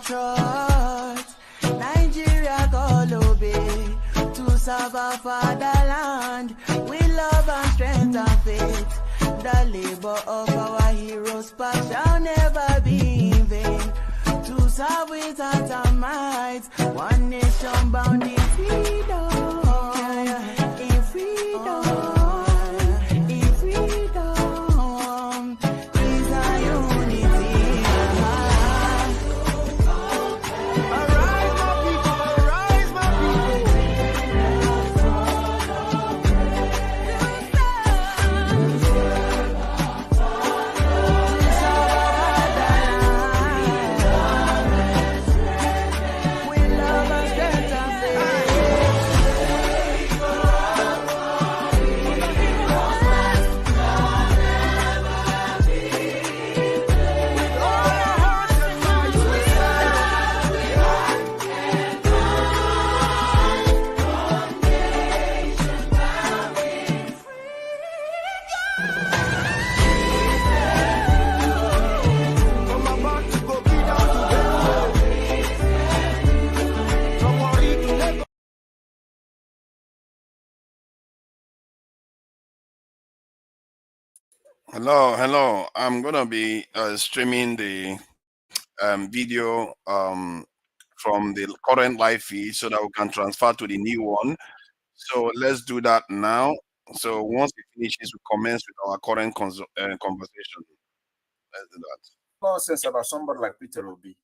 patriots. Nigeria call obey to serve our fatherland with love and strength and faith. The labor of our heroes past shall never be in vain. To serve with heart and might, one nation bound in freedom. In freedom. Hello. I'm gonna be streaming the video from the current live feed so that we can transfer to the new one. So let's do that now. So once it finishes, we commence with our current conversation. Let's do that. Nonsense about somebody like Peter Obi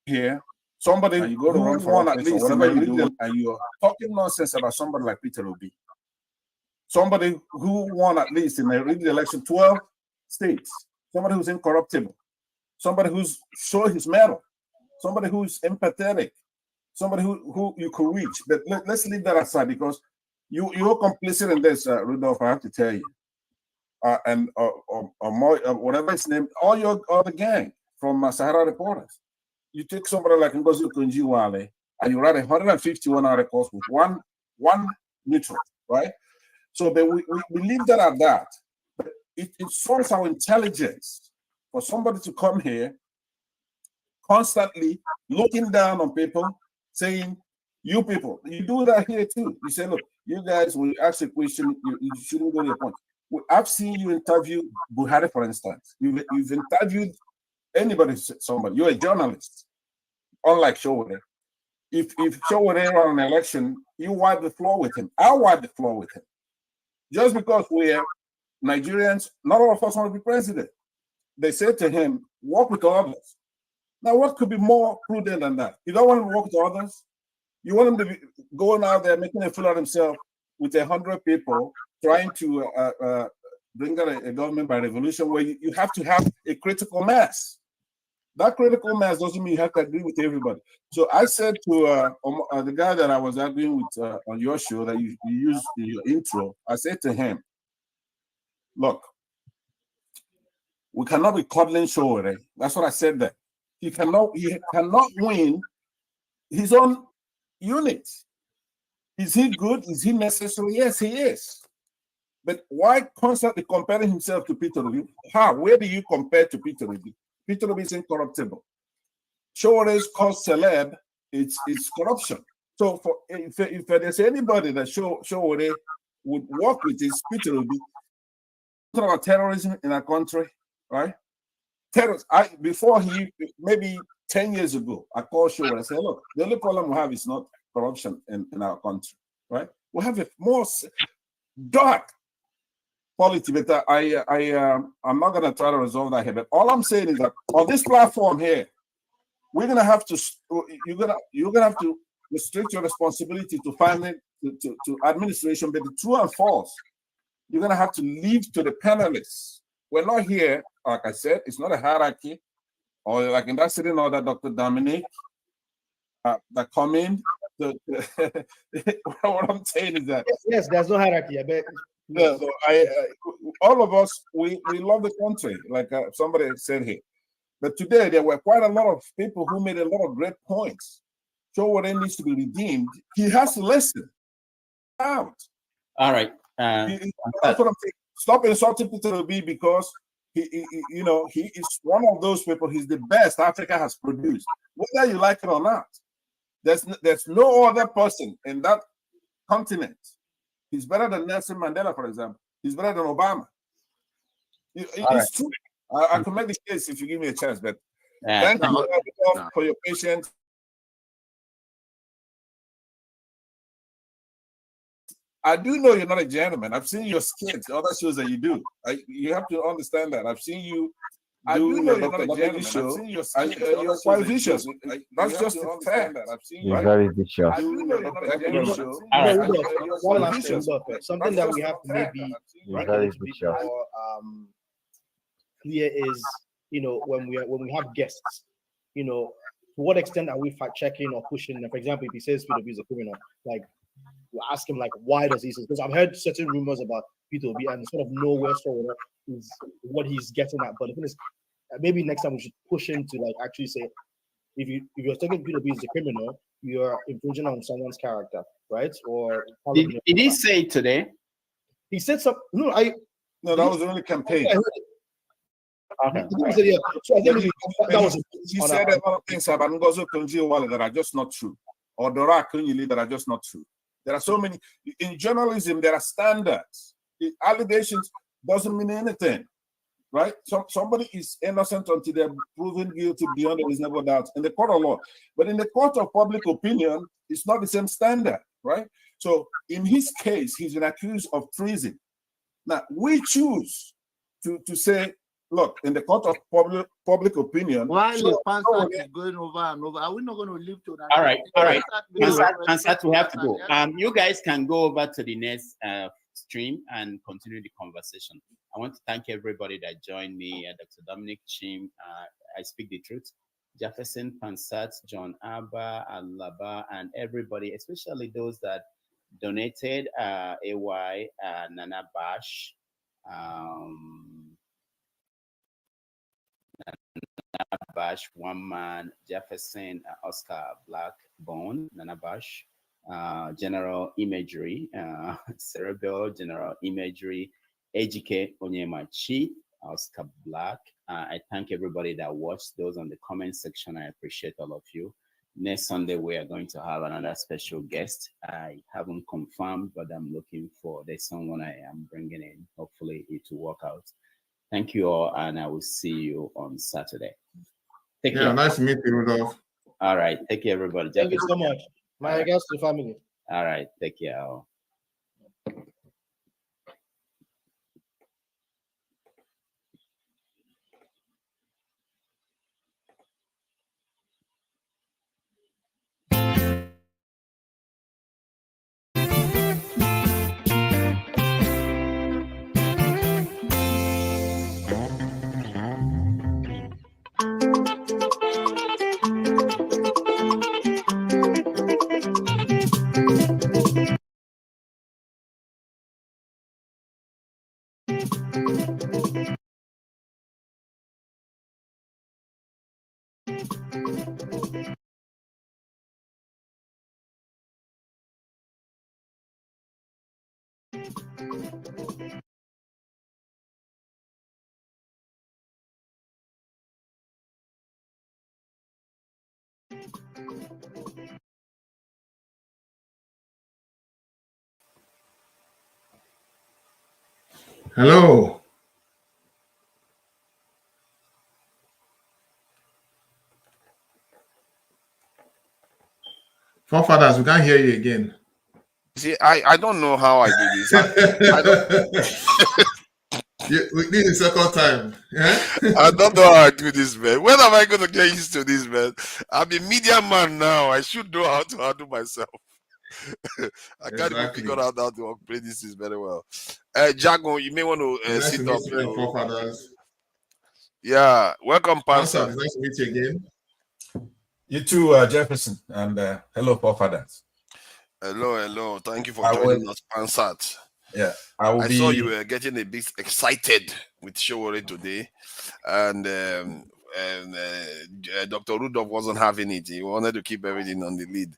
here. Somebody you go to run for one at least, whatever you do, and you're talking nonsense about somebody like Peter Obi. Somebody who won at least in the election 12 states. Somebody who's incorruptible. Somebody who's showing his mettle. Somebody who's empathetic. Somebody who you could reach. But let's leave that aside because you're complicit in this, Rudolph. I have to tell you, whatever his name, all the gang from Sahara Reporters. You take somebody like Ngozi Okonjo-Iweala and you write 151 articles with one neutral, right? So we leave that at that. But it shows our intelligence for somebody to come here constantly looking down on people, saying, you people, you do that here too. You say, look, you guys, when you ask a question, you shouldn't go to your point. I've seen you interview Buhari, for instance. You've interviewed anybody, somebody. You're a journalist, unlike Sowore. If Sowore run an election, you wipe the floor with him. I'll wipe the floor with him. Just because we're Nigerians, not all of us want to be president. They said to him, work with others. Now, what could be more prudent than that? You don't want him to work with others. You want him to be going out there making a fool of himself with 100 people trying to bring out a government by revolution where you have to have a critical mass. That critical mass doesn't mean you have to agree with everybody. So I said to the guy that I was arguing with on your show that you used in your intro, I said to him, look, we cannot be coddling Sowore. That's what I said there. He cannot win his own unit. Is he good? Is he necessary? Yes, he is. But why constantly comparing himself to Peter Obi? How? Where do you compare to Peter Obi? Peter Obi is incorruptible. Sowore's cause celeb, it's corruption. So if there's anybody that Sowore would work with, is Peter Obi. Talk about terrorism in our country, right? Before maybe 10 years ago, I called Sowore and I said, look, the only problem we have is not corruption in our country, right? We have a more dark quality, but I'm not going to try to resolve that here. But all I'm saying is that on this platform here, you're gonna have to restrict your responsibility to finance to administration, but the true and false, you're gonna have to leave to the panelists. We're not here, like I said, it's not a hierarchy, or like in that sitting order, Dr. Dominic, that come in. What I'm saying is that yes, there's no hierarchy. I bet. Yeah, so all of us, we love the country, like somebody said here. But today there were quite a lot of people who made a lot of great points. Sowore needs to be redeemed. He has to listen out. All right. That's what I'm saying. Stop insulting Peter Obi because you know, he is one of those people. He's the best Africa has produced, whether you like it or not. There's no other person in that continent. He's better than Nelson Mandela, for example. He's better than Obama. It's true. I can make the case if you give me a chance, but thank you for your patience. I do know you're not a gentleman. I've seen your skits, other shows that you do. You have to understand that. I've seen you. I do know you're not a gentleman. I've seen your skits. You're quite vicious. That's just a fact. You're very vicious. I do know you're not a gentleman. One last thing, something that we have to maybe clear is, you know, when we have guests, you know, to what extent are we fact checking or pushing? For example, if he says P2B is a criminal, like, we'll ask him, like, why does he say? Because I've heard certain rumors about P2B and sort of know where Sowore is, what he's getting at. But the thing is, maybe next time we should push him to, like, actually say, if you're taking P2B as a criminal, you're infringing on someone's character, right? Or did he say it today? He said something. No, that was the only campaign. Okay. Yeah. So I think he said a lot of things about Ngozi Okonjo-Iweala that are just not true, or Dora Akunyili that are just not true. There are so many in journalism. There are standards. The allegations doesn't mean anything, right? Somebody is innocent until they're proven guilty beyond a reasonable doubt in the court of law. But in the court of public opinion, it's not the same standard, right? So in his case, he's been accused of treason. Now we choose to say, look, in the court of public opinion, while the Pansat is going over and over, are we not going to live to that? All right. Pansat, we have to go. You guys can go over to the next stream and continue the conversation. I want to thank everybody that joined me, Dr. Dominic Chim, I Speak the Truth, Jefferson, Pansat, John Abba, Alaba, and everybody, especially those that donated, AY, Nana Bash, Bash, One Man, Jefferson, Oscar Blackbone, Nana Bash, General Imagery, Cerebral General Imagery, Ejike Onyemachi, Oscar Black. I thank everybody that watched. Those on the comment section, I appreciate all of you. Next Sunday, we are going to have another special guest. I haven't confirmed, but I'm looking for, there's someone I am bringing in. Hopefully it will work out. Thank you all, and I will see you on Saturday. Take care. Nice to meet you, Rudolph. All right. Take care, everybody. Thank you so much. My regards to the family. All right. Take care. Hello. Forefathers, we can't hear you again. See, I don't know how I do this. I don't... This is the second time. Yeah? I don't know how I do this, man. When am I going to get used to this, man? I'm a media man now. I should know how to handle myself. I can't even figure out how to operate this is very well. Jago, you may want to sit up. Forefathers. Yeah, welcome, Pastor. It's nice to meet you again. You too, Jefferson, and hello, forefathers. Hello. Thank you for joining us, Pansat. Yeah, I saw you were getting a bit excited with Sowore today, and Dr. Rudolph wasn't having it. He wanted to keep everything on the lead.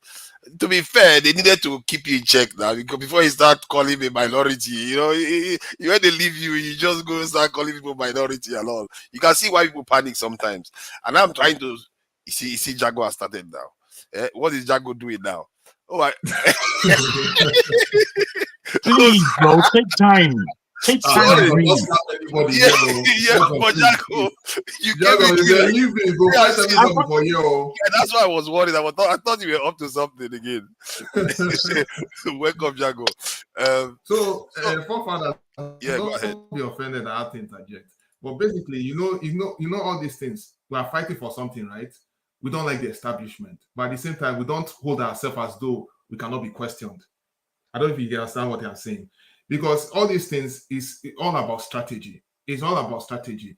To be fair, they needed to keep you in check now, because before you start calling a minority, when they leave you, you just go start calling people minority and all. You can see why people panic sometimes. And I'm trying to see Jago has started now. What is Jago doing now? Oh, please, bro, take time. Take time to read. But Jago, you Jago, came in you go fight everybody for you. Yeah, that's why I was worried. I thought you were up to something again. Welcome, Jago. Forefather, yeah, go ahead. Don't be offended. I have to interject. But basically, you know all these things. We are fighting for something, right? We don't like the establishment, but at the same time, we don't hold ourselves as though we cannot be questioned. I don't know if you understand what I'm saying, because all these things is all about strategy. It's all about strategy.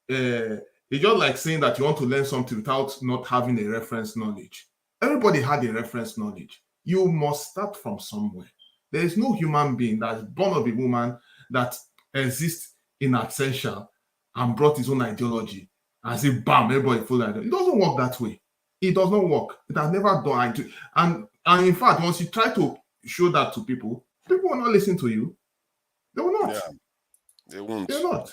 It's just like saying that you want to learn something without not having a reference knowledge. Everybody had a reference knowledge. You must start from somewhere. There is no human being that's born of a woman that exists in absentia and brought his own ideology and say, bam, everybody follow ideology. It doesn't work that way. It does not work. It has never done. And in fact, once you try to show that to people, people will not listen to you. They will not. Yeah, they won't. They're not.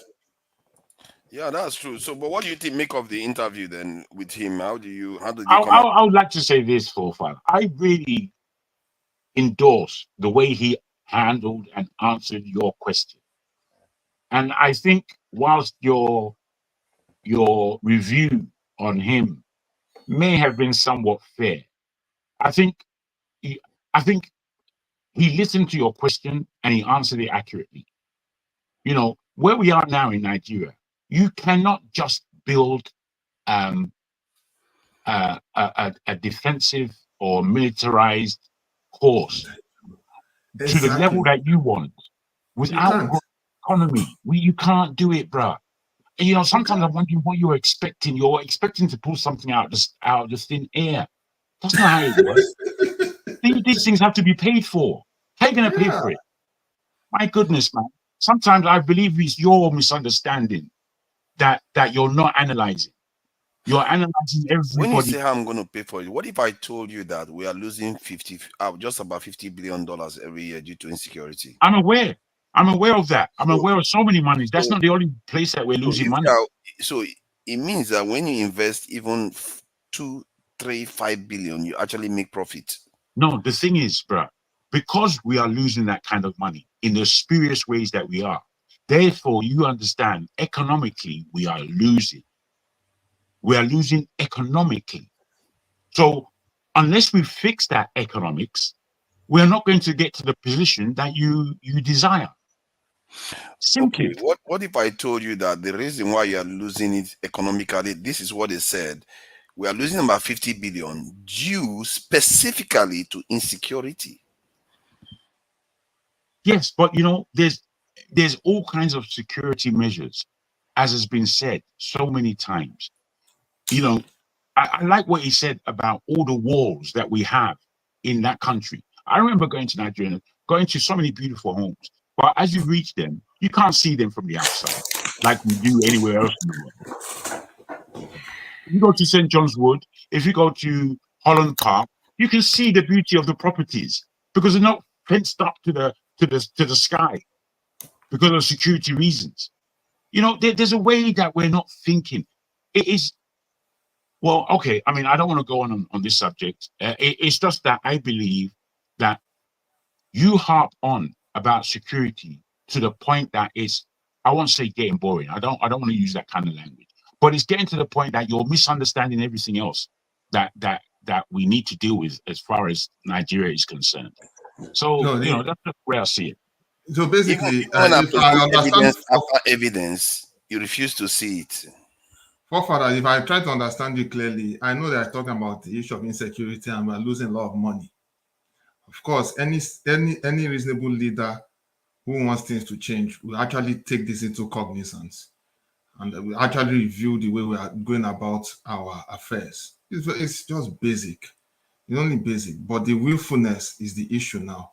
Yeah, that's true. So, but what do you make of the interview then with him? How did you come I would like to say this, Forefather. I really endorse the way he handled and answered your question. And I think whilst your review on him may have been somewhat fair, I think he listened to your question and he answered it accurately. You know, where we are now in Nigeria, you cannot just build a defensive or militarized course to the level that you want without economy. You can't do it, bro. And, you know, sometimes I'm wondering what you're expecting. You're expecting to pull something out of the thin air. That's not how it works. These things have to be paid for. How are you going to pay for it? My goodness, man. Sometimes I believe it's your misunderstanding that you're not analyzing. You're analyzing everybody. When you say how I'm going to pay for it, what if I told you that we are losing just about $50 billion every year due to insecurity? I'm aware of that. I'm aware of so many monies. That's not the only place that we're losing money. So it means that when you invest even 2, 3, 5 billion, you actually make profit. No, the thing is, bro, because we are losing that kind of money in the spurious ways that we are, therefore, you understand, economically, we are losing. We are losing economically. So unless we fix that economics, we're not going to get to the position that you desire. Simply. Okay, what if I told you that the reason why you are losing it economically, this is what they said, we are losing about 50 billion due specifically to insecurity? Yes, but you know, there's all kinds of security measures, as has been said so many times. You know, I like what he said about all the walls that we have in that country. I remember going to Nigeria, going to so many beautiful homes, but as you reach them, you can't see them from the outside like we do anywhere else in the world. If you go to St. John's Wood, if you go to Holland Park, you can see the beauty of the properties because they're not fenced up to the sky because of security reasons. You know, there's a way that we're not thinking. It is. Well, okay. I mean, I don't want to go on this subject. It's just that I believe that you harp on about security to the point that it's, I won't say getting boring. I don't want to use that kind of language, but it's getting to the point that you're misunderstanding everything else that we need to deal with as far as Nigeria is concerned. So, you know, that's the way I see it. So basically, if I understand evidence, you refuse to see it. Forefather, if I try to understand you clearly, I know that I'm talking about the issue of insecurity and we're losing a lot of money. Of course, any reasonable leader who wants things to change will actually take this into cognizance and will actually review the way we are going about our affairs. It's just basic. It's only basic, but the willfulness is the issue now.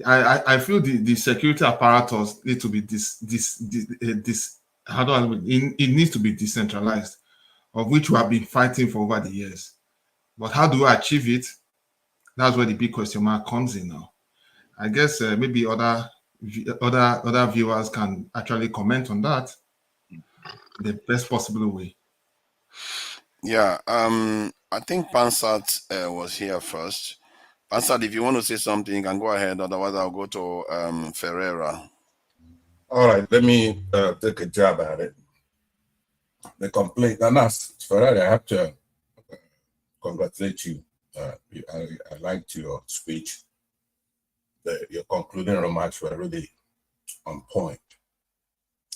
I feel the security apparatus need to be how do I, it needs to be decentralized, of which we have been fighting for over the years. But how do we achieve it? That's where the big question mark comes in now. I guess maybe other viewers can actually comment on that the best possible way. Yeah, I think Pansat was here first. Pansat, if you want to say something, you can go ahead. Otherwise, I'll go to Ferreira. All right, let me take a jab at it. The complaint, and that's Ferrari. I have to congratulate you. I liked your speech. Your concluding remarks were really on point.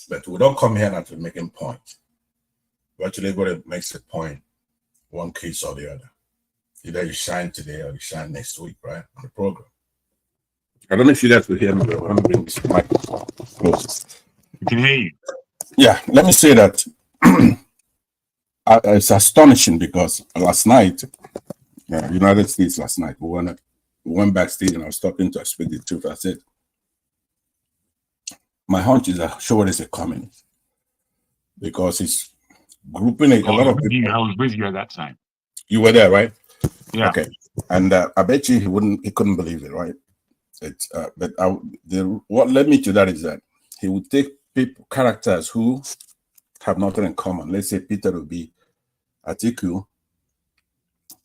But we don't come here not to making points. We actually go to make a point, one case or the other. Either you shine today or you shine next week, right? On the program. I don't know if you guys will hear me, but I'm going to bring this microphone close. We can hear you. Yeah, let me say that it's astonishing because last night, United States last night, we went backstage and I was talking to, I speak the truth. I said, my hunch is that Sowore is a communist because he's grouping a lot of people. I was with you at that time. You were there, right? Yeah. Okay. And I bet you he couldn't believe it, right? What led me to that is that he would take characters who have nothing in common. Let's say Peter Obi, Atiku,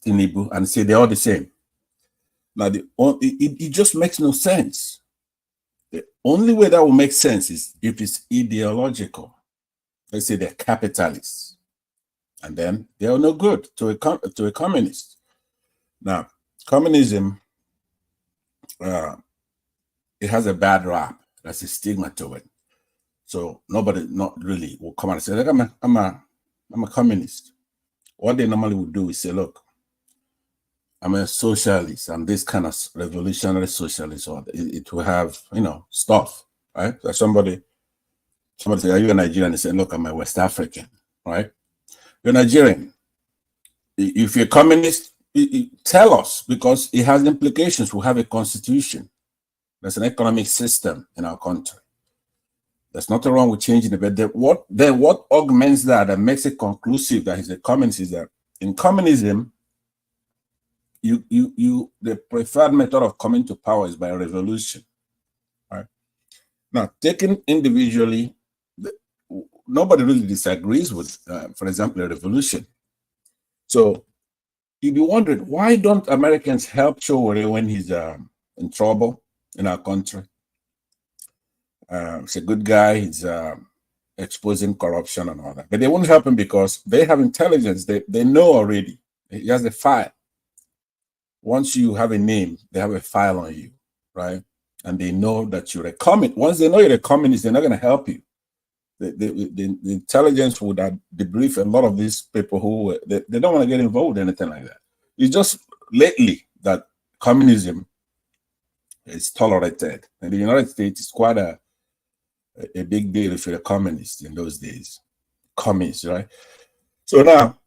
Tinubu, and say they're all the same. Now, it just makes no sense. The only way that will make sense is if it's ideological. Let's say they're capitalists, and then they are no good to a communist. Now, communism, it has a bad rap. That's a stigma to it. So nobody, not really, will come out and say, "Look, I'm a communist." What they normally would do is say, "Look, I'm a socialist. I'm this kind of revolutionary socialist." Or it will have, stuff, right? So somebody say, "Are you a Nigerian?" They say, "Look, I'm a West African," right? You're Nigerian. If you're communist, tell us, because it has implications. We have a constitution. There's an economic system in our country. There's nothing wrong with changing it. But what augments that and makes it conclusive that he's a communist is that in communism, the preferred method of coming to power is by a revolution. Right? Now, taken individually, nobody really disagrees with, for example, a revolution. So you'd be wondering, why don't Americans help Sowore when he's in trouble in our country? He's a good guy. He's exposing corruption and all that. But they won't help him because they have intelligence. They know already. He has a file. Once you have a name, they have a file on you, right? And they know that you're a communist. Once they know you're a communist, they're not going to help you. The intelligence would debrief a lot of these people who they don't want to get involved in anything like that. It's just lately that communism is tolerated. In the United States, it's quite a big deal if you're a communist in those days. Communist, right? So now,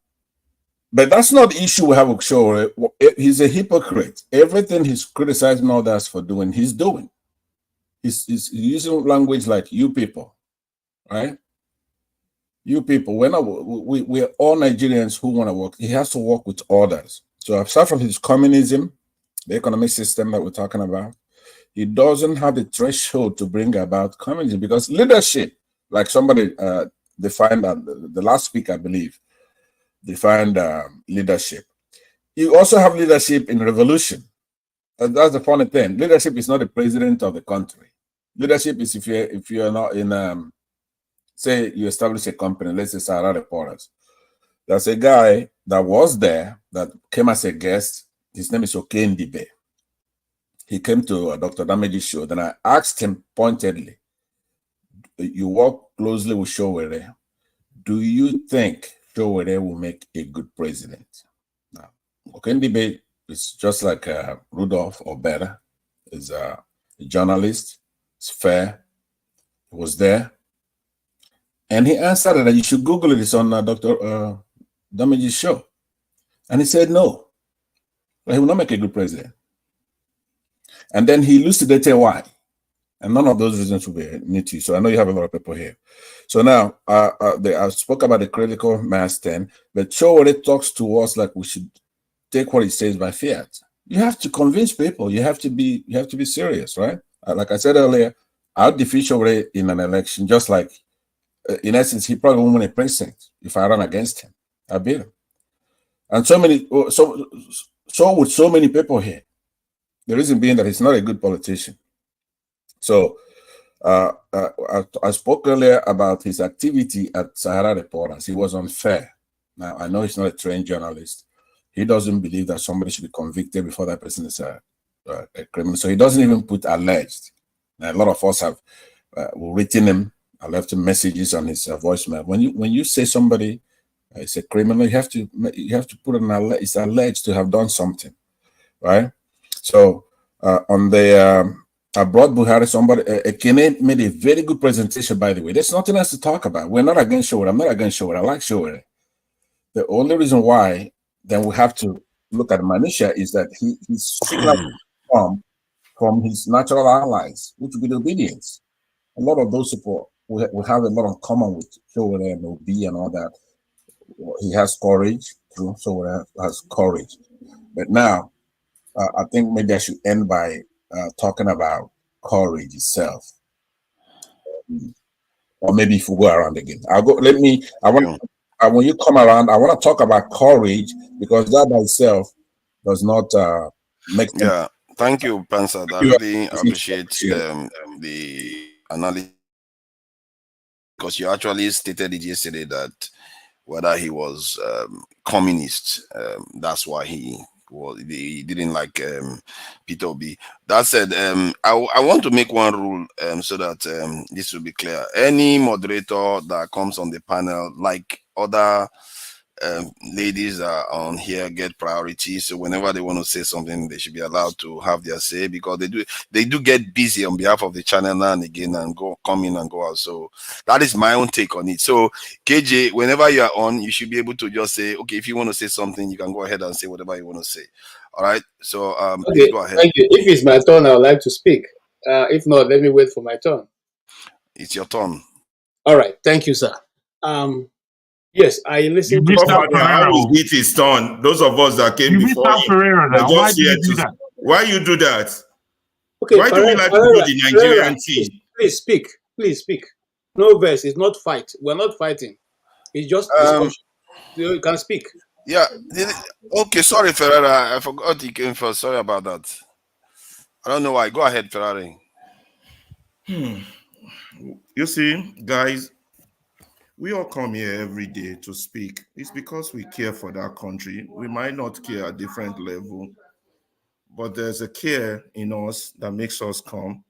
but that's not the issue we have with Sowore. He's a hypocrite. Everything he's criticizing others for doing, he's doing. He's using language like "you people," right? You people. We're all Nigerians who want to work. He has to work with others. So aside from his communism, the economic system that we're talking about, he doesn't have the threshold to bring about communism, because leadership, like somebody defined, the last speaker, I believe, defined leadership. You also have leadership in revolution. And that's the funny thing. Leadership is not the president of the country. Leadership is if you're not in, say you establish a company, let's say Sahara Reporters. There's a guy that was there that came as a guest. His name is Okendibe. He came to Dr. Damage's show. Then I asked him pointedly, "You work closely with Sowore. Do you think Sowore will make a good president?" Now, Okendibe is just like Rudolph, or better. He's a journalist. He's fair. He was there. And he answered that you should Google it. It's on Dr. Damage's show. And he said no. Well, he will not make a good president. And then he elucidated why. And none of those reasons will be new to you. So I know you have a lot of people here. So now, I spoke about the critical mass then, but Sowore talks to us like we should take what he says by fiat. You have to convince people. You have to be serious, right? Like I said earlier, I'll defeat Sowore in an election, just like, in essence, he probably won't win a precinct if I run against him. I beat him. And so with so many people here. The reason being that he's not a good politician. So I spoke earlier about his activity at Sahara Reporters. He was unfair. Now, I know he's not a trained journalist. He doesn't believe that somebody should be convicted before that person is a criminal. So he doesn't even put alleged. Now, a lot of us have written him. I left him messages on his voicemail. When you say somebody is a criminal, you have to put an alleged. It's alleged to have done something, right? So on the I brought Buhari. Somebody Ekene made a very good presentation. By the way, there's nothing else to talk about. We're not against Sowore. I'm not against Sowore. I like Sowore. The only reason why then we have to look at Manisha is that he's from his natural allies, which would be the obedience. A lot of those people we have a lot in common with Sowore and Obi and all that. He has courage, true. Sowore has courage. But now, I think maybe I should end by talking about courage itself. Or maybe if we go around again. When you come around, I want to talk about courage because that by itself does not make sense. Yeah, thank you, Pansa. I really appreciate the analysis because you actually stated it yesterday that whether he was communist, that's why he didn't like Peter Obi. That said, I want to make one rule so that this will be clear. Any moderator that comes on the panel, like other ladies that are on here, get priority. So whenever they want to say something, they should be allowed to have their say because they do get busy on behalf of the channel now and again and come in and go out. So that is my own take on it. So KJ, whenever you are on, you should be able to just say, okay, if you want to say something, you can go ahead and say whatever you want to say. All right. So okay, please go ahead. Thank you. If it's my turn, I would like to speak. If not, let me wait for my turn. It's your turn. All right. Thank you, sir. Yes, I listened to Pereira. It his turn. Those of us that came before him. Pereira now. Why do you do that? Why you do that? Okay, why do we like to do the Nigerian team? Please speak. Please speak. No verse. It's not fight. We're not fighting. It's just discussion. You can speak. Yeah. Okay. Sorry, Ferreira. I forgot he came first. Sorry about that. I don't know why. Go ahead, Ferrari. You see, guys, we all come here every day to speak. It's because we care for that country. We might not care at different level, but there's a care in us that makes us come.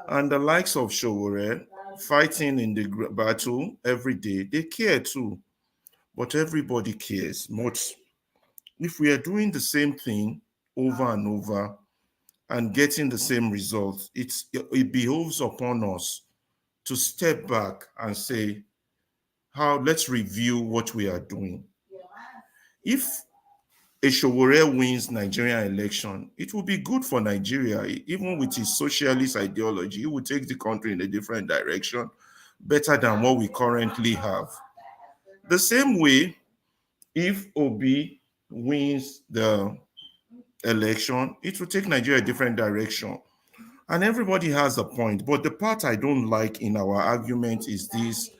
And the likes of Sowore fighting in the battle every day, they care too. But everybody cares. But if we are doing the same thing over and over and getting the same results, it behoves upon us to step back and say, let's review what we are doing. If a Sowore wins Nigerian election, it will be good for Nigeria. Even with his socialist ideology, it will take the country in a different direction, better than what we currently have. The same way, if Obi wins the election, it will take Nigeria a different direction. And everybody has a point. But the part I don't like in our argument is this: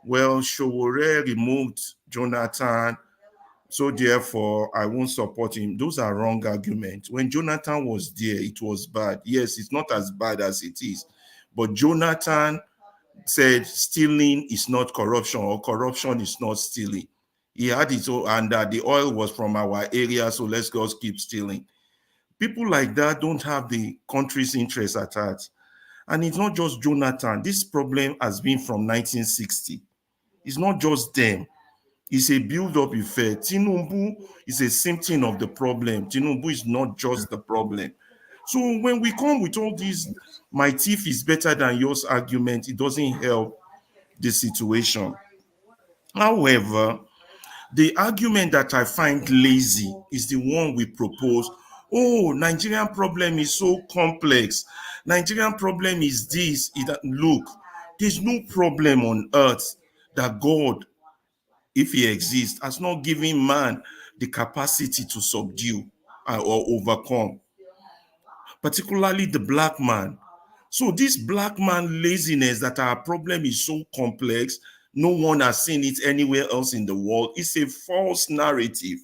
well, Sowore removed Jonathan, so therefore I won't support him. Those are wrong arguments. When Jonathan was there, it was bad. Yes, it's not as bad as it is. But Jonathan said stealing is not corruption, or corruption is not stealing. He had his own, and the oil was from our area, so let's just keep stealing. People like that don't have the country's interest at heart. And it's not just Jonathan. This problem has been from 1960. It's not just them. It's a build-up effect. Tinubu is a symptom of the problem. Tinubu is not just the problem. So when we come with all these, my thief is better than yours argument, it doesn't help the situation. However, the argument that I find lazy is the one we propose Oh, Nigerian problem is so complex. Nigerian problem is this. Look, there's no problem on earth that God, if he exists, has not given man the capacity to subdue or overcome, particularly the black man. So this black man laziness that our problem is so complex, no one has seen it anywhere else in the world. It's a false narrative.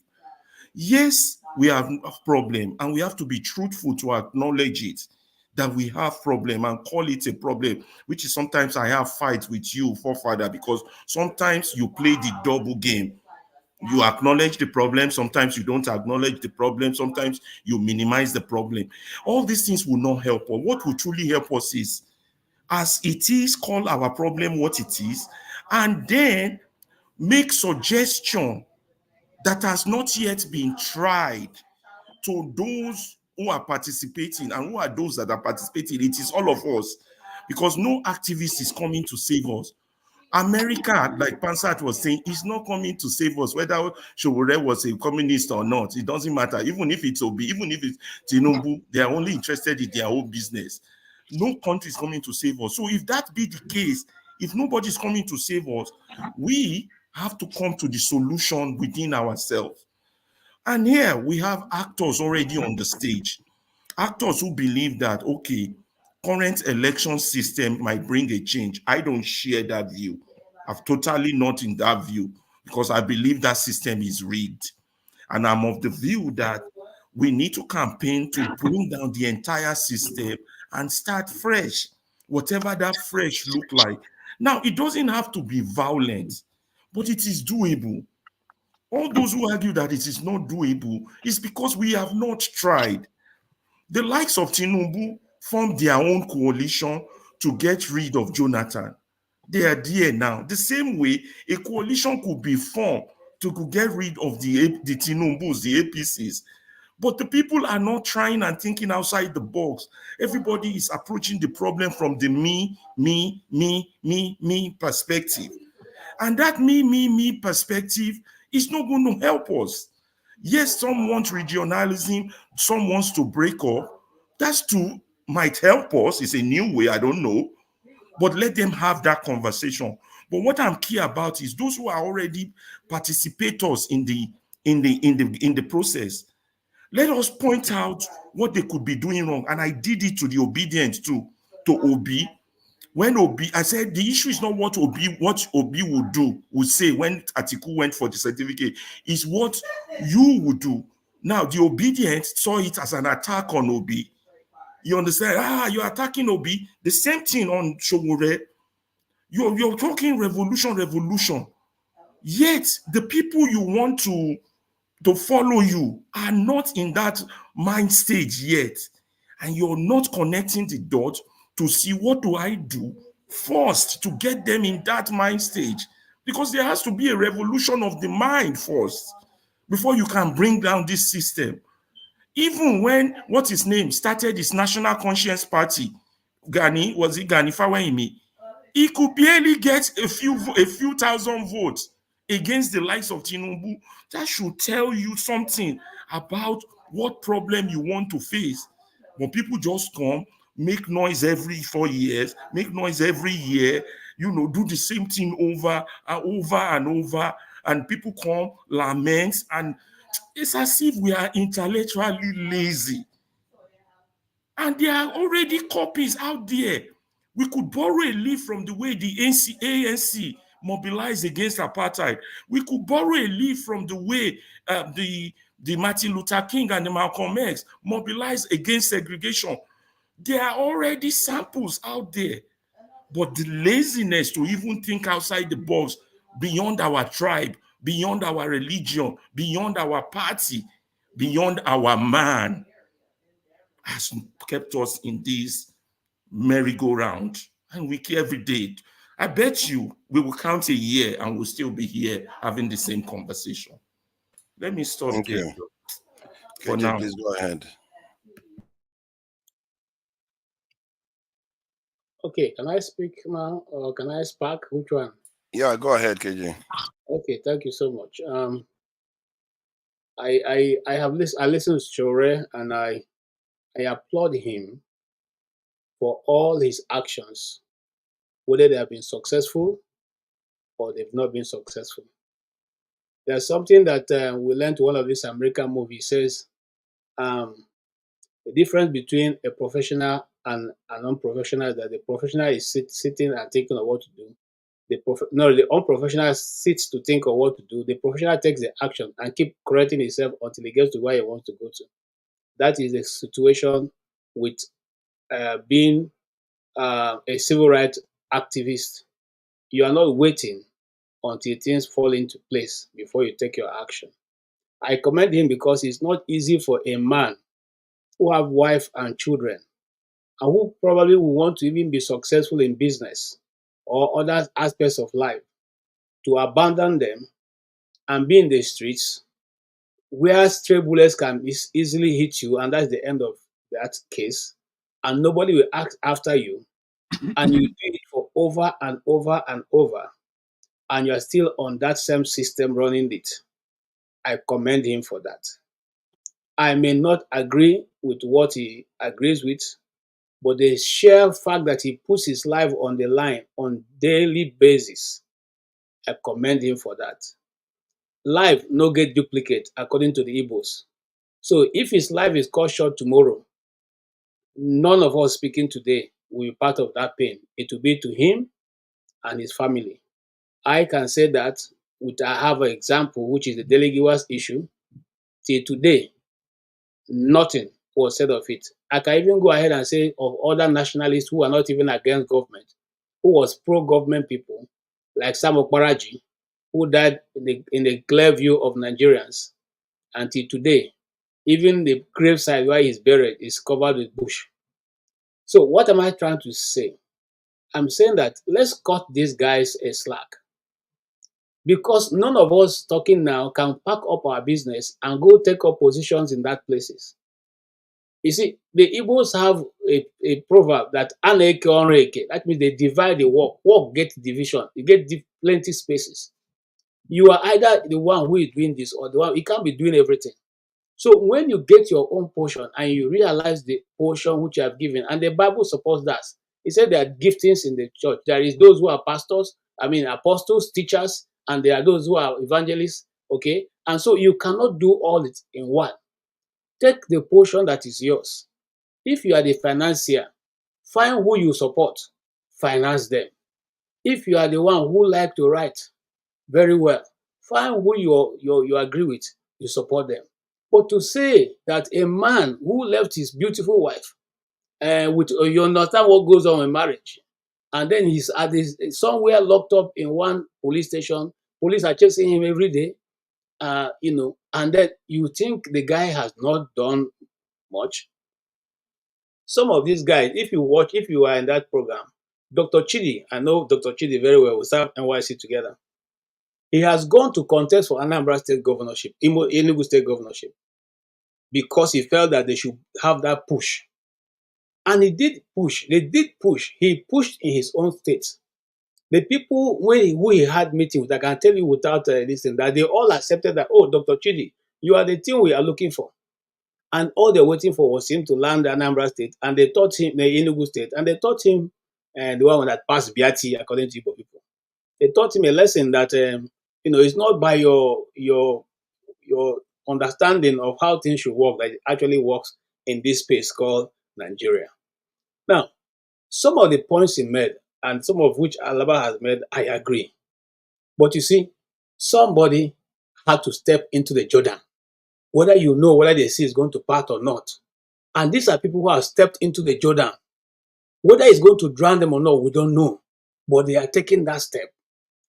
Yes, we have a problem, and we have to be truthful to acknowledge it, that we have problem and call it a problem, which is sometimes I have fights with you, forefather, because sometimes you play the double game. You acknowledge the problem, sometimes you don't acknowledge the problem, sometimes you minimize the problem. All these things will not help us. What will truly help us is, as it is, call our problem what it is, and then make suggestion that has not yet been tried to those who are participating. And who are those that are participating? It is all of us, because no activist is coming to save us. America, like Pansat was saying, is not coming to save us, whether Sowore was a communist or not. It doesn't matter. Even if it's Obi, even if it's Tinubu, they are only interested in their own business. No country is coming to save us. So if that be the case, if nobody is coming to save us, we have to come to the solution within ourselves. And here we have actors already on the stage. Actors who believe that, okay, current election system might bring a change. I don't share that view. I'm totally not in that view, because I believe that system is rigged. And I'm of the view that we need to campaign to bring down the entire system and start fresh, whatever that fresh look like. Now, it doesn't have to be violent, but it is doable. All those who argue that it is not doable is because we have not tried. The likes of Tinubu formed their own coalition to get rid of Jonathan. They are there now. The same way a coalition could be formed to get rid of the Tinubus, the APCs. But the people are not trying and thinking outside the box. Everybody is approaching the problem from the me perspective. And that me perspective is not going to help us. Yes, some want regionalism, some wants to break up. That's too might help us. It's a new way, I don't know. But let them have that conversation. But what I'm key about is those who are already participators in the process. Let us point out what they could be doing wrong. And I did it to the obedient too, to Obi. When Obi, I said the issue is not what Obi would say when Atiku went for the certificate, is what you would do. Now, the obedient saw it as an attack on Obi. You understand? You're attacking Obi. The same thing on Sowore. You're talking revolution. Yet the people you want to follow you are not in that mind stage yet. And you're not connecting the dots to see what do I do first to get them in that mind stage. Because there has to be a revolution of the mind first before you can bring down this system. Even when, what's his name, started his National Conscience Party, Gani Fawahimi, he could barely get a few thousand votes against the likes of Tinubu. That should tell you something about what problem you want to face. When people just come, make noise every 4 years, make noise every year, do the same thing over and over and over, and people come, lament, and it's as if we are intellectually lazy. And there are already copies out there. We could borrow a leaf from the way the ANC mobilized against apartheid. We could borrow a leaf from the way the Martin Luther King and the Malcolm X mobilized against segregation. There are already samples out there. But the laziness to even think outside the box, beyond our tribe, beyond our religion, beyond our party, beyond our man, has kept us in this merry-go-round. And we care every day. I bet you we will count a year and we'll still be here having the same conversation. Let me stop Thank there you. for KJ, now. please go ahead. Okay, can I speak now or can I spark? Which one? Yeah, go ahead, KJ. Okay, thank you so much. I have listened. I listened to Sowore, and I applaud him for all his actions, whether they have been successful or they've not been successful. There's something that we learned to one of these American movies. Says um, the difference between a professional and an unprofessional is that the professional is sitting and thinking of what to do. The unprofessional sits to think of what to do. The professional takes the action and keep correcting himself until he gets to where he wants to go to. That is the situation with being a civil rights activist. You are not waiting until things fall into place before you take your action. I commend him because it's not easy for a man who have wife and children and who probably will want to even be successful in business or other aspects of life to abandon them and be in the streets where stray bullets can easily hit you, and that's the end of that case, and nobody will act after you, and you do it for over and over and over, and you are still on that same system running it. I commend him for that. I may not agree with what he agrees with, but the sheer fact that he puts his life on the line on daily basis, I commend him for that. Life no get duplicate according to the Igbos. So if his life is cut short tomorrow, none of us speaking today will be part of that pain. It will be to him and his family. I can say that I have an example, which is the Daily Giwas issue. Till today, nothing was said of it. I can even go ahead and say of other nationalists who are not even against government, who was pro-government people, like Sam Okparaji, who died in the clear view of Nigerians. Until today, even the graveside where he's buried is covered with bush. So what am I trying to say? I'm saying that let's cut these guys a slack. Because none of us talking now can pack up our business and go take up positions in that places. You see, the Igbos have a proverb that aneke onreke. That means they divide the work. Work get division. You get plenty spaces. You are either the one who is doing this or the one, you can't be doing everything. So when you get your own portion and you realize the portion which you have given, and the Bible supports that, it said there are giftings in the church. There is those who are pastors, apostles, teachers, and there are those who are evangelists, okay? And so you cannot do all it in one. Take the portion that is yours. If you are the financier, find who you support, finance them. If you are the one who like to write very well, find who you agree with, you support them. But to say that a man who left his beautiful wife, you understand what goes on in marriage, and then he's somewhere locked up in one police station, police are chasing him every day, and then you think the guy has not done much. Some of these guys, if you are in that program, Dr. Chidi, I know Dr. Chidi very well, we serve NYC together. He has gone to contest for Anambra State governorship, Enugu State governorship, because he felt that they should have that push. And he did push. They did push. He pushed in his own state. The people who he had meeting with, I can tell you without listening, that they all accepted that, oh, Dr. Chidi, you are the thing we are looking for. And all they're waiting for was him to land Anambra State. And they taught him, the Enugu State, and they taught him, the one that passed Biati, according to Igbo people. They taught him a lesson that, it's not by your understanding of how things should work that it actually works in this space called Nigeria. Now, some of the points he made, and some of which Alaba has made, I agree. But you see, somebody had to step into the Jordan, whether you know whether the sea is going to part or not. And these are people who have stepped into the Jordan. Whether it's going to drown them or not, we don't know. But they are taking that step.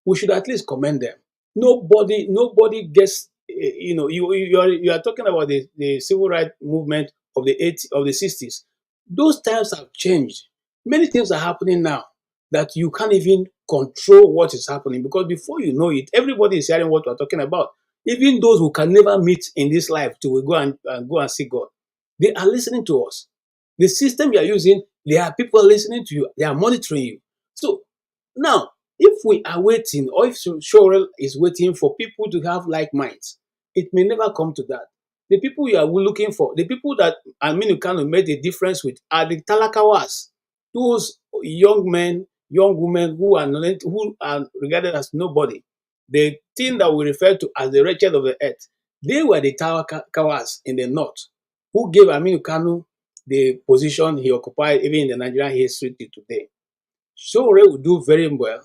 We should at least commend them. Nobody gets, you are talking about the civil rights movement of the 60s. Those times have changed. Many things are happening now that you can't even control what is happening, because before you know it, everybody is hearing what we're talking about. Even those who can never meet in this life till we go and see God, they are listening to us. The system you are using, there are people listening to you. They are monitoring you. So now, if we are waiting, or if Sowore is waiting for people to have like minds, It may never come to that. The people you are looking for, the people that Aminu Kano made a difference with, are the Talakawas, those young men, young women who are regarded as nobody. The thing that we refer to as the wretched of the earth, they were the Talakawas in the north who gave Aminu Kano the position he occupied even in the Nigerian history till today. Sowore will do very well.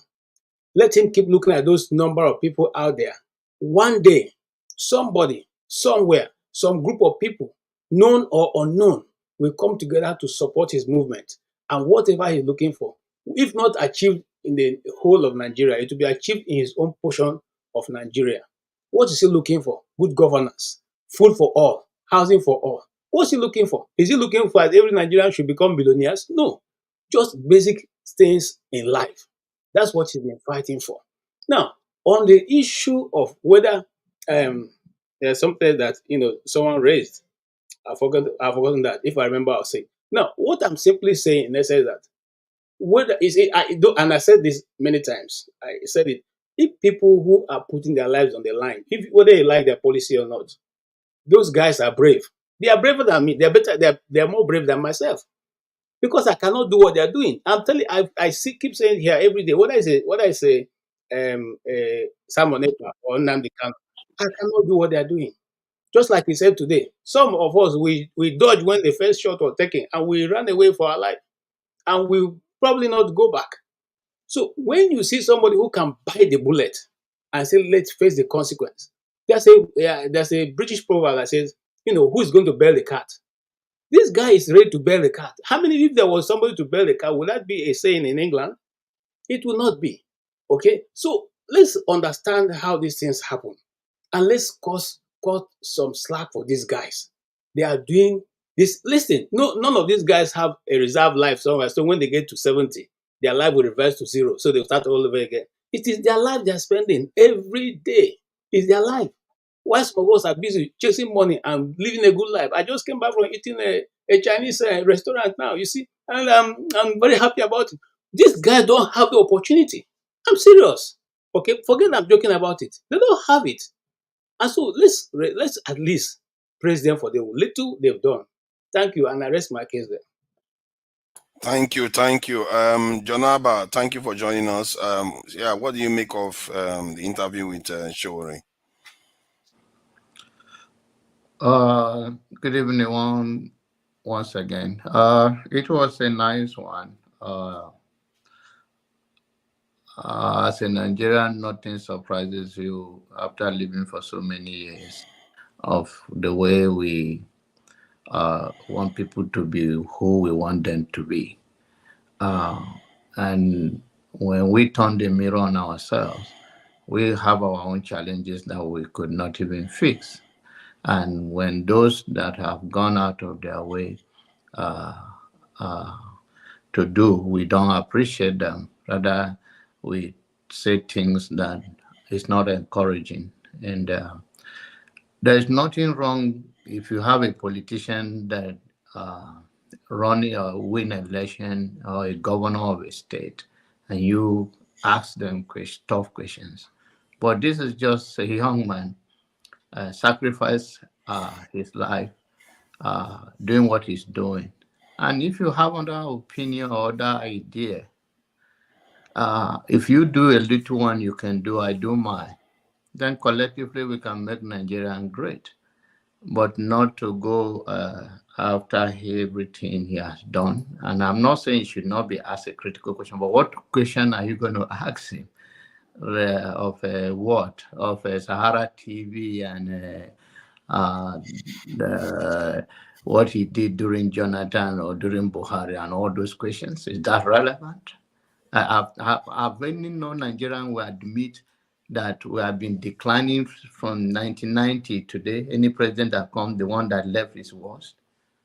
Let him keep looking at those number of people out there. One day, somebody, somewhere, some group of people, known or unknown, will come together to support his movement. And whatever he's looking for, if not achieved in the whole of Nigeria, it will be achieved in his own portion of Nigeria. What is he looking for? Good governance, food for all, housing for all. What's he looking for? Is he looking for that every Nigerian should become billionaires? No, just basic things in life. That's what he's been fighting for. Now, on the issue of whether there's something that someone raised, I've forgotten that. If I remember, I'll say. Now, what I'm simply saying in essence that whether is it, and I said this many times. I said it. If people who are putting their lives on the line, whether you like their policy or not, those guys are brave. They are braver than me. They're better. They're more brave than myself. Because I cannot do what they are doing. I'm telling you, I keep saying here every day. What I say, Simon Ekpa or Nnamdi Kanu, I cannot do what they are doing. Just like we said today, some of us we dodge when the first shot was taken, and we ran away for our life, and we probably not go back. So when you see somebody who can bite the bullet and say, "Let's face the consequence," there's a British proverb that says, "Who's going to bail the cat?" This guy is ready to bail the cat. How many, if there was somebody to bail the cat, would that be a saying in England? It will not be. Okay? So let's understand how these things happen. And let's cut some slack for these guys. They are doing this. Listen, none of these guys have a reserved life somewhere. So when they get to 70, their life will reverse to zero. So they'll start all over again. It is their life they're spending every day. It's their life. While some of us are busy chasing money and living a good life. I just came back from eating a Chinese restaurant now, you see, and I'm very happy about it. These guys don't have the opportunity. I'm serious. Okay, forget I'm joking about it. They don't have it. And so let's at least praise them for the little they've done. Thank you, and I rest my case there. Thank you. Jonaba, thank you for joining us. What do you make of the interview with Sowore? Good evening once again. It was a nice one. As a Nigerian, nothing surprises you after living for so many years of the way we want people to be who we want them to be. And when we turn the mirror on ourselves, we have our own challenges that we could not even fix. And when those that have gone out of their way to do, we don't appreciate them. Rather, we say things that is not encouraging. And there's nothing wrong if you have a politician that run or win an election or a governor of a state, and you ask them tough questions. But this is just a young man sacrifice his life doing what he's doing. And if you have another opinion or other idea, if you do a little one, you can do, I do mine. Then collectively we can make Nigeria great, but not to go after everything he has done. And I'm not saying it should not be asked a critical question, but what question are you going to ask him? Of what? Of Sahara TV and what he did during Jonathan or during Buhari and all those questions? Is that relevant? I've only known Nigerian will admit that we have been declining from 1990 today. Any president that comes, the one that left is worse.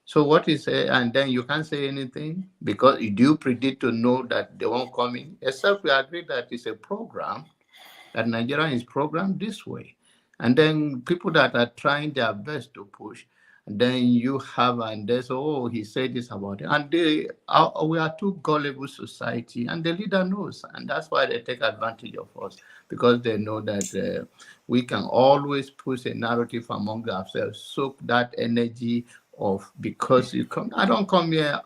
So what is and then you can't say anything because you do predict to know that they won't come in, except we agree that it's a program, that Nigeria is programmed this way. And then people that are trying their best to push Then you have, and there's, oh, he said this about it. And we are too gullible society, and the leader knows. And that's why they take advantage of us, because they know that we can always push a narrative among ourselves, soak that energy of, because you come, I don't come here,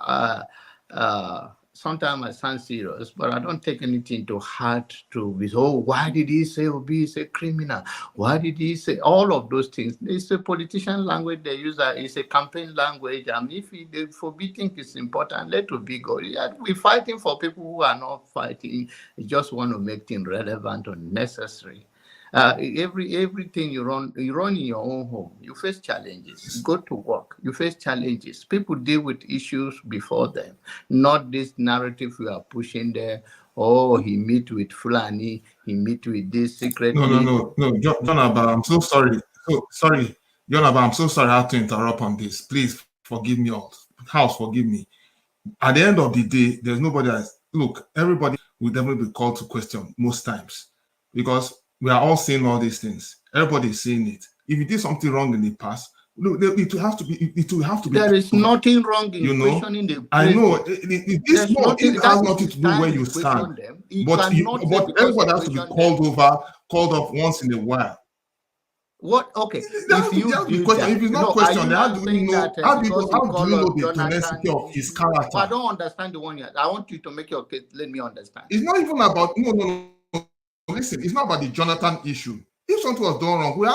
sometimes I sound serious, but I don't take anything to heart to be, oh, why did he say Obi is a criminal? Why did he say all of those things? It's a politician language they use, it's a campaign language. And if they think it's important, let Obi go. Yeah, we're fighting for people who are not fighting. You just want to make things relevant or necessary. Everything you run in your own home. You face challenges. You go to work. You face challenges. People deal with issues before them. Not this narrative we are pushing there. Oh, he meet with Fulani. He meet with this secretly. No. John Abba, I'm so sorry. Sorry, John Abba, I'm so sorry I have to interrupt on this. Please forgive me all. House, forgive me. At the end of the day, there's nobody else. Look, everybody will definitely be called to question most times, because we are all saying all these things. Everybody is saying it. If you did something wrong in the past, look, it will have to be. It will have to be. There is nothing wrong in questioning the. I know. It has nothing to do where you stand. But everybody has to be called off once in a while. What? Okay. If it's not questioned, how do we know? How do you know the tenacity of his character? I don't understand the one yet. I want you to make your case. Let me understand. It's not even about no. Listen, it's not about the Jonathan issue. If something was done wrong, we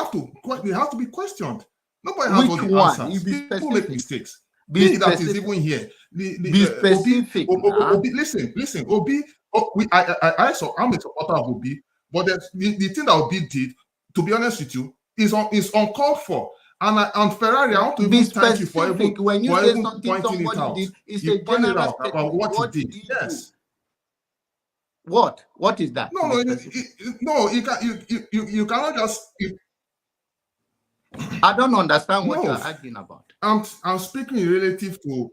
have to be questioned. Nobody has all the answers. People make mistakes. That is even here. Be specific. Obi, listen. Obi. I'm a supporter of Obi, but the thing that Obi did, to be honest with you, is uncalled for. And Ferrari, I want to even thank you for even pointing it out. You pointed out about what he did. Yes. What is that? No, you cannot just. I don't understand what you're arguing about. I'm speaking relative to.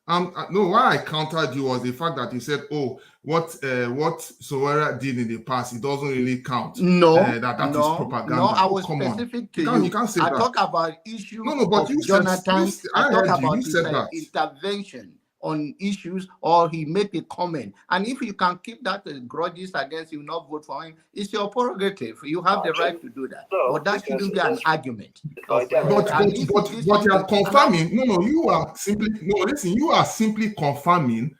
No, why I countered you was the fact that you said, "Oh, what Sowore did in the past, it doesn't really count." No, that is propaganda. No, I was specific to you. You can't say I that. talk about issue but of you Jonathan. said, I talk about his intervention on issues, or he make a comment. And if you can keep that grudges against you, not vote for him, it's your prerogative. You have the right to do that. But that shouldn't be an argument. But you are confirming. You are simply listen. You are simply confirming.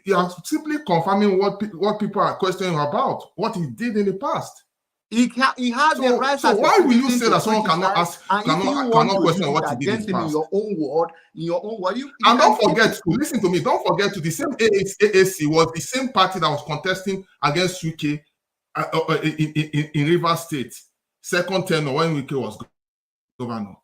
You are simply confirming what people are questioning about, what he did in the past. He has the right. So why will you say that someone cannot question what he did in the past? In your own word, and don't forget to listen to me. Don't forget to the same AAC was the same party that was contesting against UK in Rivers State, second term when UK was governor.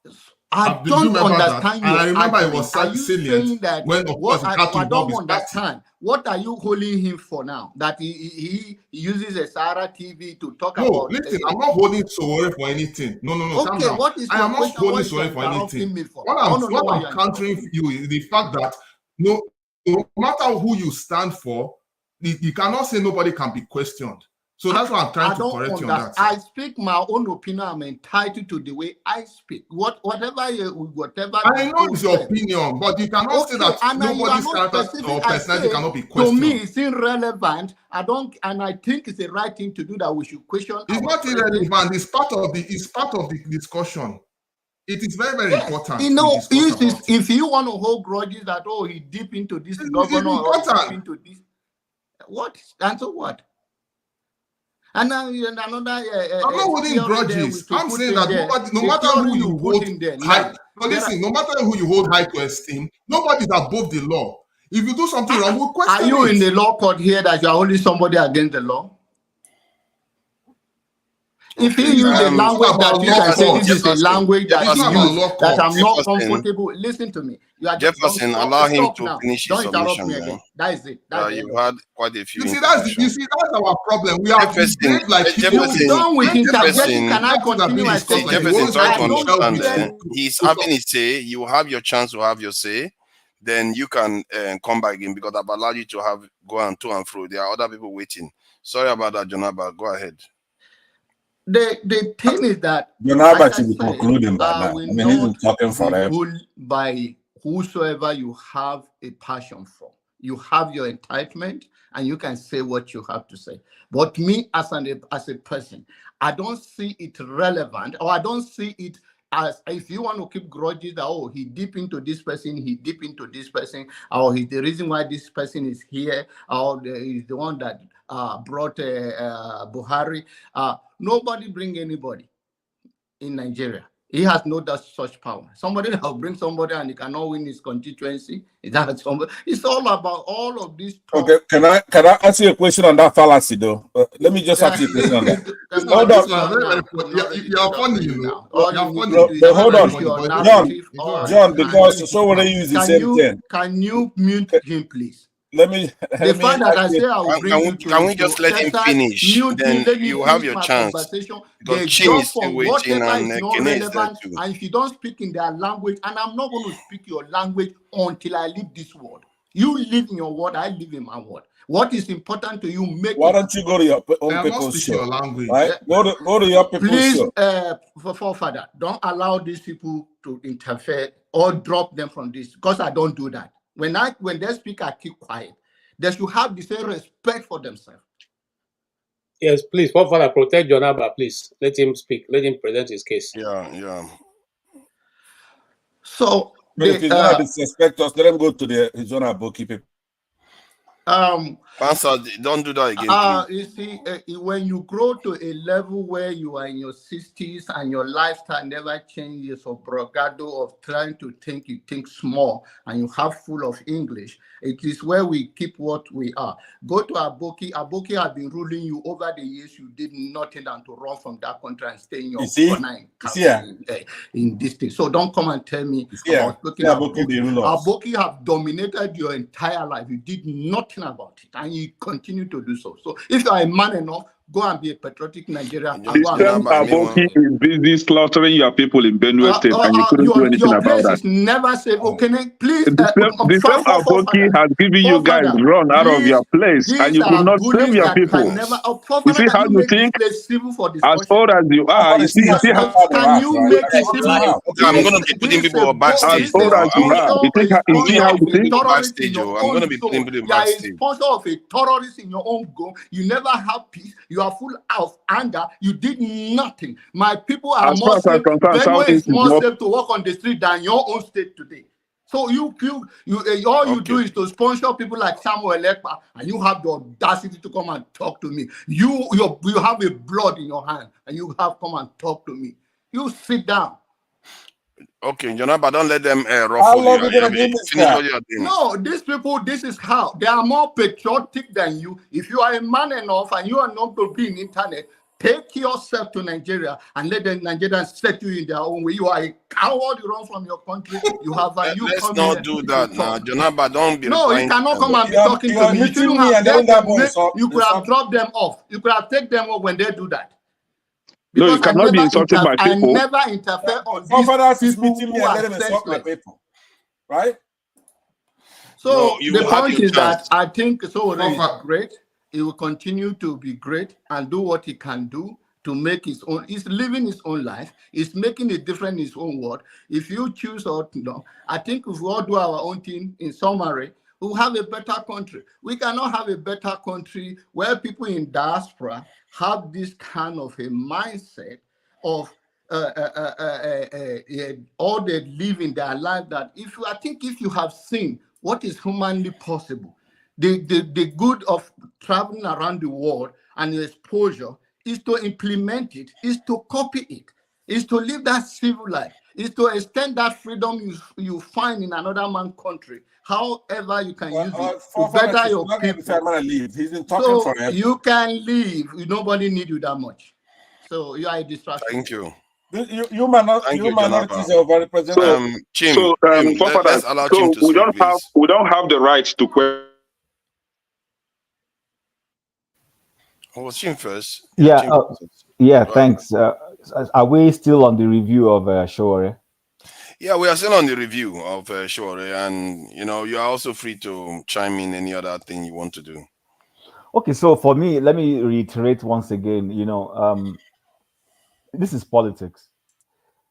I don't understand you. And I remember it was salient when, of course, he had to involve his party. What are you holding him for now? That he uses a Sahara TV to talk about? No, listen, I'm not holding Sowore for anything. No. Okay, what is I am not holding Sowore for anything. What I'm countering you is the fact that no matter who you stand for, you cannot say nobody can be questioned. So that's why I'm trying to correct you on that. I speak my own opinion. I'm entitled to the way I speak. Whatever. I know it's your opinion, but you cannot say that nobody's character or personality cannot be questioned. To me, it's irrelevant. I think it's the right thing to do, that we should question. It's not irrelevant. It's part of the discussion. It is very, very important. If you want to hold grudges that he deep into this governor or deep into this, what? And so what? And now another. I'm not holding grudges. I'm saying that no matter who you hold high, no matter who you hold high to esteem, nobody is above the law. If you do something wrong, we'll question it. Are you in the law court here that you are holding somebody against the law? If you use a language that you can say this is a language that I'm not comfortable, listen to me. Jefferson, allow him to finish his submission. Man. That is it. You've had quite a few. You see, that's our problem. We are like Jefferson. Done with interjection. Can I continue my statement? Jefferson, try to understand. He's having his say. You have your chance to have your say. Then you can come back in, because I've allowed you to go on to and fro. There are other people waiting. Sorry about that, Jonaba. Go ahead. the thing is that Jonaba should be concluding by now. I mean, he's been talking forever. By whosoever you have a passion for, you have your entitlement, and you can say what you have to say. But me, as a person, I don't see it relevant, or I don't see it as, if you want to keep grudges that, oh, he deep into this person, he deep into this person, or he's the reason why this person is here, or he's the one that brought Buhari. Nobody bring anybody in Nigeria. He has no such power. Somebody that will bring somebody and he cannot win his constituency. It's all about all of this talk. Okay, can I ask you a question on that fallacy though? Let me just ask you a question on that. Hold on. You're funny, you know. You're funny. But hold on, John, because Sowore use the same thing. Can you mute him, please? Can we just let him finish? Then you have your chance. Because Chin is still waiting and Kene is there too. And if you don't speak in their language, and I'm not going to speak your language until I leave this world. You live in your word, I live in my word. What is important to you, make Why don't you go to your own people's show? Right? Go to your people's show. Please, forefather, don't allow these people to interfere or drop them from this, because I don't do that. When they speak, I keep quiet. They should have the same respect for themselves. Yes, please, Father, protect Jonaba, please. Let him speak. Let him present his case. Yeah. So, if he's going to disrespect us, let him go to his own bookkeeping. Pastor, don't do that again. You see, when you grow to a level where you are in your 60s and your lifestyle never changes, of brigado of trying to think, you think small and you have full of English, it is where we keep what we are. Go to Aboki. Aboki has been ruling you over the years. You did nothing than to run from that country and stay in your corner in this thing. So don't come and tell me about Aboki. Aboki have dominated your entire life. You did nothing about it, and you continue to do so. So if you are a man enough, go and be a patriotic Nigerian. Aboki is busy slaughtering your people in Benue State, and you couldn't do anything about that. Is never safe. Okay, please. The same Aboki has given you guys run out of your place, and you could not save your people. You see how you think? As old as you are, you see how. Can you make it civil? I'm going to be putting people backstage. As old as you are, you see how you think? Backstage, I'm going to be putting people backstage. You are a sponsor of a terrorist in your own go. You never have peace. You are full of anger. You did nothing. My people are more safe. Benue is more safe to walk on the street than your own state today. So all you do is to sponsor people like Samuel Ekpa, and you have the audacity to come and talk to me. You have a blood in your hand, and you have come and talk to me. You sit down. Okay, Jonaba, don't let them ruffle you. No, these people, this is how. They are more patriotic than you. If you are a man enough and you are not going to be in internet, take yourself to Nigeria and let the Nigerians set you in their own way. You are a coward. You run from your country. You have a new. Let's not do that now, Jonaba. Don't be. No, you cannot come and be talking to me. You could have dropped them off. You could have taken them off when they do that. Because no, you cannot be insulting my people. I never interfere on these people who are senseless. Right? So the point is that I think Sowore is great. He will continue to be great and do what he can do to make his own. He's living his own life. He's making a difference in his own world. If you choose or no, I think if we all do our own thing, in summary, we'll have a better country. We cannot have a better country where people in diaspora have this kind of a mindset of all they live in their life, that I think if you have seen what is humanly possible, the good of traveling around the world and the exposure is to implement it, is to copy it, is to live that civil life, is to extend that freedom you find in another man's country, however you can use it to better your people. He's been talking forever. You can leave. Nobody need you that much. So you are a distraction. Thank you. You minorities are very present. So we don't have the right to question. Oh, Chim first. Yeah, thanks. Are we still on the review of Sowore? Yeah, we are still on the review of Sowore, and you are also free to chime in any other thing you want to do. Okay, so for me, let me reiterate once again. this is politics.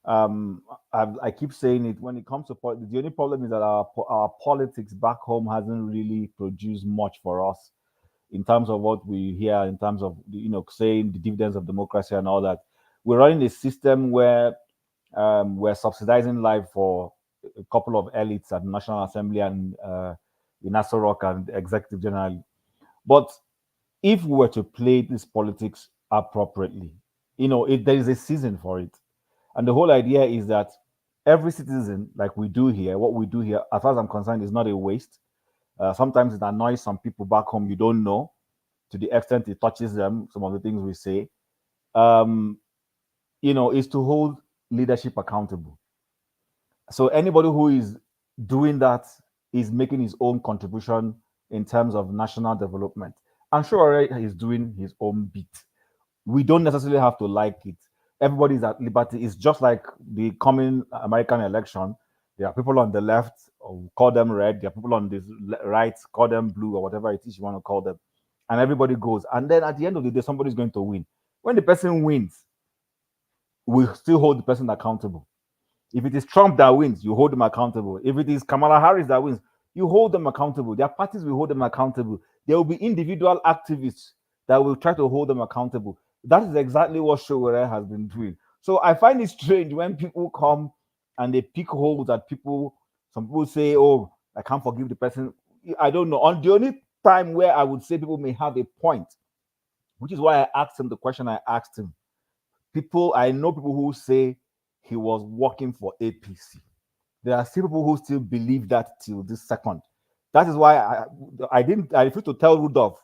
I keep saying it when it comes to politics. The only problem is that our politics back home hasn't really produced much for us in terms of what we hear, in terms of saying the dividends of democracy and all that. We're running a system where we're subsidizing life for a couple of elites at the National Assembly and in Aso Rock and executive generally. But if we were to play this politics appropriately, there is a season for it. And the whole idea is that every citizen, like we do here, what we do here, as far as I'm concerned, is not a waste. Sometimes it annoys some people back home you don't know, to the extent it touches them, some of the things we say, is to hold leadership accountable. So anybody who is doing that is making his own contribution in terms of national development. I'm sure he's doing his own bit. We don't necessarily have to like it. Everybody's at liberty. It's just like the coming American election. There are people on the left, or call them red. There are people on the right, call them blue, or whatever it is you want to call them. And everybody goes. And then at the end of the day, somebody's going to win. When the person wins, we still hold the person accountable. If it is Trump that wins, you hold them accountable. If it is Kamala Harris that wins, you hold them accountable. Their parties will hold them accountable. There will be individual activists that will try to hold them accountable. That is exactly what Sowore has been doing. So I find it strange when people come and they pick holes at people. Some people say, oh, I can't forgive the person. I don't know. On the only time where I would say people may have a point, which is why I asked him the question I asked him. I know people who say he was working for APC. There are still people who still believe that till this second. That is why I refused to tell Rudolph,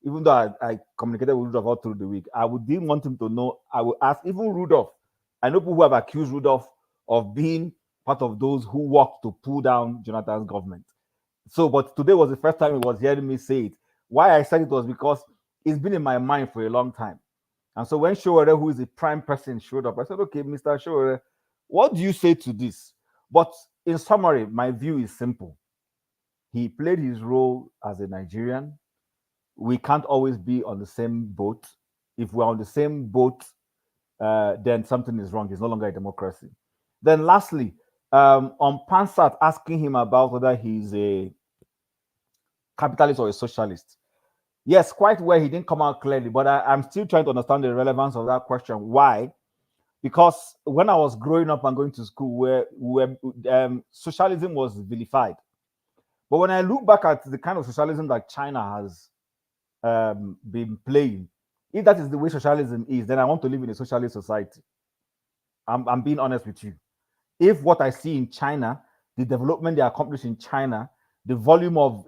even though I communicated with Rudolph all through the week. Didn't want him to know. I would ask even Rudolph. I know people who have accused Rudolph of being part of those who worked to pull down Jonathan's government. So, but today was the first time he was hearing me say it. Why I said it was because it's been in my mind for a long time. And so when Sowore, who is the prime person, showed up, I said, okay, Mr. Sowore, what do you say to this? But in summary, my view is simple. He played his role as a Nigerian. We can't always be on the same boat. If we're on the same boat, then something is wrong. It's no longer a democracy. Then lastly, on Pansat asking him about whether he's a capitalist or a socialist. Yes, quite well, he didn't come out clearly, but I'm still trying to understand the relevance of that question. Why? Because when I was growing up and going to school, where socialism was vilified. But when I look back at the kind of socialism that China has been playing, if that is the way socialism is, then I want to live in a socialist society. I'm being honest with you. If what I see in China, the development they accomplished in China, the volume of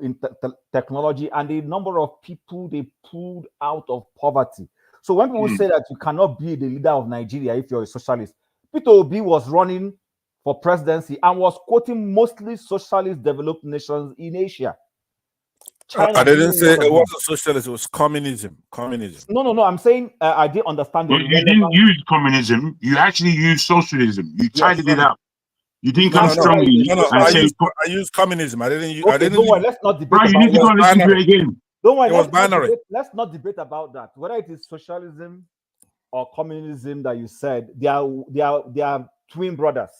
technology and the number of people they pulled out of poverty. So when people say that you cannot be the leader of Nigeria if you're a socialist, Peter Obi was running for presidency and was quoting mostly socialist developed nations in Asia. China I didn't say it wasn't socialism, it was communism. Communism. No. I'm saying I didn't understand the you didn't use communism, you actually used socialism. You tidied it up. You didn't come strongly. I used communism. I didn't use. Okay, don't worry. Let's not debate. Bro, you need to go and listen to it again. Don't worry. It was binary. Let's not debate about that. Whether it is socialism or communism that you said, they are twin brothers.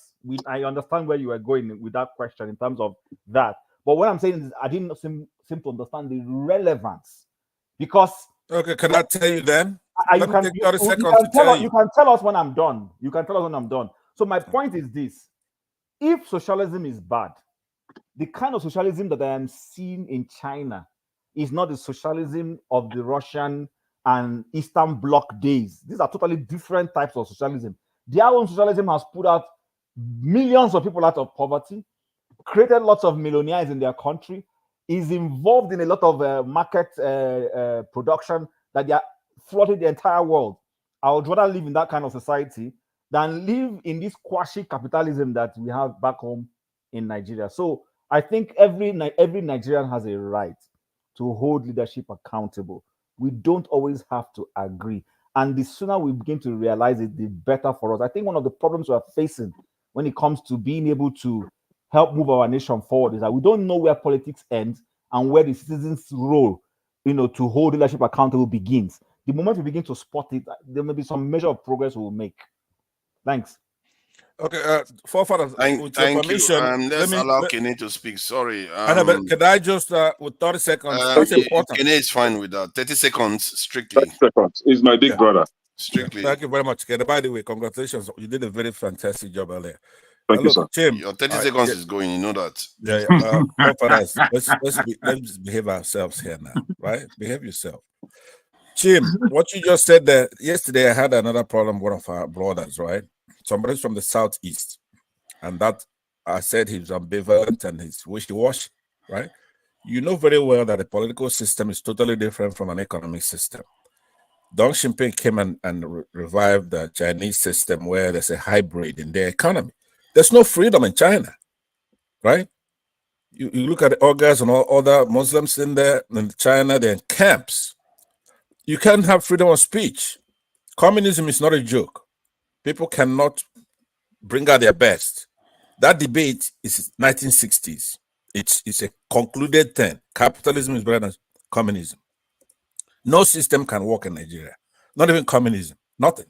I understand where you are going with that question in terms of that. But what I'm saying is, I didn't seem to understand the relevance because. Okay, can I tell you then? You can tell us when I'm done. You can tell us when I'm done. So my point is this. If socialism is bad, the kind of socialism that I am seeing in China is not the socialism of the Russian and Eastern Bloc days. These are totally different types of socialism. Their own socialism has put out millions of people out of poverty, created lots of millionaires in their country, is involved in a lot of market production that they are flooding the entire world. I would rather live in that kind of society than live in this quasi-capitalism that we have back home in Nigeria. So I think every Nigerian has a right to hold leadership accountable. We don't always have to agree. And the sooner we begin to realize it, the better for us. I think one of the problems we are facing when it comes to being able to help move our nation forward is that we don't know where politics ends and where the citizens' role, to hold leadership accountable begins. The moment we begin to spot it, there may be some measure of progress we will make. Thanks. Okay, forefathers, with your permission, let's allow Kenny to speak. Sorry. Can I just, with 30 seconds, that's important. Kenny is fine with that. 30 seconds, strictly. 30 seconds. He's my big brother. Strictly. Thank you very much, Kenny. By the way, congratulations. You did a very fantastic job earlier. Thank you, sir. Tim, your 30 seconds is going, you know that. Yeah. Let's behave ourselves here now, right? Behave yourself. Jim, what you just said there, yesterday I had another problem with one of our brothers, right? Somebody's from the southeast, and that I said he's ambivalent and he's wishy-washy, right? You know very well that the political system is totally different from an economic system. Deng Xiaoping came and revived the Chinese system where there's a hybrid in their economy. There's no freedom in China, right? You look at the Uyghurs and all other Muslims in there in China, they're in camps. You can't have freedom of speech. Communism is not a joke. People cannot bring out their best. That debate is 1960s. It's a concluded thing. Capitalism is better than communism. No system can work in Nigeria. Not even communism. Nothing.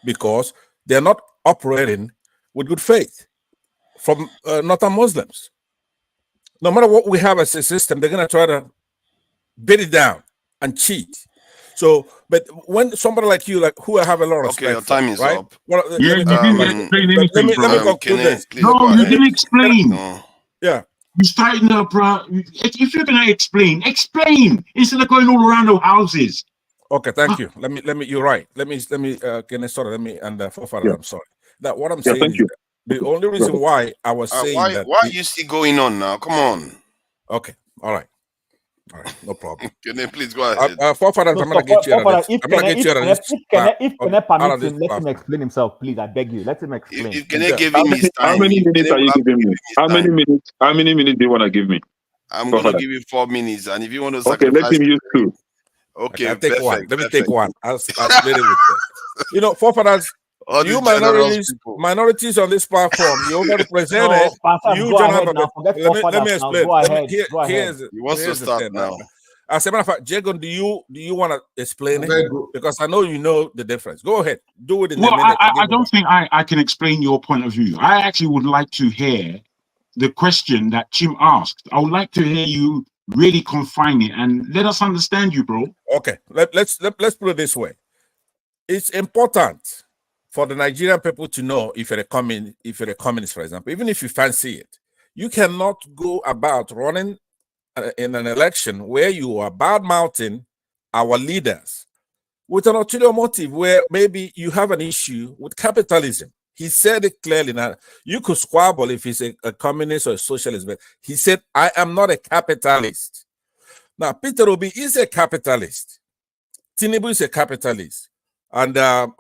Because they're not operating with good faith from Northern Muslims. No matter what we have as a system, they're going to try to beat it down and cheat. So, but when somebody like you, like who I have a lot of respect your time is right? up. Well, Yeah, you didn't explain anything, let me conclude this. No, you didn't explain. Yeah. You started up, if you're gonna explain instead of going all around the houses. Okay, thank you. Let me. You're right. Let me. Can I start? Let me. And forefather, I'm sorry. That what I'm saying is the only reason why I was saying that. Why are you still going on now? Come on. Okay. All right, no problem. Can you please go ahead? Forefathers, I'm going to get you out of this. I'm going to get you out of this. If Kene permits him, let him explain himself, please. I beg you. Let him explain. If Kene give him his time. How many minutes are you giving me? How many minutes do you want to give me? I'm going to give you 4 minutes. And if you want to sacrifice... Okay, let him use 2. Okay, I'll take one. Let me take one. I'll split it with that. You know, forefathers, you minorities on this platform, you overrepresented. You don't have a... Let me explain. He wants to start now. As a matter of fact, Jagon, do you want to explain it? Because I know you know the difference. Go ahead. Do it in a minute. I don't think I can explain your point of view. I actually would like to hear the question that Chim asked. I would like to hear you really confine it and let us understand you, bro. Okay, let's put it this way. It's important for the Nigerian people to know if you're a communist, for example, even if you fancy it, you cannot go about running in an election where you are bad-mouthing our leaders with an ulterior motive where maybe you have an issue with capitalism. He said it clearly. Now, you could squabble if he's a communist or a socialist, but he said, I am not a capitalist. Now, Peter Obi is a capitalist. Tinubu is a capitalist. And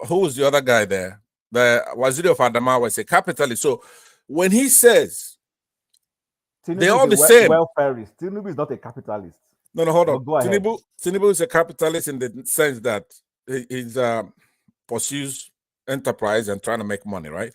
who's the other guy there? The Waziri of Adamawa was a capitalist. So when he says Tinubu they're all the same. Welfareist. Tinubu is not a capitalist. No, hold on. Tinubu is a capitalist in the sense that he pursues enterprise and trying to make money, right?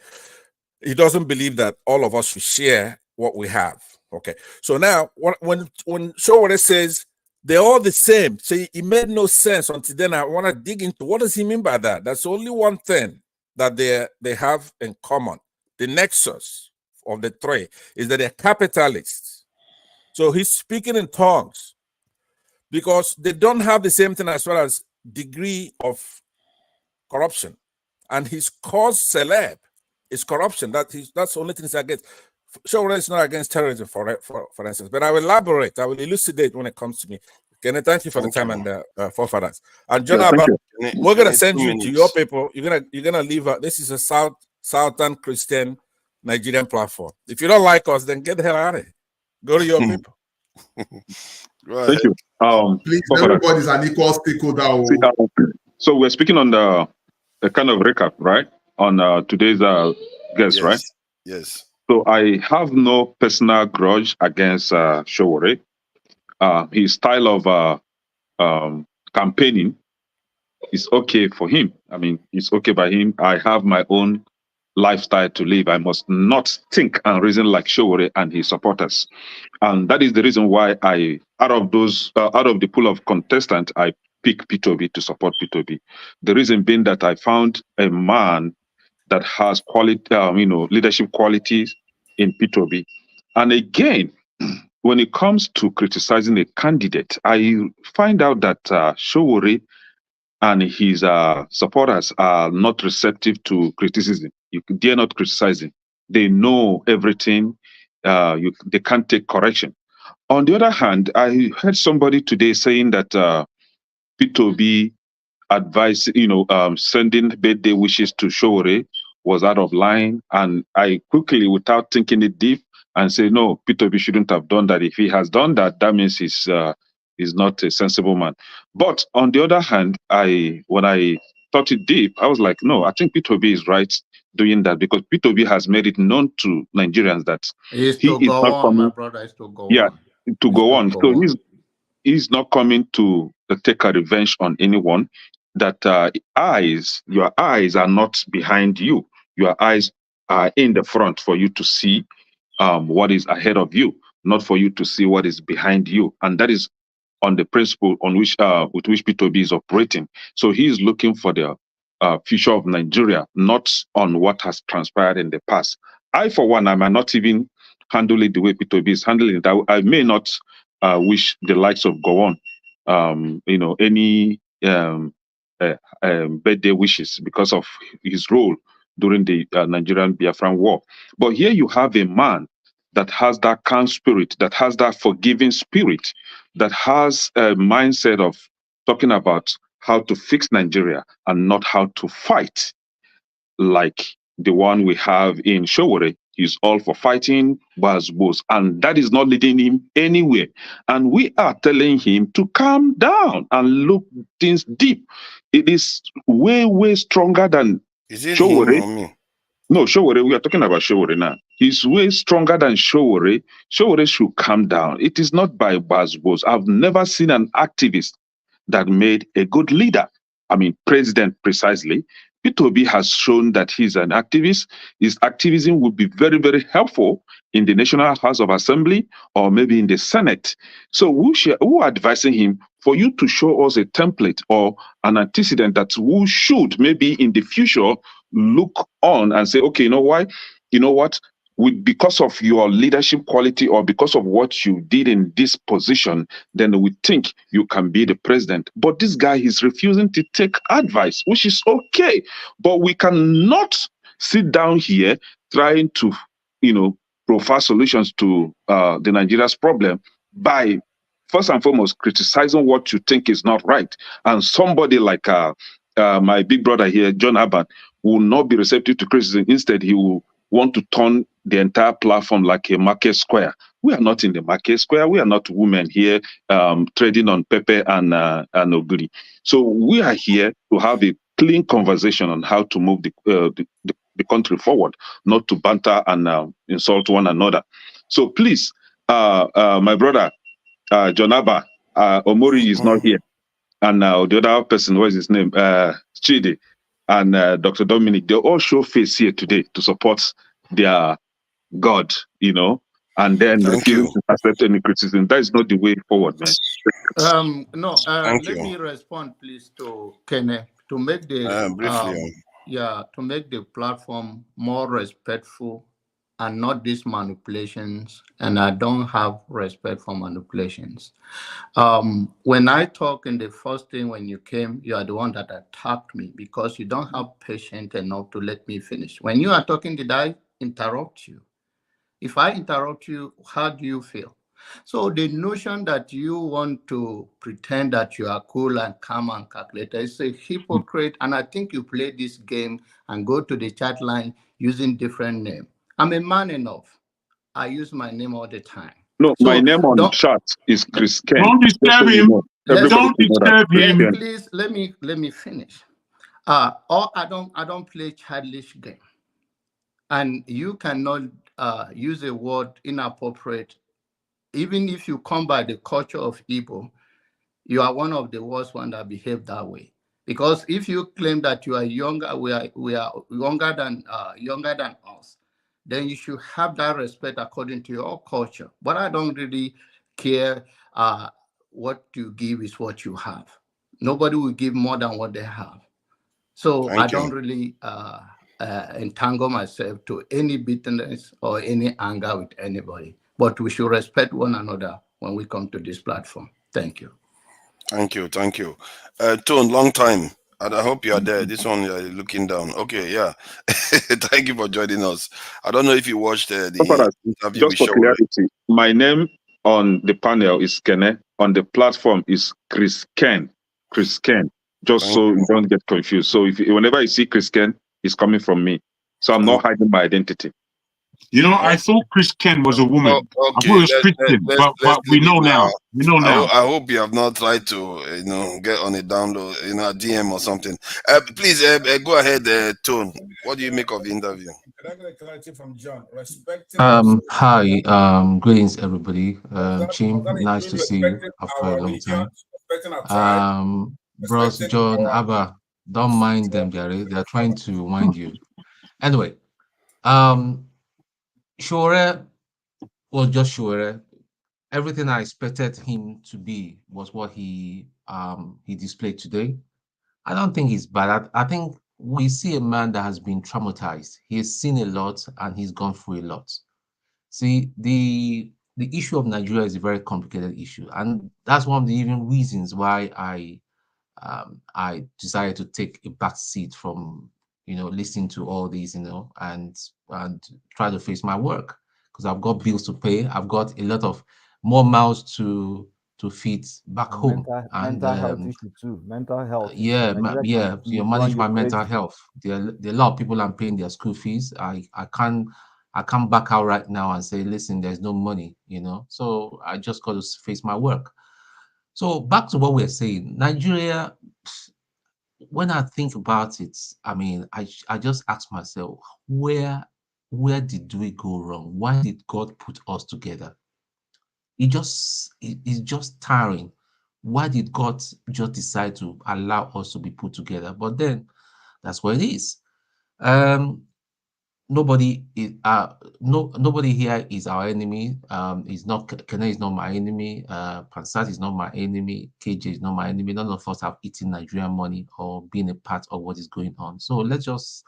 He doesn't believe that all of us should share what we have. Okay. So now when Sowore says they're all the same, so it made no sense until then. I want to dig into what does he mean by that? That's only one thing that they have in common. The nexus of the three is that they're capitalists. So he's speaking in tongues because they don't have the same thing as far as degree of corruption. And his cause celeb is corruption. That's the only thing he's against. Sowore is not against terrorism, for instance. But I will elaborate. I will elucidate when it comes to me. Kenny, thank you for the time and forefathers. And John, we're gonna send you to your people. You're gonna leave. This is a Southern Christian Nigerian platform. If you don't like us, then get the hell out of here. Go to your people. Thank you. Please, everybody's an equal stakeholder. So we're speaking on the kind of recap, right? On today's guest, right? Yes. So I have no personal grudge against Sowore. His style of campaigning is okay for him. I mean, it's okay by him. I have my own lifestyle to live. I must not think and reason like Sowore and his supporters. And that is the reason why out of the pool of contestants, I pick P2B to support P2B. The reason being that I found a man that has quality, leadership qualities in P2B. And again, when it comes to criticizing a candidate, I find out that Sowore and his supporters are not receptive to criticism. They're not criticizing. They know everything. They can't take correction. On the other hand, I heard somebody today saying that P2B advice, sending birthday wishes to Sowore was out of line. And I quickly, without thinking it deep, and say, no, P2B shouldn't have done that. If he has done that, that means he's not a sensible man. But on the other hand, when I thought it deep, I was like, no, I think P2B is right doing that, because P2B has made it known to Nigerians that He is he to is go not on, coming. my brother, is to go Yeah, on. to go on. Go So on. he's not coming to take a revenge on anyone. That your eyes are not behind you. Your eyes are in the front for you to see what is ahead of you, not for you to see what is behind you. And that is on the principle on which with which P2B is operating. So he is looking for the future of Nigeria, not on what has transpired in the past. I, for one, I might not even handle it the way P2B is handling it. I may not wish the likes of Gowon, any birthday wishes because of his role during the Nigerian Biafran War. But here you have a man that has that calm spirit, that has that forgiving spirit, that has a mindset of talking about how to fix Nigeria and not how to fight, like the one we have in Sowore. He's all for fighting, boss, and that is not leading him anywhere. And we are telling him to calm down and look things deep. It is way, way stronger than Is it him Sowore. or me? No, Sowore, we are talking about Sowore now. He's way stronger than Sowore. Sowore should calm down. It is not by boss. I've never seen an activist that made a good leader. I mean, president precisely. P2B has shown that he's an activist. His activism would be very, very helpful in the National House of Assembly or maybe in the Senate. So who are advising him for you to show us a template or an antecedent that we should maybe in the future look on and say, okay, you know why? You know what? Because of your leadership quality or because of what you did in this position, then we think you can be the president. But this guy is refusing to take advice, which is okay. But we cannot sit down here trying to, provide solutions to the Nigeria's problem by first and foremost criticizing what you think is not right. And somebody like my big brother here, John Abban, will not be receptive to criticism. Instead, he will want to turn the entire platform like a market square. We are not in the market square. We are not women here trading on pepper and ogiri. So we are here to have a clean conversation on how to move the country forward, not to banter and insult one another. So please, my brother, John Abba, Omori is not here. And the other person, what is his name? Chidi and Dr. Dominic, they all show face here today to support their God, and then refusing to accept any criticism. That is not the way forward, man. Let me respond, please, to Kene to make the briefly. to make the platform more respectful and not these manipulations. And I don't have respect for manipulations. When I talk in the first thing when you came, you are the one that attacked me because you don't have patience enough to let me finish. When you are talking, did I interrupt you? If I interrupt you, how do you feel? So the notion that you want to pretend that you are cool and calm and calculated is a hypocrite. And I think you play this game and go to the chat line using different name. I'm a man enough. I use my name all the time. No, so my name on chat is Chris Ken. Don't disturb him. Don't disturb him. Please let me finish. Or I don't play childish game. And you cannot use a word inappropriate. Even if you come by the culture of Igbo, you are one of the worst ones that behave that way. Because if you claim that you are younger, we are younger than us, then you should have that respect according to your culture. But I don't really care. What you give is what you have. Nobody will give more than what they have. So I don't really entangle myself to any bitterness or any anger with anybody. But we should respect one another when we come to this platform. Thank you. Thank you, thank you. Tone, long time. And I hope you are there. This one you're looking down. Okay, yeah. Thank you for joining us. I don't know if you watched the interview Just with for Sowore. clarity, my name on the panel is Kene. On the platform is Chris Ken. Chris Ken. Just Thank so you don't get confused. So whenever you see Chris Ken, it's coming from me. So I'm not hiding my identity. You know, I thought Chris Ken was a woman. I thought Okay, it was Christian, let's but we leave it know now. now. We know now. I hope you have not tried to get on a download, a DM or something. Please go ahead, Tone. What do you make of the interview? Can I get a clarity from John? Respecting Hi, greetings everybody. Chim, that nice to include see you respecting after a our long religion, time. respecting our tribe, Bros respecting John, our Abba, don't mind them, Jerry. They're trying to wind you. Anyway, Sowore was just Sowore. Everything I expected him to be was what he displayed today. I don't think he's bad. I think we see a man that has been traumatized. He has seen a lot and he's gone through a lot. See, the issue of Nigeria is a very complicated issue, and that's one of the even reasons why I decided to take a back seat from listening to all these, and try to face my work because I've got bills to pay. I've got a lot of more mouths to feed back And home, and mental health issue too. Mental health. yeah, Nigeria yeah, can run manage you my mental crazy. health. There are a lot of people I'm paying their school fees. I can't back out right now and say, listen, there's no money. So I just got to face my work. So back to what we're saying, Nigeria. When I think about it, I mean, I just ask myself, where did we go wrong? Why did God put us together? It's just tiring. Why did God just decide to allow us to be put together? But then that's what it is. Um, nobody is nobody here is our enemy. Is not Kene is not my enemy. Pansat is not my enemy. KJ is not my enemy. None of us have eaten Nigerian money or been a part of what is going on. So let's just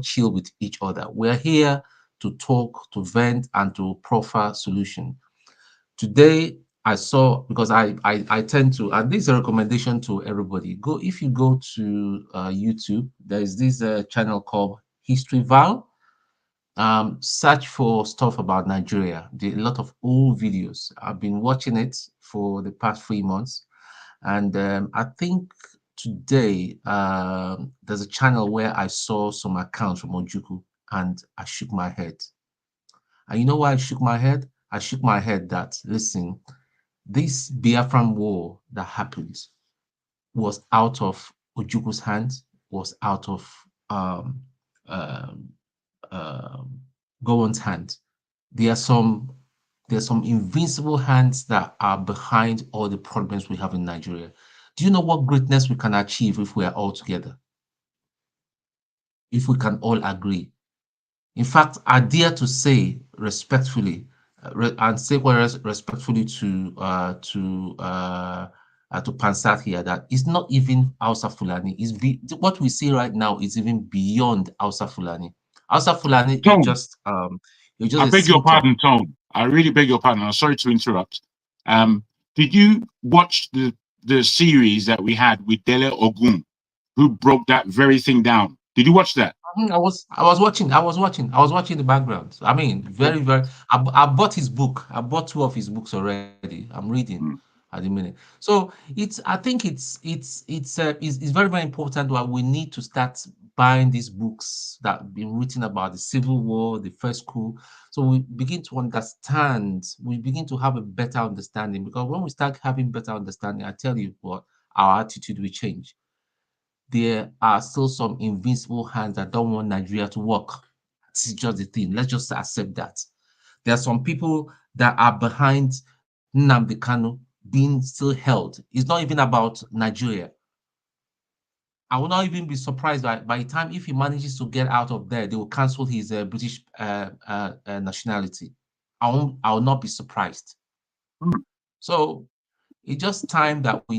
chill with each other. We're here to talk, to vent, and to proffer solution. Today, I saw because I tend to, and this is a recommendation to everybody. If you go to YouTube, there is this channel called History Val. Search for stuff about Nigeria. There are a lot of old videos. I've been watching it for the past 3 months, and I think today there's a channel where I saw some accounts from Ojuku, and I shook my head. And you know why I shook my head? I shook my head that, listen, this Biafran war that happened was out of Ojuku's hands, was out of um, um, um, Gowon's hand. There are some invincible hands that are behind all the problems we have in Nigeria. Do you know what greatness we can achieve if we are all together? If we can all agree. In fact, I dare to say respectfully, and say respectfully to Pansat here, that it's not even Hausa Fulani. What we see right now is even beyond Hausa Fulani. Hausa Fulani is Tone, just I a beg your symptom. pardon, Tone. I really beg your pardon. I'm sorry to interrupt. Did you watch the series that we had with Dele Ogun, who broke that very thing down? Did you watch that? I was watching the background. I mean, very, very. I bought his book. I bought 2 of his books already. I'm reading at the minute. So I think it's very, very important that we need to start buying these books that have been written about the Civil War, the first coup. So we begin to understand. We begin to have a better understanding, because when we start having better understanding, I tell you what, our attitude will change. There are still some invincible hands that don't want Nigeria to work. This is just the thing. Let's just accept that. There are some people that are behind Nnamdi Kanu being still held. It's not even about Nigeria. I will not even be surprised by the time, if he manages to get out of there, they will cancel his British nationality. I will not be surprised. So it's just time that we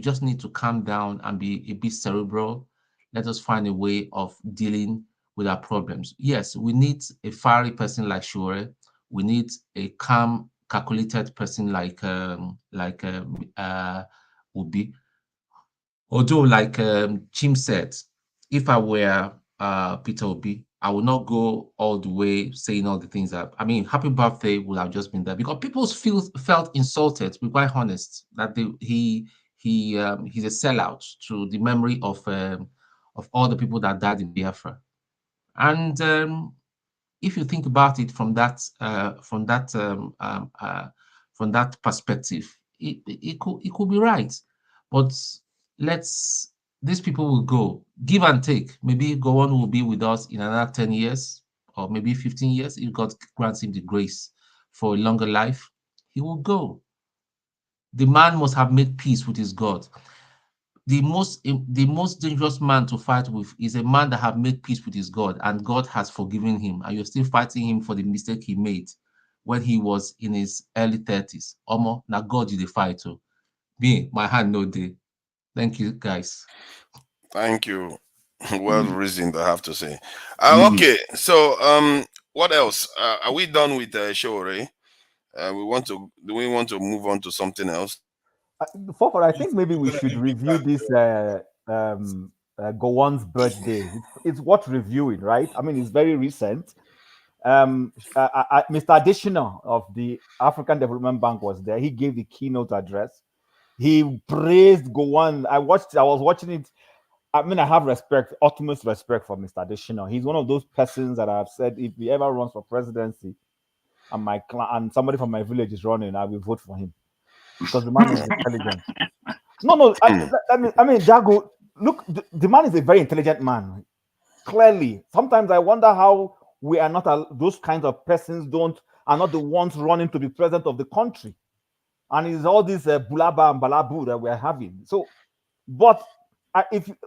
just need to calm down and be a bit cerebral. let us find a way of dealing with our problems. Yes, we need a fiery person like Sowore. We need a calm, calculated person like Obi. Although, like Chim said, if I were Peter Obi, I would not go all the way saying all the things that, I mean, happy birthday would have just been there because people felt insulted, to be quite honest, that he's a sellout to the memory of all the people that died in Biafra. And if you think about it from that perspective, it could be right. But these people will go, give and take. Maybe Gowon will be with us in another 10 years or maybe 15 years. If God grants him the grace for a longer life, he will go. The man must have made peace with his God. The most dangerous man to fight with is a man that have made peace with his God, and God has forgiven him, and you're still fighting him for the mistake he made when he was in his early 30s. Omo, now God you the fight to. Me, my hand no day. Thank you, guys. Thank you. Well reasoned, I have to say. Okay, so what else? Are we done with Sowore? Do we want to move on to something else? Fofo, I think maybe we should review this Gowon's birthday. It's worth reviewing, right? I meon, it's very recent. Mr. Additional of the African Development Bank was there. He gave the keynote address. He praised Gowon. I was watching it. I mean, I have respect, utmost respect for Mr. Additional. He's one of those persons that I've said, if he ever runs for presidency and my clan and somebody from my village is running, I will vote for him. Because the man is intelligent. No, I mean, Jago, look, the man is a very intelligent man. Clearly, sometimes I wonder how we are not those kinds of persons are not the ones running to be president of the country, and it's all this bulaba and balabu that we're having. So, but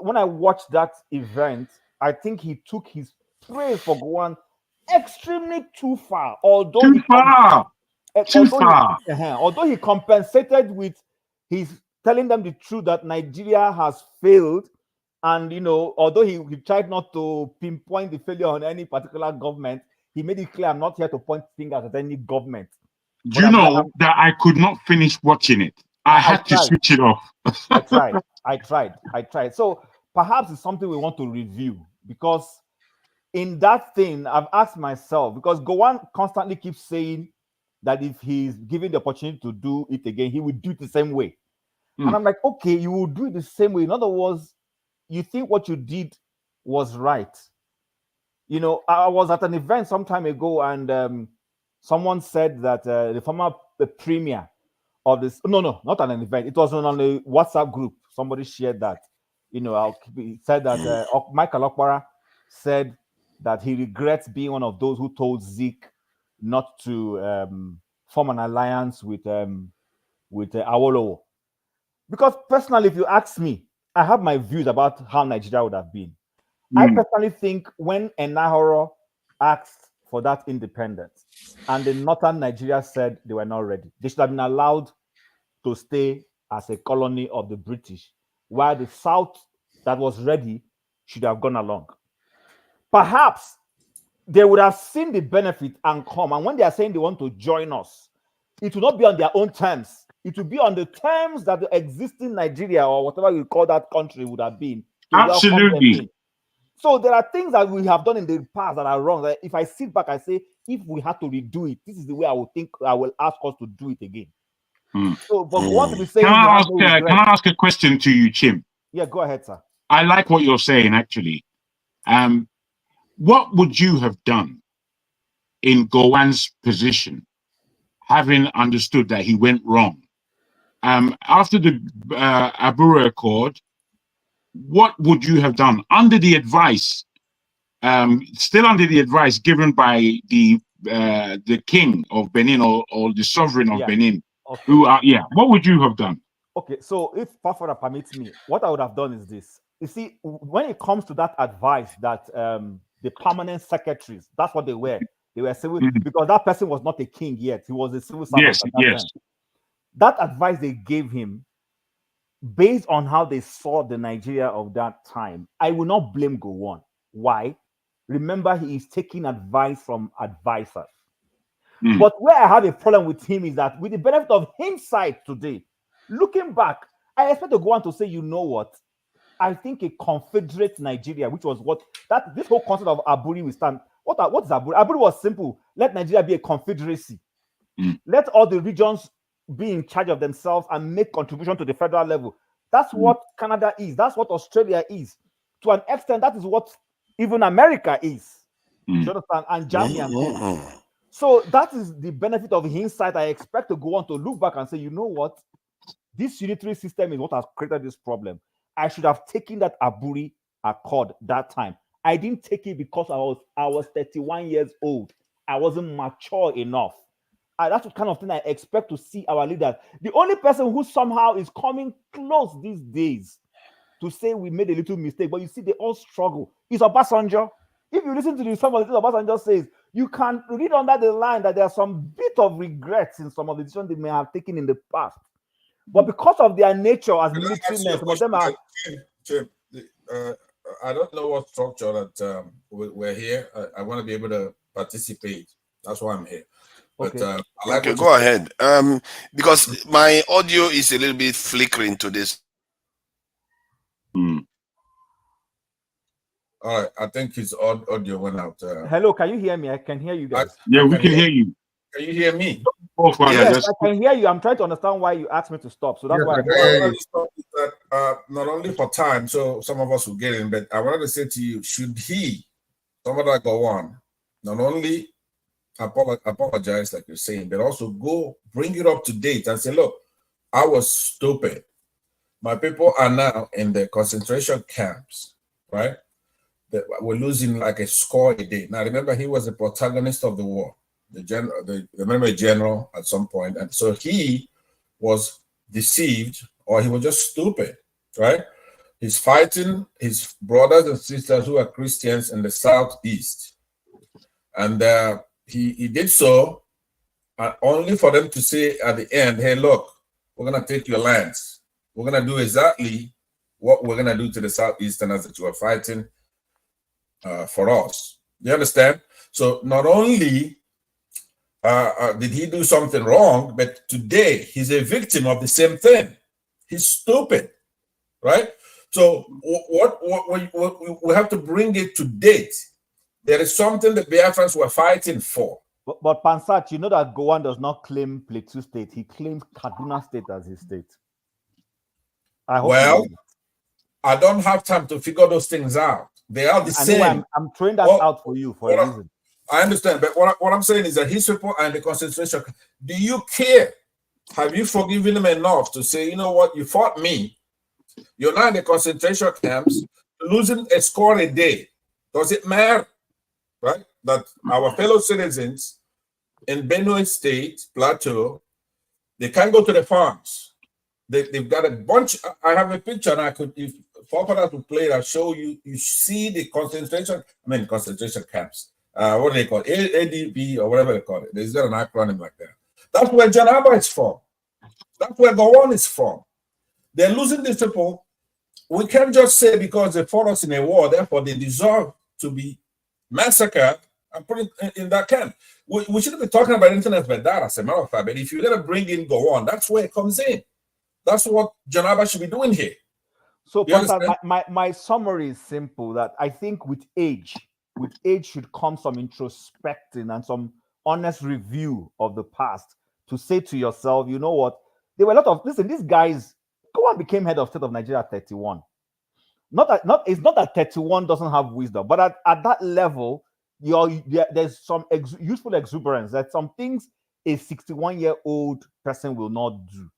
when I watched that event, I think he took his praise for Gowon extremely too far. Although he compensated with his telling them the truth that Nigeria has failed, and although he tried not to pinpoint the failure on any particular government, he made it clear, I'm not here to point fingers at any government. Do you know that I could not finish watching it? I had to switch it off. I tried. So perhaps it's something we want to review, because in that thing, I've asked myself, because Gowon constantly keeps saying that if he's given the opportunity to do it again, he would do it the same way. And I'm like, okay, you will do it the same way. In other words, you think what you did was right. I was at an event some time ago, and someone said that the former premier of this, no, not an event. It was on a WhatsApp group. Somebody shared that. He said that Michael Okpara said that he regrets being one of those who told Zeke not to form an alliance with Awolowo. Because personally, if you ask me, I have my views about how Nigeria would have been. I personally think when Enahoro asked for that independence and the northern Nigeria said they were not ready, they should have been allowed to stay as a colony of the British, while the south that was ready should have gone along. Perhaps they would have seen the benefit and come. And when they are saying they want to join us, it will not be on their own terms. It will be on the terms that the existing Nigeria, or whatever you call that country, would have been. Absolutely. So there are things that we have done in the past that are wrong. That if I sit back, I say, if we had to redo it, this is the way I will ask us to do it again. So, but we want to be saying, can I ask a question to you, Chim? Yeah, go ahead, sir. I like what you're saying, actually. What would you have done in Gowon's position, having understood that he went wrong? After the Abura Accord, what would you have done under the advice, still under the advice given by the king of Benin, or the sovereign of Benin? Okay. What would you have done? Okay, so if Pafora permits me, what I would have done is this. You see, when it comes to that advice that the permanent secretaries, that's what they were. They were civil, because that person was not a king yet. He was a civil servant. Yes. That advice they gave him based on how they saw the Nigeria of that time, I will not blame Gowon. Why? Remember, he is taking advice from advisors. But where I have a problem with him is that with the benefit of hindsight today, looking back, I expect to go on to say, you know what? I think a confederate Nigeria, which was what that this whole concept of Aburi will stand. What is Aburi? Aburi was simple. Let Nigeria be a confederacy. Let all the regions be in charge of themselves and make contribution to the federal level. That's what Canada is. That's what Australia is. To an extent, that is what even America is. You understand? And Germany and so. So that is the benefit of hindsight. I expect to go on to look back and say, you know what? This unitary system is what has created this problem. I should have taken that Aburi Accord that time. I didn't take it because I was 31 years old. I wasn't mature enough. That's the kind of thing I expect to see our leaders. The only person who somehow is coming close these days to say we made a little mistake, but you see, they all struggle, is Obasanjo. If you listen to some of the things Obasanjo says, you can read under the line that there are some bit of regrets in some of the decisions they may have taken in the past. But because of their nature as military men, some of them are. I don't know what structure that we're here. I want to be able to participate. That's why I'm here. But, Okay, like go ahead. Because my audio is a little bit flickering to this. All right, I think his audio went out. Hello, can you hear me? I can hear you guys. Yeah, we can hear you. Can you hear me? Yes, I can hear you. I'm trying to understand why you asked me to stop. So that's why I wanted to stop that, not only for time, so some of us will get in, but I wanted to say to you, should he, somebody like go on, not only apologize like you're saying, but also go bring it up to date and say, look, I was stupid. My people are now in the concentration camps, right? We're losing like a score a day. Now remember, he was the protagonist of the war, the memory general at some point, and so he was deceived, or he was just stupid, right? He's fighting his brothers and sisters who are Christians in the southeast, and he did so, only for them to say at the end, "Hey, look, we're gonna take your lands. We're gonna do exactly what we're gonna do to the southeasterners that you are fighting for us." You understand? So not only did he do something wrong, but today he's a victim of the same thing. He's stupid, right? So what we have to bring it to date. There is something that Biafrans were fighting for. But Pansat, you know that Gowon does not claim Plateau State. He claims Kaduna State as his state. Well, I don't have time to figure those things out. They are the same. I'm throwing that out for you for a reason. I understand, but what I'm saying is that his people are in the concentration. Do you care? Have you forgiven him enough to say, you know what, you fought me. You're now in the concentration camps, losing a score a day. Does it matter? Right? That our fellow citizens in Benue State, Plateau, they can't go to the farms. They've got a bunch. I have a picture, and I could, if Papa to play it, I'll show you. You see the concentration camps. What do they call it? ADB or whatever they call it. There's an acronym like that. That's where Janaba is from. That's where Gowon is from. They're losing these people. We can't just say because they fought us in a war, therefore they deserve to be massacred and put in that camp. We shouldn't be talking about anything else but that, as a matter of fact. But if you're going to bring in Gowon, that's where it comes in. That's what Janaba should be doing here. So, Pastor, my summary is simple, that I think with age should come some introspecting and some honest review of the past to say to yourself, you know what, there were a lot of, listen, these guys, Gowon became head of state of Nigeria at 31. It's not that 31 doesn't have wisdom, but at that level, there's some useful exuberance, that some things a 61-year-old person will not do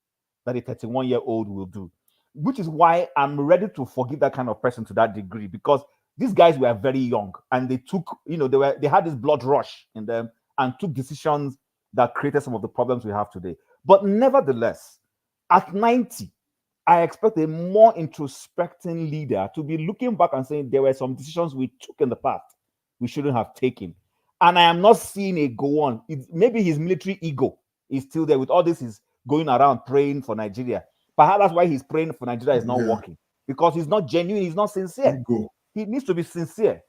that a 31-year-old will do, which is why I'm ready to forgive that kind of person to that degree, because these guys were very young and they took, they had this blood rush in them and took decisions that created some of the problems we have today. But nevertheless, at 90, I expect a more introspecting leader to be looking back and saying there were some decisions we took in the past we shouldn't have taken. And I am not seeing a Gowon. Maybe his military ego is still there with all this is going around praying for Nigeria. Perhaps that's why he's praying for Nigeria is not working, because he's not genuine, he's not sincere. He needs to be sincere.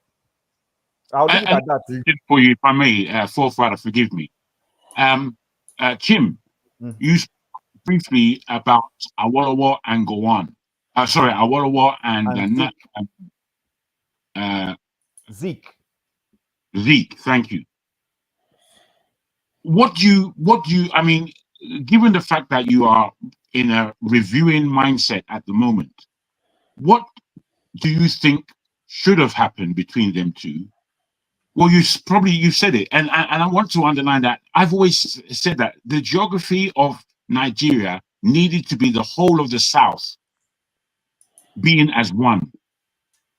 I'll leave it at that. For you, if I may, forefather, forgive me. Kim, you spoke briefly about Awolowo and Gowon. Awolowo and Zeke. Zeke, thank you. What do you, I mean, given the fact that you are in a reviewing mindset at the moment, what do you think should have happened between them two? Well, you said it, and I want to underline that I've always said that the geography of Nigeria needed to be the whole of the South being as one.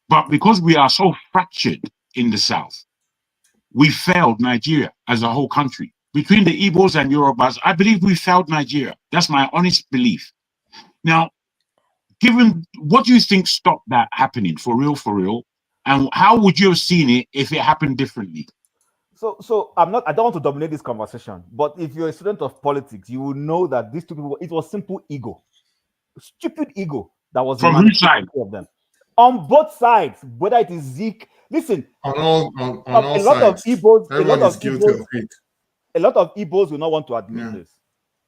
But because we are so fractured in the South, we failed Nigeria as a whole country. Between the Igbos and Yorubas, I believe we failed Nigeria. That's my honest belief. Now, given, what do you think stopped that happening for real? And how would you have seen it if it happened differently? So I don't want to dominate this conversation, but if you're a student of politics, you will know that these two people, it was simple ego, stupid ego that was from whose side of them, on both sides. Whether it is Zeke, listen, on all a lot sides. of Igbos, Everyone is guilty of it. A lot of Igbos will not want to admit this.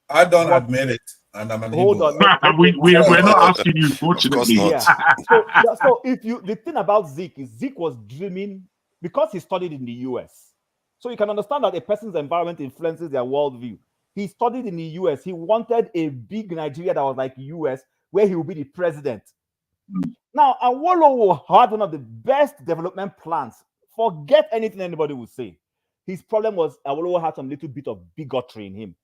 I don't admit it, and I'm an Hold Igbo. on, we're not asking you, fortunately. Yeah. So if you, the thing about Zeke is Zeke was dreaming because he studied in the US. So you can understand that a person's environment influences their worldview. He studied in the US. He wanted a big Nigeria that was like US, where he would be the president. Now, Awolowo had one of the best development plans. Forget anything anybody would say. His problem was Awolowo had some little bit of bigotry in him.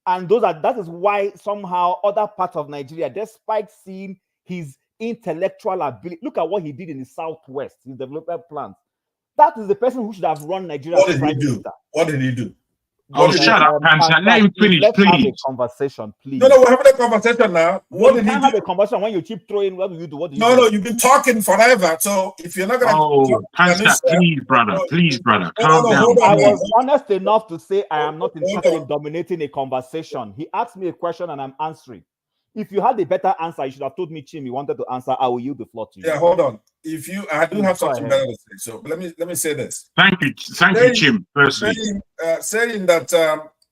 And that is why somehow other parts of Nigeria, despite seeing his intellectual ability, look at what he did in the Southwest, his development plans. That is the person who should have run Nigeria. What did he do? What did he do? Shut up, Pansa. Let him finish, let's please. have a conversation, please. No, we're having a conversation now. What did he can't do? have a conversation when you keep throwing. What do you do? What do you do? No, you've been talking forever. So if you're not going to... Pansa, please, brother, calm down. I was honest enough to say I am not interested in dominating a conversation. He asked me a question and I'm answering. If you had a better answer, you should have told me, Chim, you wanted to answer. I will yield the floor to you. Yeah, hold on. I do have something better to say. So let me say this. Thank you, Chim. Firstly, saying that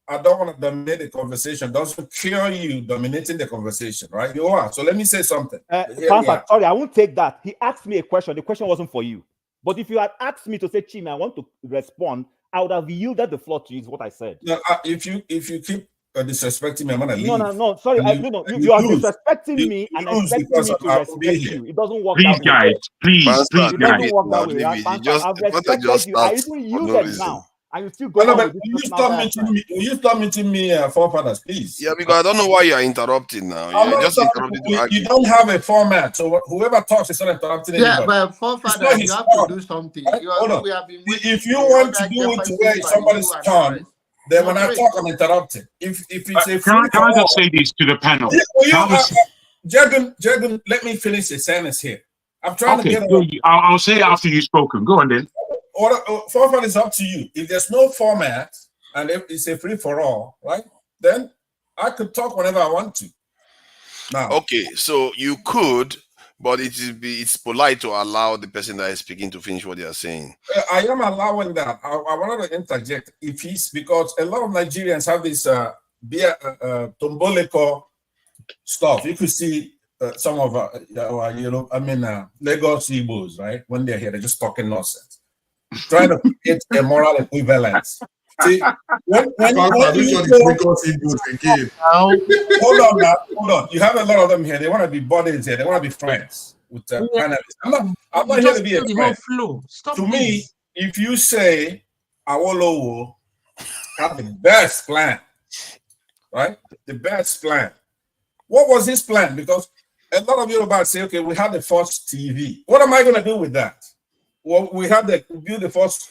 I don't want to dominate the conversation doesn't cure you dominating the conversation, right? You are. So let me say something. Sorry, I won't take that. He asked me a question. The question wasn't for you. But if you had asked me to say, Chim, I want to respond, I would have yielded the floor to you, is what I said. No, if you keep disrespecting me, I'm gonna leave. No. Sorry, you are disrespecting me and expecting me to respect you. It doesn't work that way. Guys, please, it doesn't work that way. I've respected you. I even yielded now. And you still go on with you stop meeting me forefathers, please. Yeah, because I don't know why you're interrupting now. You're just interrupting to argue. You don't have a format, so whoever talks is not interrupting anybody. Yeah, but forefathers, you have to do something. Hold on. If you want to do it where somebody's turn, then when I talk, I'm interrupted. If it's a can I just say this to the panel? Jagan, let me finish the sentence here. I'm trying to get. I'll say it after you've spoken. Go on then. Format is up to you. If there's no format and it's a free for all, right? Then I could talk whenever I want to. Now, okay, so you could, but it's polite to allow the person that is speaking to finish what they are saying. I am allowing that. I wanted to interject because a lot of Nigerians have this tomboleko stuff. You could see some of our Lagos Igbos, right? When they're here, they're just talking nonsense, trying to create a moral equivalence. See, when hold on. You have a lot of them here. They want to be buddies here. They want to be friends with panelists. I'm not here to be a friend. To me, if you say Awolowo had the best plan, right? The best plan. What was his plan? Because a lot of Yorubas say, okay, we had the first TV. What am I going to do with that? Well, we had build the first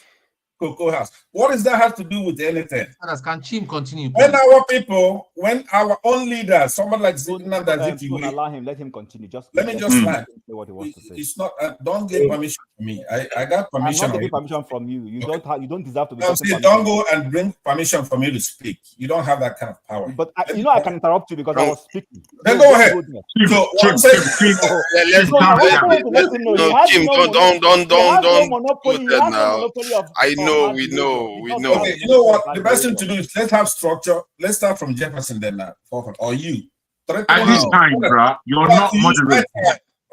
Cocoa House. What does that have to do with anything? Can Chim continue, please? When our people, when our own leaders, someone like Zidane Don't allow him. Let him continue. Let me just land. say what he wants to say. It's not. Don't get permission from me. I got permission. I'm not taking permission from you. You don't have. You don't deserve to be. I'm saying don't go and bring permission from you to speak. You don't have that kind of power. But I can interrupt you because I was speaking. Then go ahead. So Chim, don't. I know, we know. Okay, you know what? The best thing to do is let's have structure. Let's start from Jefferson then, or you. At this time, bro, you're not moderating,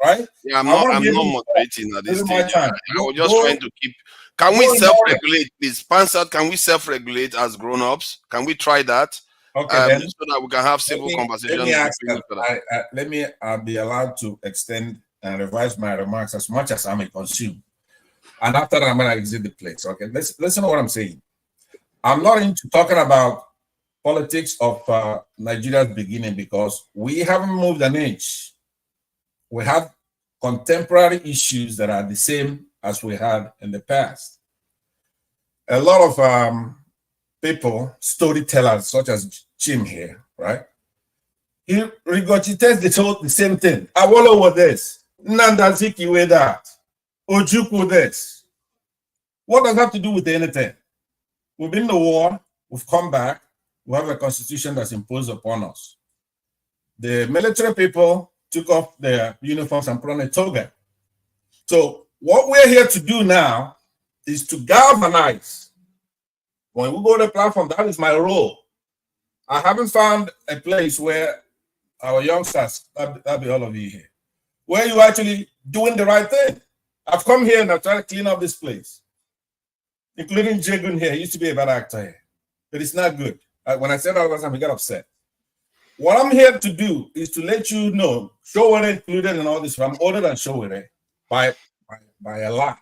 right? Yeah, I'm not moderating at this stage. I was just trying to keep. Can we self-regulate, please? Pansat, can we self-regulate as grown-ups? Can we try that? Okay, then. So that we can have civil conversations. Let me be allowed to extend and revise my remarks as much as I may consume. And after that, I'm going to exit the place. Okay, listen to what I'm saying. I'm not into talking about politics of Nigeria's beginning because we haven't moved an inch. We have contemporary issues that are the same as we had in the past. A lot of people, storytellers such as Chim here, right? He regurgitates the same thing. Awolowo this, Nnamdi Azikiwe that, Ojukwu this. What does that have to do with anything? We've been in the war, we've come back, we have a constitution that's imposed upon us. The military people took off their uniforms and put on a toga. So what we're here to do now is to galvanize. When we go to the platform, that is my role. I haven't found a place where our youngsters, that'll be all of you here, where you actually doing the right thing. I've come here and I've tried to clean up this place, including Jagun here. He used to be a bad actor here, but it's not good. When I said that last time, he got upset. What I'm here to do is to let you know, Sowore included in all this. I'm older than Sowore by a lot.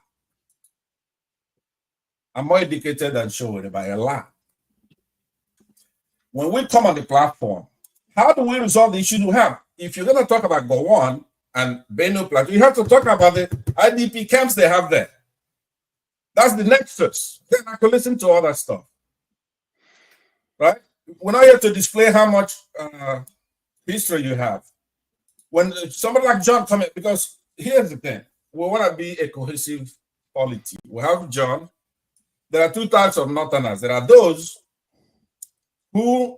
I'm more educated than Sowore by a lot. When we come on the platform, how do we resolve the issues we have? If you're going to talk about Gowon and Benue Plateau, you have to talk about the IDP camps they have there. That's the nexus. Then I can listen to all that stuff. Right? We're not here to display how much history you have. When somebody like John comes in, because here's the thing, we want to be a cohesive polity. We have John. There are two types of Northerners. There are those who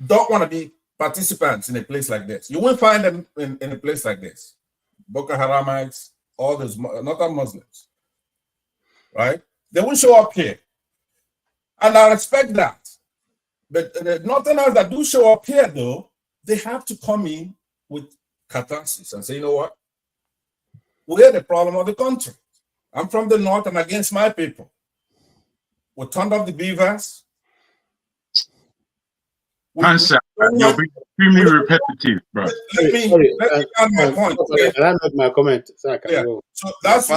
don't want to be participants in a place like this. You won't find them in a place like this. Boko Haramites, all those Northern Muslims, right? They won't show up here. And I respect that. But the Northerners that do show up here, though, they have to come in with catharsis and say, you know what? We're the problem of the country. I'm from the North and against my people. We turned off the beavers. Answer. You're being extremely repetitive, bro. Let me add my point. Can I make my comment? So I can go. So that's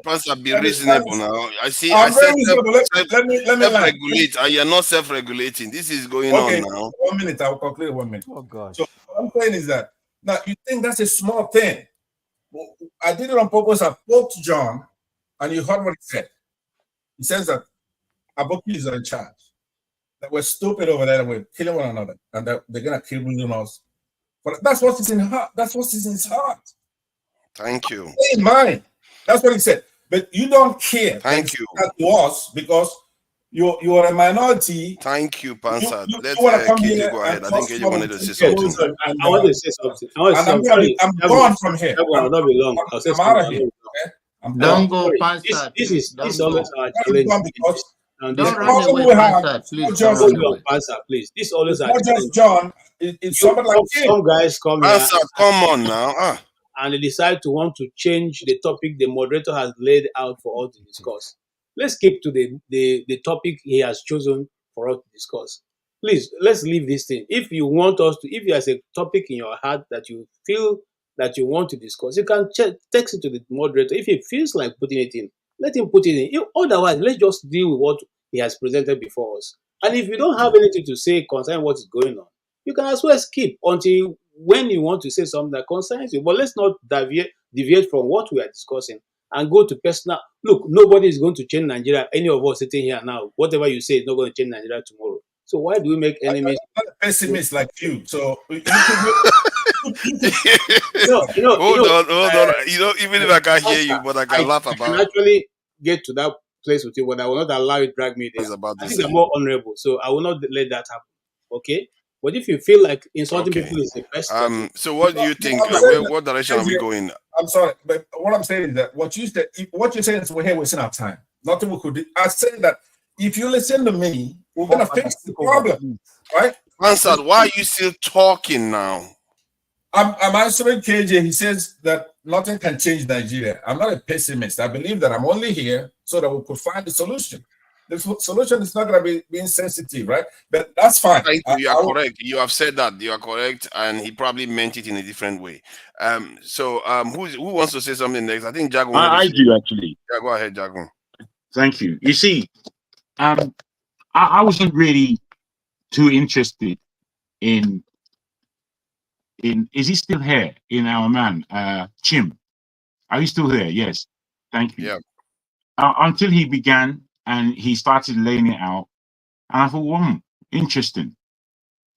Pastor, be reasonable now. I see. I said self-regulate, and you're not self-regulating. This is going on now. 1 minute. I will conclude 1 minute. Oh God. So what I'm saying is that now you think that's a small thing. Well, I did it on purpose. I spoke to John, and you heard what he said. He says that Aboki is in charge. That we're stupid over there and we're killing one another, and that they're gonna kill us. But that's what's in heart. That's what's in his heart. Thank you. In mind. That's what he said. But you don't care. Thank you. That was because you are a minority. Thank you, Pansat. Let's KJ go ahead. I think KJ wanted to say something. I want to say something. I'm gone from here. I'll not be long. I'll say I'm out of here. something. Okay? Don't go, Pansat. This is always our challenge. Don't run away, Pansat, please. Pansat, please. This is always our challenge. Not just John. It's somebody like some guys come here. Pansat, come on now. And they decide to want to change the topic the moderator has laid out for us to discuss. Let's keep to the topic he has chosen for us to discuss. Please, let's leave this thing. If you want us to, if there's a topic in your heart that you feel that you want to discuss, you can text it to the moderator. If he feels like putting it in, let him put it in. Otherwise, let's just deal with what he has presented before us. And if you don't have anything to say concerning what is going on, you can as well skip until when you want to say something that concerns you. But let's not deviate from what we are discussing. and go to personal. Look, nobody is going to change Nigeria. Any of us sitting here now, whatever you say is not going to change Nigeria tomorrow. So why do we make enemies? I'm not a pessimist like you. So you Hold on. Even if I can't hear you, but I can laugh I about can actually get to that place with you, but I will not allow you to drag me there. it's about I the think I'm same. more honorable, so I will not let that happen. Okay? But if you feel like insulting Okay. people is the best that you So what do you think? I'm saying What direction are we going? I'm sorry, but what I'm saying is that what you're saying is we're here wasting our time. Nothing we could do. I said that if you listen to me, we're gonna fix the problem, right? Answered. Why are you still talking now? I'm answering KJ. He says that nothing can change Nigeria. I'm not a pessimist. I believe that I'm only here so that we could find the solution. The solution is not going to be being sensitive, right? But that's fine. You are correct. You have said that. You are correct, and he probably meant it in a different way. Who wants to say something next? I think Jago. I do actually. Yeah, go ahead, Jago. Thank you. You see, I wasn't really too interested in is he still here? In our man, Chim. Are you still there? Yes. Thank you. Yeah. Until he began and he started laying it out, and I thought, interesting.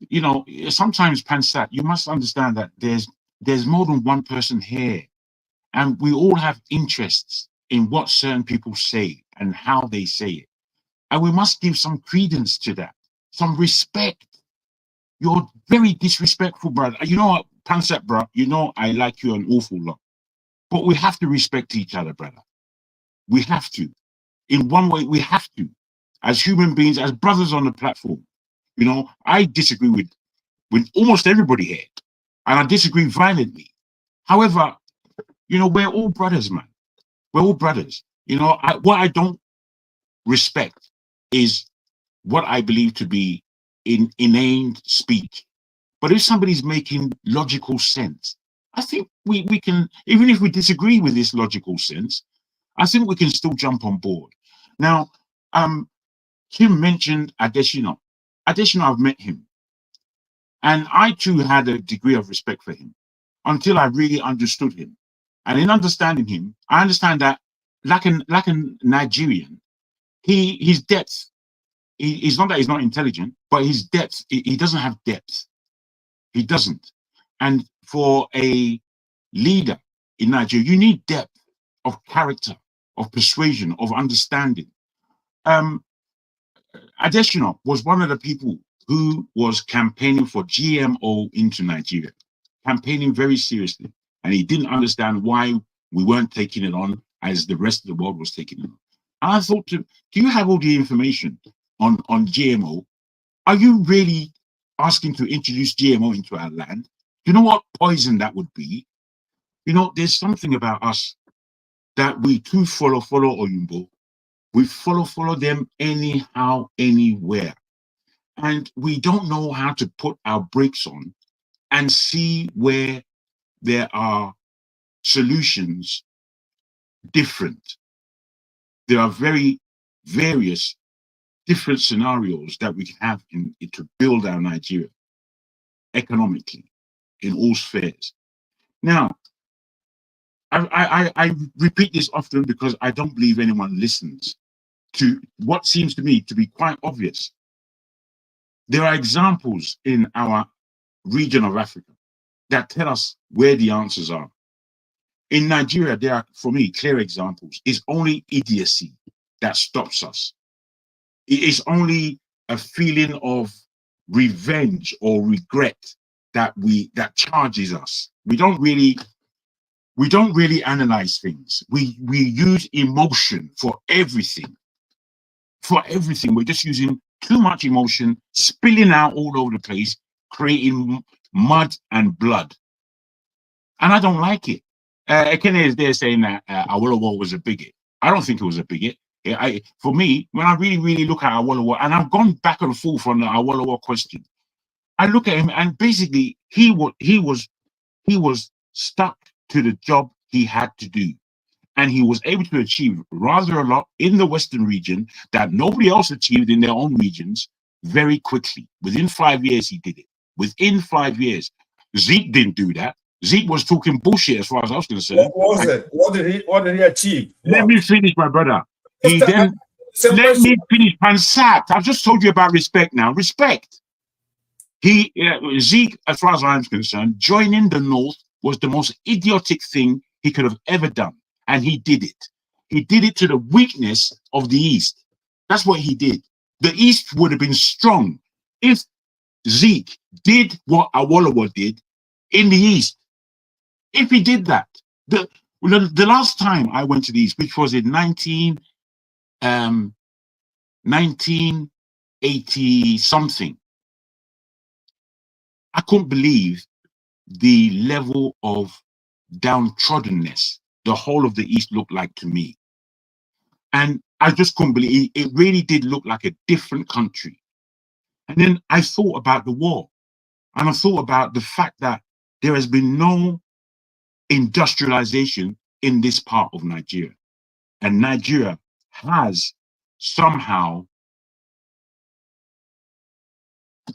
You know, sometimes Pansat, you must understand that there's more than one person here, and we all have interests in what certain people say and how they say it, and we must give some credence to that, some respect. You're very disrespectful, brother. You know what, Pansat, bro? You know I like you an awful lot, but we have to respect each other, brother. We have to. In one way, we have to, as human beings, as brothers on the platform. You know, I disagree with almost everybody here, and I disagree violently. However, you know, we're all brothers, man. We're all brothers. You know, what I don't respect is what I believe to be inane speech. But if somebody's making logical sense, I think we can, even if we disagree with this logical sense, I think we can still jump on board. Now, Kim mentioned Adesina. Adesina, I've met him. And I too had a degree of respect for him until I really understood him. And in understanding him, I understand that like a Nigerian, his depth, he's not that he's not intelligent, but his depth, he doesn't have depth. He doesn't. And for a leader in Nigeria, you need depth of character, of persuasion, of understanding. Adesina was one of the people who was campaigning for GMO into Nigeria, campaigning very seriously. And he didn't understand why we weren't taking it on as the rest of the world was taking it on. And I thought, do you have all the information on GMO? Are you really asking to introduce GMO into our land? You know what poison that would be? You know, there's something about us that we too follow Oyumbo. We follow them anyhow, anywhere. And we don't know how to put our brakes on and see where there are solutions different. There are very various different scenarios that we have to build our Nigeria economically in all spheres. Now, I repeat this often because I don't believe anyone listens to what seems to me to be quite obvious. There are examples in our region of Africa that tell us where the answers are. In Nigeria, there are, for me, clear examples. It's only idiocy that stops us. It is only a feeling of revenge or regret that charges us. We don't really analyze things. We use emotion for everything. For everything, we're just using too much emotion, spilling out all over the place, creating mud and blood. And I don't like it. Ekene is there saying that Awolowo was a bigot. I don't think it was a bigot. For me, when I really look at Awolowo, and I've gone back and forth on the Awolowo question, I look at him and basically he was stuck to the job he had to do. And he was able to achieve rather a lot in the Western region that nobody else achieved in their own regions very quickly. Within 5 years, he did it. Within 5 years. Zeke didn't do that. Zeke was talking bullshit as far as I was concerned. What was it? What did he achieve? Let me finish, my brother. He then let me finish. Pansat. I've just told you about respect now. Respect. Zeke, as far as I'm concerned, joining the North was the most idiotic thing he could have ever done. And he did it. He did it to the weakness of the East. That's what he did. The East would have been strong if Zeke did what Awolowo did in the East. If he did that. The last time I went to the East, which was in 1980 something, I couldn't believe the level of downtroddenness the whole of the East looked like to me. And I just couldn't believe it. It really did look like a different country. And then I thought about the war. And I thought about the fact that there has been no industrialization in this part of Nigeria. And Nigeria has somehow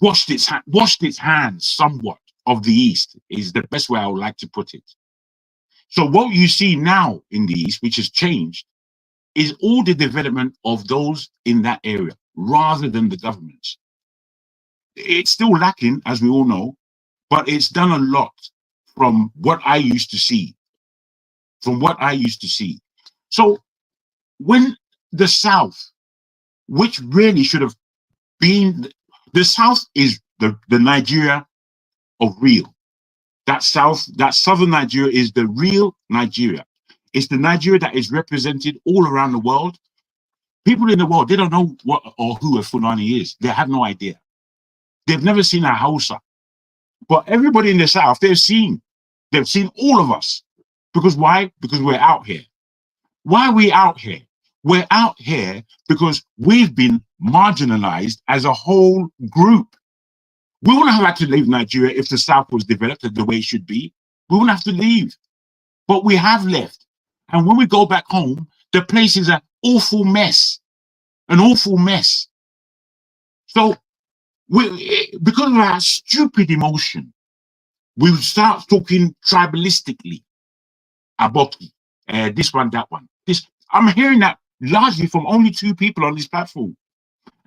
washed its hands somewhat of the East, is the best way I would like to put it. So what you see now in the East, which has changed, is all the development of those in that area rather than the governments. It's still lacking, as we all know, but it's done a lot from what I used to see. So when the South, which really should have been, the South is the Nigeria of real. That southern Nigeria is the real Nigeria. It's the Nigeria that is represented all around the world. People in the world, they don't know what or who a Fulani is. They have no idea. They've never seen a Hausa. But everybody in the South, they've seen all of us. Because why? Because we're out here. Why are we out here? We're out here because we've been marginalized as a whole group. We wouldn't have had to leave Nigeria if the South was developed the way it should be. We wouldn't have to leave. But we have left. And when we go back home, the place is an awful mess. An awful mess. So, because of our stupid emotion, we would start talking tribalistically. Aboki, this one, that one. I'm hearing that largely from only 2 people on this platform.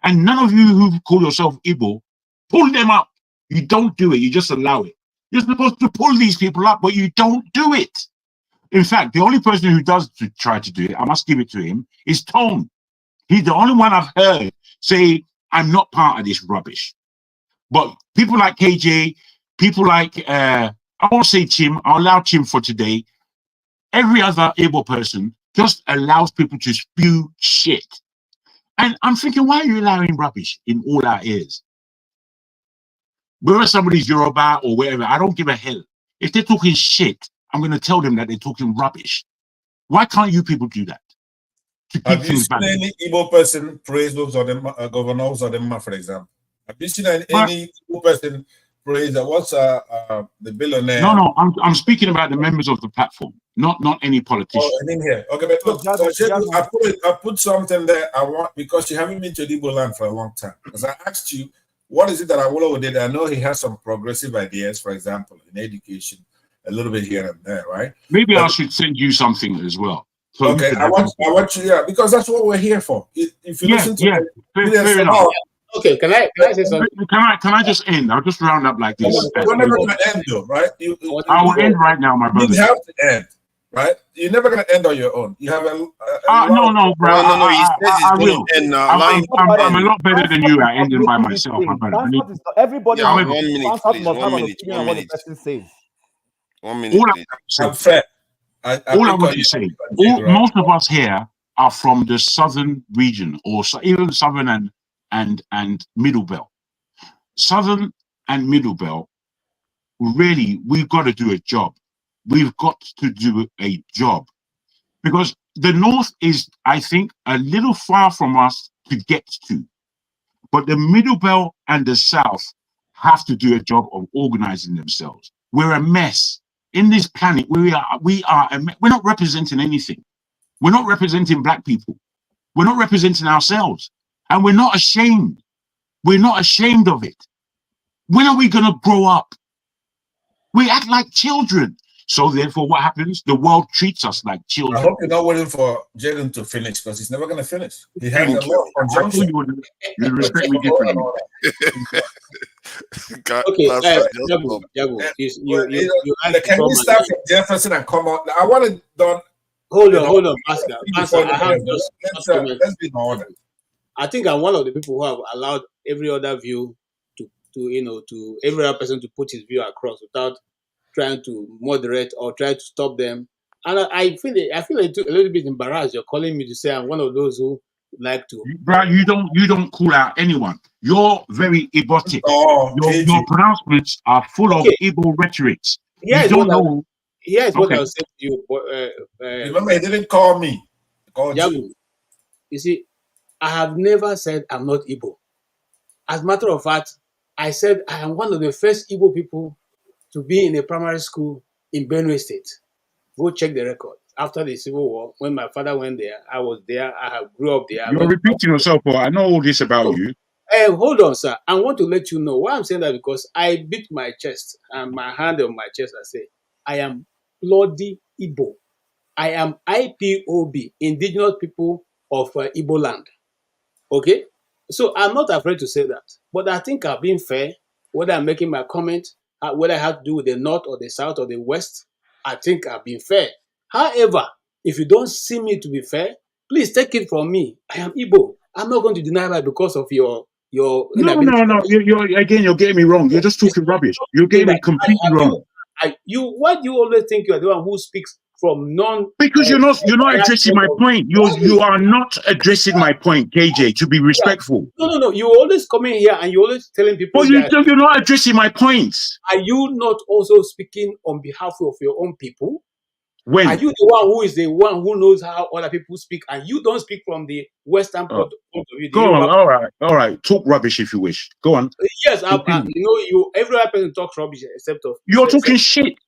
And none of you who call yourself Igbo, pull them up. You don't do it. You just allow it. You're supposed to pull these people up, but you don't do it. In fact, the only person who does try to do it, I must give it to him, is Tone. He's the only one I've heard say, I'm not part of this rubbish. But people like KJ, people like, I won't say Chim, I'll allow Chim for today. Every other able person just allows people to spew shit. And I'm thinking, why are you allowing rubbish in all our ears? Whether somebody's Yoruba or wherever, I don't give a hell. If they're talking shit, I'm going to tell them that they're talking rubbish. Why can't you people do that? Have you seen any Igbo person praise those of them, governors of them, for example? Have you seen any Igbo person praise that? What's the billionaire? No, I'm speaking about the members of the platform, not any politician. Oh, I didn't hear. Okay, but look, I put something there. I want, because you haven't been to Igbo land for a long time. Because I asked you, what is it that Awolowo did? I know he has some progressive ideas, for example, in education, a little bit here and there, right? Maybe I should send you something as well. So okay, I want you, yeah, because that's what we're here for. If you listen to fair enough. Okay, can I say something? Can I just end? I'll just round up like this. You're never going to end, though, right? I will end right now, my brother. You have to end, right? You're never going to end on your own. You have no, bro. I will. I'm a lot better than you at ending by myself, my brother. Everybody must have an opinion on what the person says. 1 minute, I'm fair. All I want to say, most of us here are from the southern region, or even southern and middle belt. Southern and middle belt, really, we've got to do a job. We've got to do a job. Because the north is, I think, a little far from us to get to. But the middle belt and the south have to do a job of organizing themselves. We're a mess. In this planet, we're not representing anything. We're not representing black people. We're not representing ourselves. And we're not ashamed. We're not ashamed of it. When are we going to grow up? We act like children. So therefore, what happens? The world treats us like I children. hope you're not waiting for Jaden to finish because he's never going to finish. He has a Thank lot you. of I thought conjunction. you respect me differently. Okay, Pastor, just Jabu, stop. you asked Can for we my start name. from Jefferson and come on? I want it done. Hold on, Pastor. Before I have the just comment. let's be in order. I think I'm one of the people who have allowed every other view to every other person to put his view across without trying to moderate or try to stop them. And I feel a little bit embarrassed. You're calling me to say I'm one of those who like to. Bro, you don't call out anyone. You're very Igbotic. Oh, your pronouncements are full of Igbo rhetoric. Here you is don't what know. what I'll say to you. Remember, he didn't call me. He called you. You see, I have never said I'm not Igbo. As a matter of fact, I said I am one of the first Igbo people to be in a primary school in Benue State. Go check the record. After the Civil War, when my father went there, I was there. I grew up there. You're repeating yourself, but I know all this about you. Hold on, sir. I want to let you know why I'm saying that, because I beat my chest and my hand on my chest. I say, I am bloody Igbo. I am IPOB, Indigenous People of Igbo Land. Okay? So I'm not afraid to say that. But I think I've been fair, whether I'm making my comment, whether I have to do with the North or the South or the West, I think I've been fair. However, if you don't see me to be fair, please take it from me. I am Igbo. I'm not going to deny that because of your No. You're getting me wrong. You're just talking rubbish. You're getting me completely wrong. Why do you always think you are the one who speaks from Because you're not addressing my point. You are not addressing my point, KJ, to be respectful. No. You always come in here and you're always telling people But you're not addressing my points. Are you not also speaking on behalf of your own people? When? Are you the one who is the one who knows how other people speak, and you don't speak from the Western point of view? Go on. All right. Talk rubbish if you wish. Go on. Yes, every other person talks rubbish except of you're talking shit.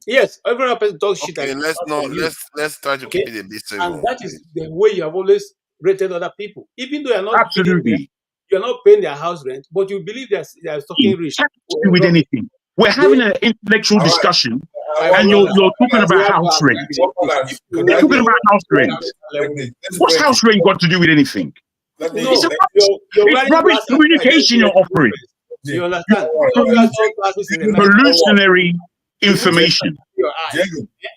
Yes, every other person talks shit. Okay, let's try to keep it a bit civil. And that is the way you have always rated other people, even though you're not absolutely. You're not paying their house rent, but you believe they're talking rich. With anything. We're having an intellectual discussion, and you're talking about house rent. You're talking about house rent. What's house rent got to do with anything? It's rubbish communication you're offering. You understand? Revolutionary information.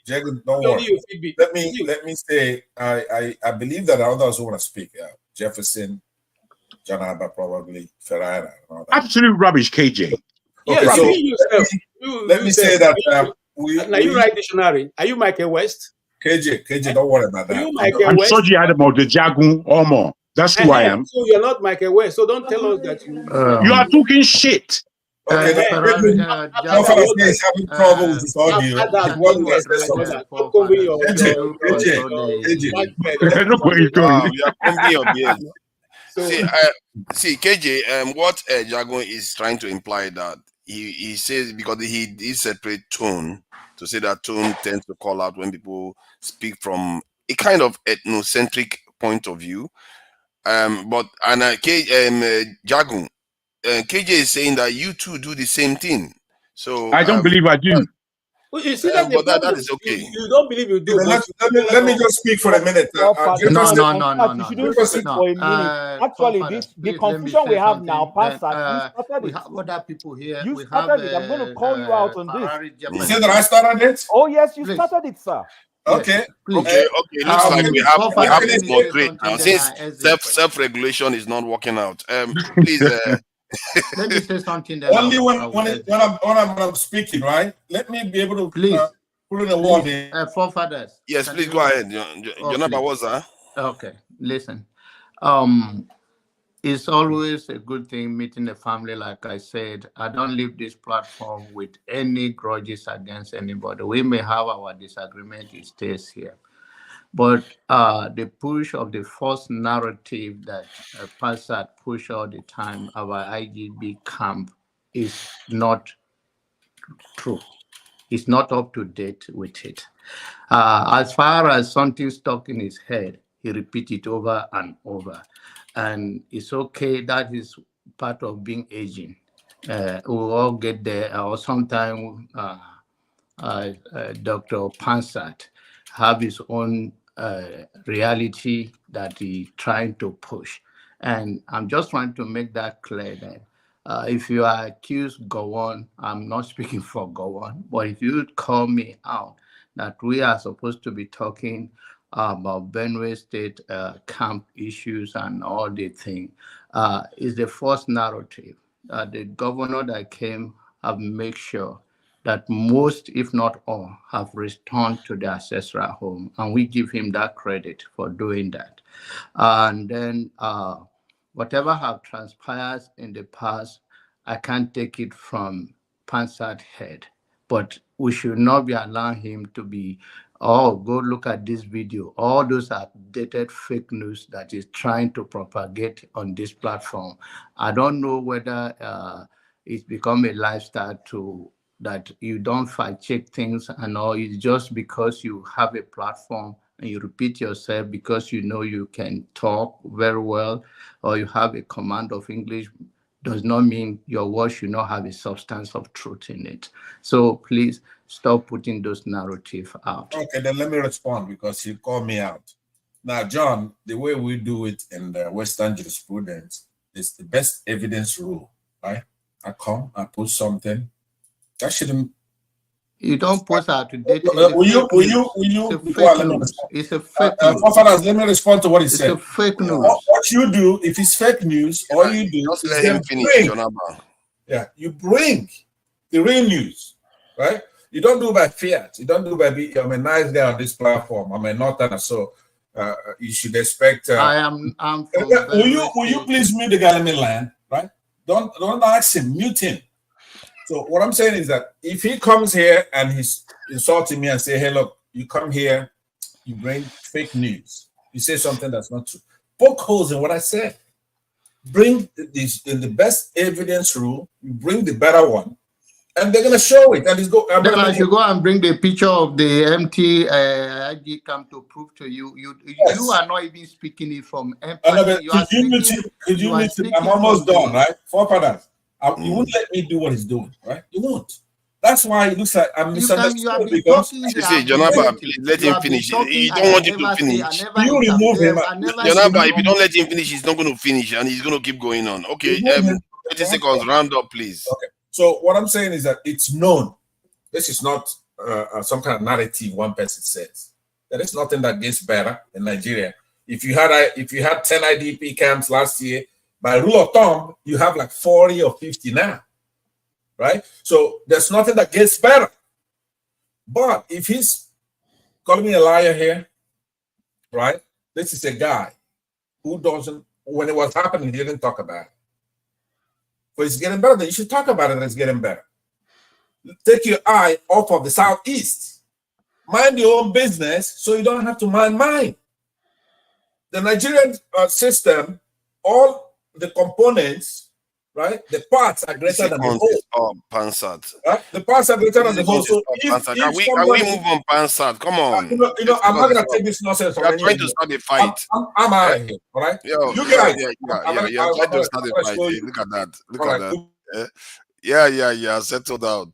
Jacob, don't worry. Let me say, I believe that others who want to speak. Jefferson, Janaba, probably Ferrara. Absolute rubbish, KJ. Okay, so let me say that now you write dictionary. Are you Michael West? KJ, don't worry about that. I'm Soji Adam of the Jagun or more. That's who I am. So you're not Michael West. So don't tell us that you. You are talking shit. Okay, having trouble with this audio. See, KJ, what Jagun is trying to imply that he says, because he separate tone, to say that tone tends to call out when people speak from a kind of ethnocentric point of view. Jagun, KJ is saying that you two do the same thing. So I don't believe I do. You see that, but that is okay. You don't believe you do. Let me just speak for a minute. No. You shouldn't speak for a minute. Actually, the confusion we have now, Pastor, you started we it. have other people here. You started it. I'm going to call you out on this. You said that I started it? Oh, yes, you started it, sir. Okay. Okay. Looks like we have to moderate now, since self-regulation is not working out. Please. Let me say something. Only when I'm speaking, right? Let me be able to please put in a word in. Forefathers. Yes, please go ahead. Your number was that? Okay. Listen. It's always a good thing meeting the family. Like I said, I don't leave this platform with any grudges against anybody. We may have our disagreement, it stays here. But the push of the false narrative that Pastor push all the time, our IGB camp, is not true. It's not up to date with it. As far as something stuck in his head, he repeats it over and over. And it's okay, that is part of being aging. we'll all get there, or sometime Dr. Pansat have his own reality that he's trying to push. And I'm just trying to make that clear that if you are accused, go on. I'm not speaking for go on, but if you call me out that we are supposed to be talking about Benue State camp issues and all the thing, is the first narrative. The governor that came have made sure that most, if not all, have returned to their ancestral home. And we give him that credit for doing that. And then whatever have transpired in the past, I can't take it from Pansat head. But we should not be allowing him to be, oh, go look at this video. All those are updated fake news that is trying to propagate on this platform. I don't know whether it's become a lifestyle to that you don't fact check things and all. It's just because you have a platform and you repeat yourself because you know you can talk very well or you have a command of English does not mean your words should not have a substance of truth in it. So please stop putting those narratives out. Okay, then let me respond because you called me out. Now, John, the way we do it in the Western jurisprudence is the best evidence rule, right? I come, I put something. That shouldn't. You don't post out to date. Will you? It's a fake news. Let me respond to what he said. It's a fake news. What you do, if it's fake news, all you do Just is let him finish, Jonaba. Yeah, you bring the real news, right? You don't do by fiat. You don't do by I'm a nice guy on this platform. I'm a northerner, so you should expect. I'm from will you please mute the guy in the land, right? Don't ask him, mute him. So what I'm saying is that if he comes here and he's insulting me and say, hey, look, you come here, you bring fake news. You say something that's not true. Poke holes in what I said. Bring this in the best evidence rule, you bring the better one, and they're gonna show it. And it's go. Then I should go and bring the picture of the empty ID cam to prove to you. You are not even speaking it from empathy. Could you meet him? I'm almost done, right? Forefathers. You won't let me do what he's doing, right? You won't. That's why it looks like I'm misunderstood because Jonaba, please let him finish. He don't want you to finish. You remove him. Jonaba, if you don't let him finish, he's not going to finish and he's going to keep going on. Okay, 30 seconds, round up, please. Okay. So what I'm saying is that it's known. This is not some kind of narrative one person says. There is nothing that gets better in Nigeria. If you had 10 IDP camps last year, by rule of thumb, you have like 40 or 50 now, right? So there's nothing that gets better. But if he's calling me a liar here, right? This is a guy who doesn't, when it was happening, he didn't talk about it. But it's getting better, then you should talk about it and it's getting better. Take your eye off of the Southeast. Mind your own business so you don't have to mind mine. The Nigerian system, all the components, right? The parts are greater than the whole. Pansat. Right? The parts are greater than the whole. So can we move on, Pansat? Come on. I'm not gonna take this nonsense. You're trying to start a fight. I'm out of here, all right? You guys, you're trying to start a fight. Look at that. Look at that. Yeah. Settle down.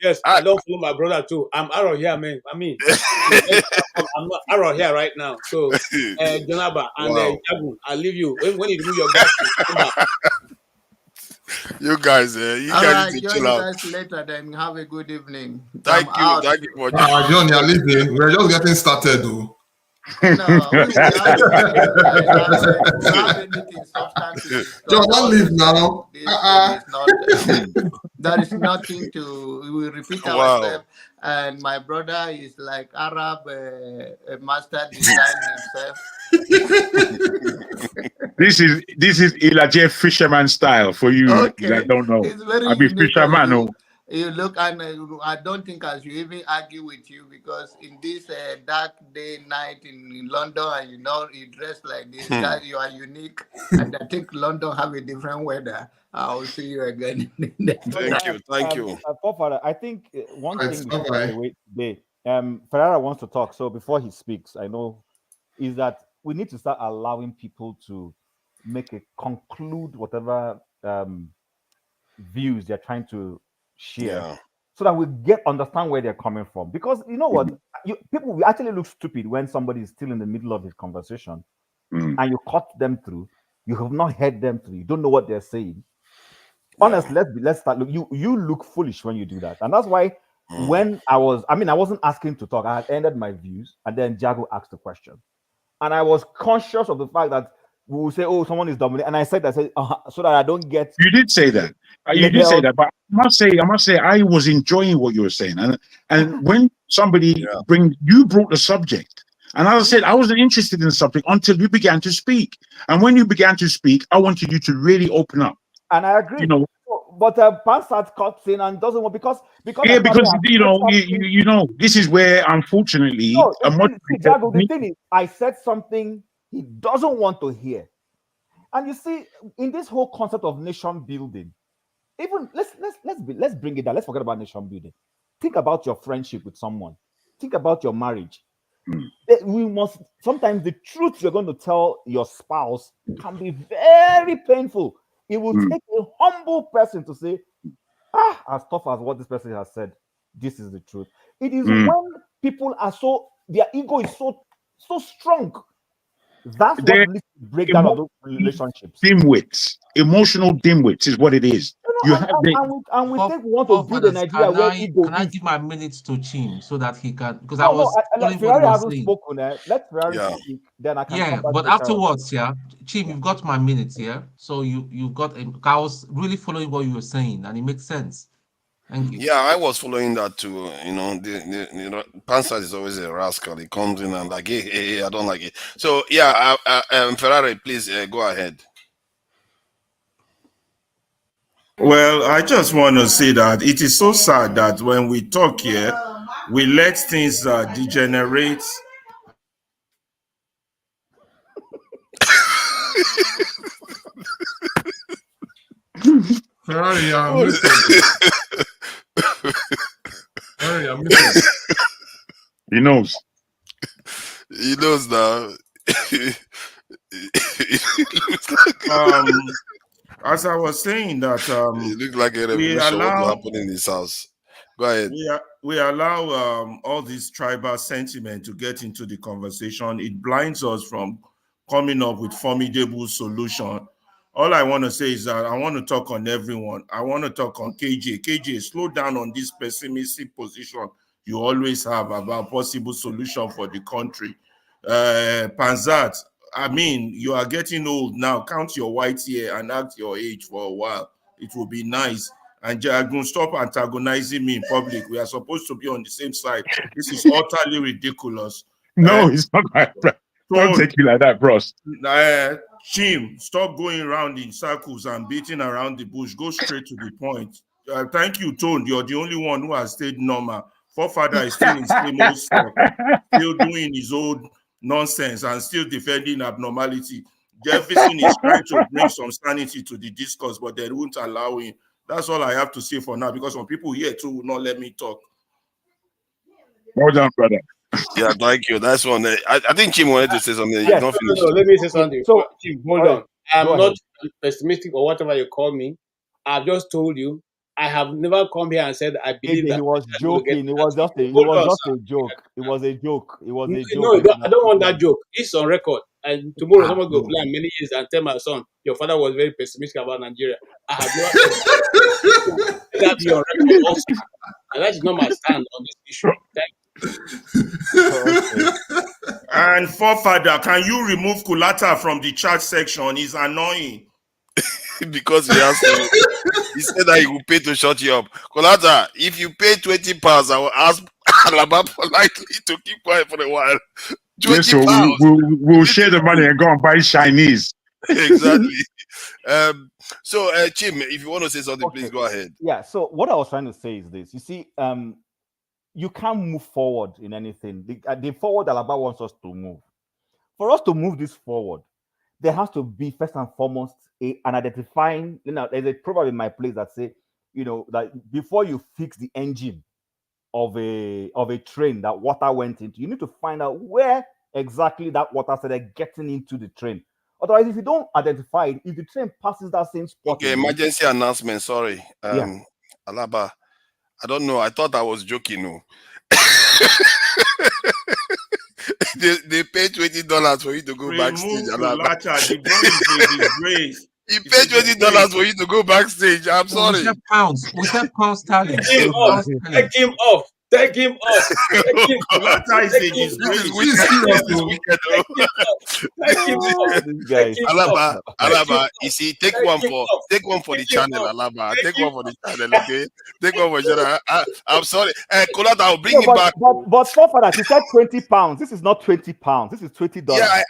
Yes, I don't follow my brother too. I'm out of here, man. I mean, I'm not out of here right now. So, Jonaba and Yabu, I'll leave you. When you do your gas, come back. You guys need to chill out. Guys later, then have a good evening. Thank you for John, you're leaving. We're just getting started, though. No, John, don't leave now. There is nothing to. We repeat ourselves, and my brother is like Arab master design himself. This is Ilaje fisherman style for you. Okay. I don't know. I'll be fisherman. You look, and I don't think I should even argue with you because in this dark day night in London, and you dress like this, that you are unique, and I think London have a different weather. I will see you again. Thank you. Father, I think one thing we should take away today, Ferrara wants to talk, so before he speaks, I know, is that we need to start allowing people to conclude whatever views they're trying to share, Yeah. so that we understand where they're coming from. Because you know what, people will actually look stupid when somebody is still in the middle of his conversation and you cut them through. You have not heard them through. You don't know what they're saying. Honestly, let's start. Look, you look foolish when you do that, and that's why when I wasn't asking to talk. I had ended my views, and then Jago asked the question, and I was conscious of the fact that we will say, "Oh, someone is dominating," and I said so that I don't get. You did say that. You did say that, but I must say, I was enjoying what you were saying, and when somebody brought the subject, and as I said, I wasn't interested in the subject until you began to speak, and when you began to speak, I wanted you to really open up. And I agree. You know, but Pansat cuts in and doesn't want because yeah, because you know, this is where unfortunately, no, Jago, the thing is, I said something he doesn't want to hear, and you see, in this whole concept of nation building, even let's bring it down. Let's forget about nation building. Think about your friendship with someone. Think about your marriage. We must sometimes the truth you're going to tell your spouse can be very painful. It will take a humble person to say, as tough as what this person has said, this is the truth. It is when people are their ego is so strong. That's what leads to breakdown of those relationships. Dimwits, emotional dimwits is what it is. We think we want to build a Nigeria where ego Can I give my minutes to Chim so that he can? Because Ferrari hasn't spoken. Let Ferrari speak, then I can. Yeah, but afterwards, Chim, you've got my minutes here, so you got. I was really following what you were saying, and it makes sense. Thank you. Yeah, I was following that too. You know, Pansat is always a rascal. He comes in and like, hey, I don't like it. So yeah, Ferrari, please go ahead. Well, I just want to say that it is so sad that when we talk here, we let things degenerate. Ferrari, I'm listening. Ferrari, I'm listening. He knows. He knows now. As I was saying that it looked like a revolution will happen in his house. Go ahead. We allow all this tribal sentiment to get into the conversation. It blinds us from coming up with formidable solution. All I want to say is that I want to talk on everyone. I want to talk on KJ. KJ, slow down on this pessimistic position you always have about possible solution for the country. Panzat, I mean, you are getting old now. Count your white hair and act your age for a while. It will be nice. And Jagun, stop antagonizing me in public. We are supposed to be on the same side. This is utterly ridiculous. No, it's not like that. Don't take you like that, bros. Chim, stop going around in circles and beating around the bush. Go straight to the point. Thank you, Tone. You're the only one who has stayed normal. Forefather is still in same old stuff, still doing his old nonsense and still defending abnormality. Jefferson is trying to bring some sanity to the discourse, but they won't allow him. That's all I have to say for now, because some people here too will not let me talk. Well done, brother. Yeah, thank you. That's one. I think Chim wanted to say something. Yes, Not finished. no, let me say something. So, Chim, hold on. I'm not pessimistic or whatever you call me. I've just told you I have never come here and said I believe that he was joking. It was just a joke. It was a joke. It was a joke. No, I don't want that joke. It's on record. And tomorrow someone will play many years and tell my son, your father was very pessimistic about Nigeria. I have never said that be on record also. And that is not my stand on this issue. Thank you. And forefather, can you remove Kulata from the chat section? It's annoying. Because he has to. He said that he will pay to shut you up. Kulata, if you pay 20 pounds, I will ask Alaba politely to keep quiet for a while. 20 yes, so pounds. We'll share the money and go and buy Chinese. Exactly. So, Chim, if you want to say something, please go ahead. Yeah. So what I was trying to say is this. You see, you can't move forward in anything. The forward Alaba wants us to move. For us to move this forward, there has to be first and foremost an identifying. There's a proverb in my place that say, that before you fix the engine of a train that water went into, you need to find out where exactly that water started getting into the train. Otherwise, if you don't identify it, if the train passes that same spot, Okay, again, emergency announcement. Sorry, yeah. Alaba. I don't know. I thought I was joking. No. they pay $20 for you to go backstage. Remove Alaba. Kulata. The boy is a disgrace. He It's paid a disgrace. $20 for you to go backstage. I'm No, we sorry. said pounds. We said pound sterling. Take him off. Pound sterling. Take him off. Take him off. Take him off. Kulata is a Take him This is disgrace. wicked. serious, This is though. wicked. Take him off. Take him off. This guy. Take him Alaba, off. Take him Alaba. off. You see, take Take one him for off. the Take him channel, off. Alaba. Take Take him one for the channel, okay? Take one for the channel. I'm sorry. Kulata, I'll bring No, him back. but forefathers, he said 20 pounds. This is not 20 pounds. This is $20. Yeah,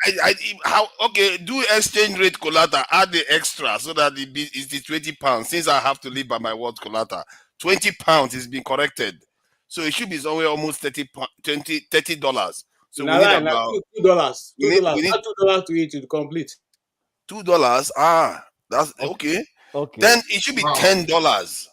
how okay? Do exchange rate Kolata, add the extra so that it's the £20. Since I have to live by my word, Kolata, £20 is being corrected, so it should be somewhere almost $30. So we need Nah, about $2. we need Add $2 to it to complete. $2. Ah, that's okay. Okay. Then it should be Wow. $10.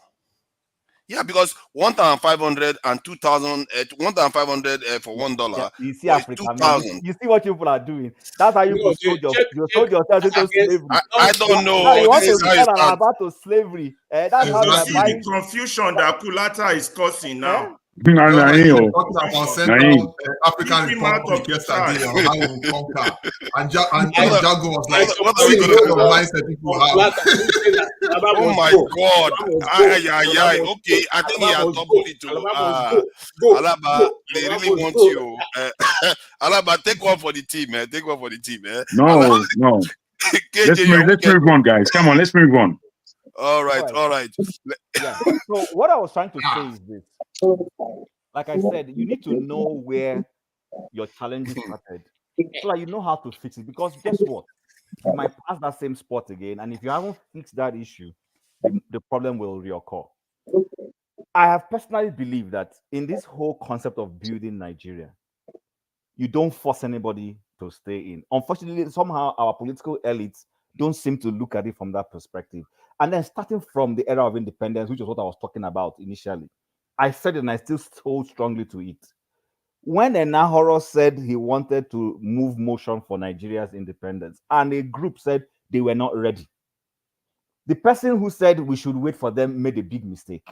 Yeah, because 1,500 and 2,000, 1,500 for $1. Yeah, you see but it's Africa, man. 2,000. You see what people are doing. That's how you No, sold check yourself into against slavery. I don't Now know. you want This to is how it sell starts. Alaba to slavery. That's how they You are see buying. the confusion that Kulata is causing now. No, no, Nah, you were yo. talking about Confusion. Central African Keep him out Republic of the yesterday chat. on how we will conquer. And What Jago was I like, what are we see the gonna kind do? of mindset people have. Oh my God! Okay, I think he has doubled it to Alaba. They really want you. Alaba, take one for the team, man. Take one for the team, man. No, no. KJ, Let's you're move wicked. on, guys. Come on, let's move on. All right. Yeah. So what I was trying to say is this. Like I said, you need to know where your challenges started, so that you know how to fix it. Because guess what? You might pass that same spot again, and if you haven't fixed that issue, the problem will reoccur. I have personally believed that in this whole concept of building Nigeria, you don't force anybody to stay in. Unfortunately, somehow our political elites don't seem to look at it from that perspective. And then starting from the era of independence, which is what I was talking about initially, I said it and I still hold strongly to it. When Enahoro said he wanted to move motion for Nigeria's independence, and a group said they were not ready, the person who said we should wait for them made a big mistake.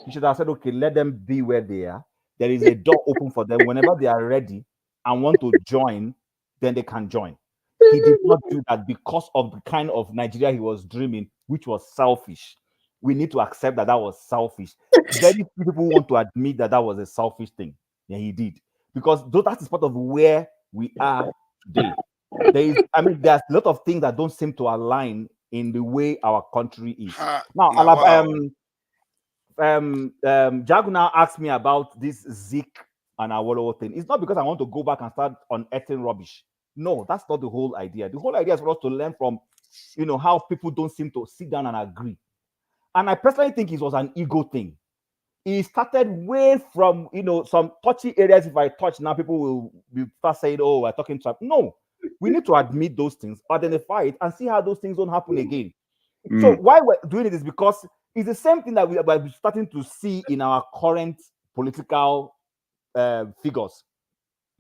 He should have said, okay, let them be where they are. There is a door open for them. Whenever they are ready and want to join, then they can join. He did not do that because of the kind of Nigeria he was dreaming, which was selfish. We need to accept that that was selfish. Very few people want to admit that that was a selfish thing. Yeah, he did. Because that is part of where we are today. There's a lot of things that don't seem to align in the way our country is. Now, Jagu now asked me about this Zik and Awolowo thing. It's not because I want to go back and start unearthing rubbish. No, that's not the whole idea. The whole idea is for us to learn from, how people don't seem to sit down and agree. And I personally think it was an ego thing. It started way from, some touchy areas. If I touch now, people will start saying, oh, we're talking trap. No, we need to admit those things, identify it, and see how those things don't happen again. So why we're doing it is because it's the same thing that we're starting to see in our current political figures.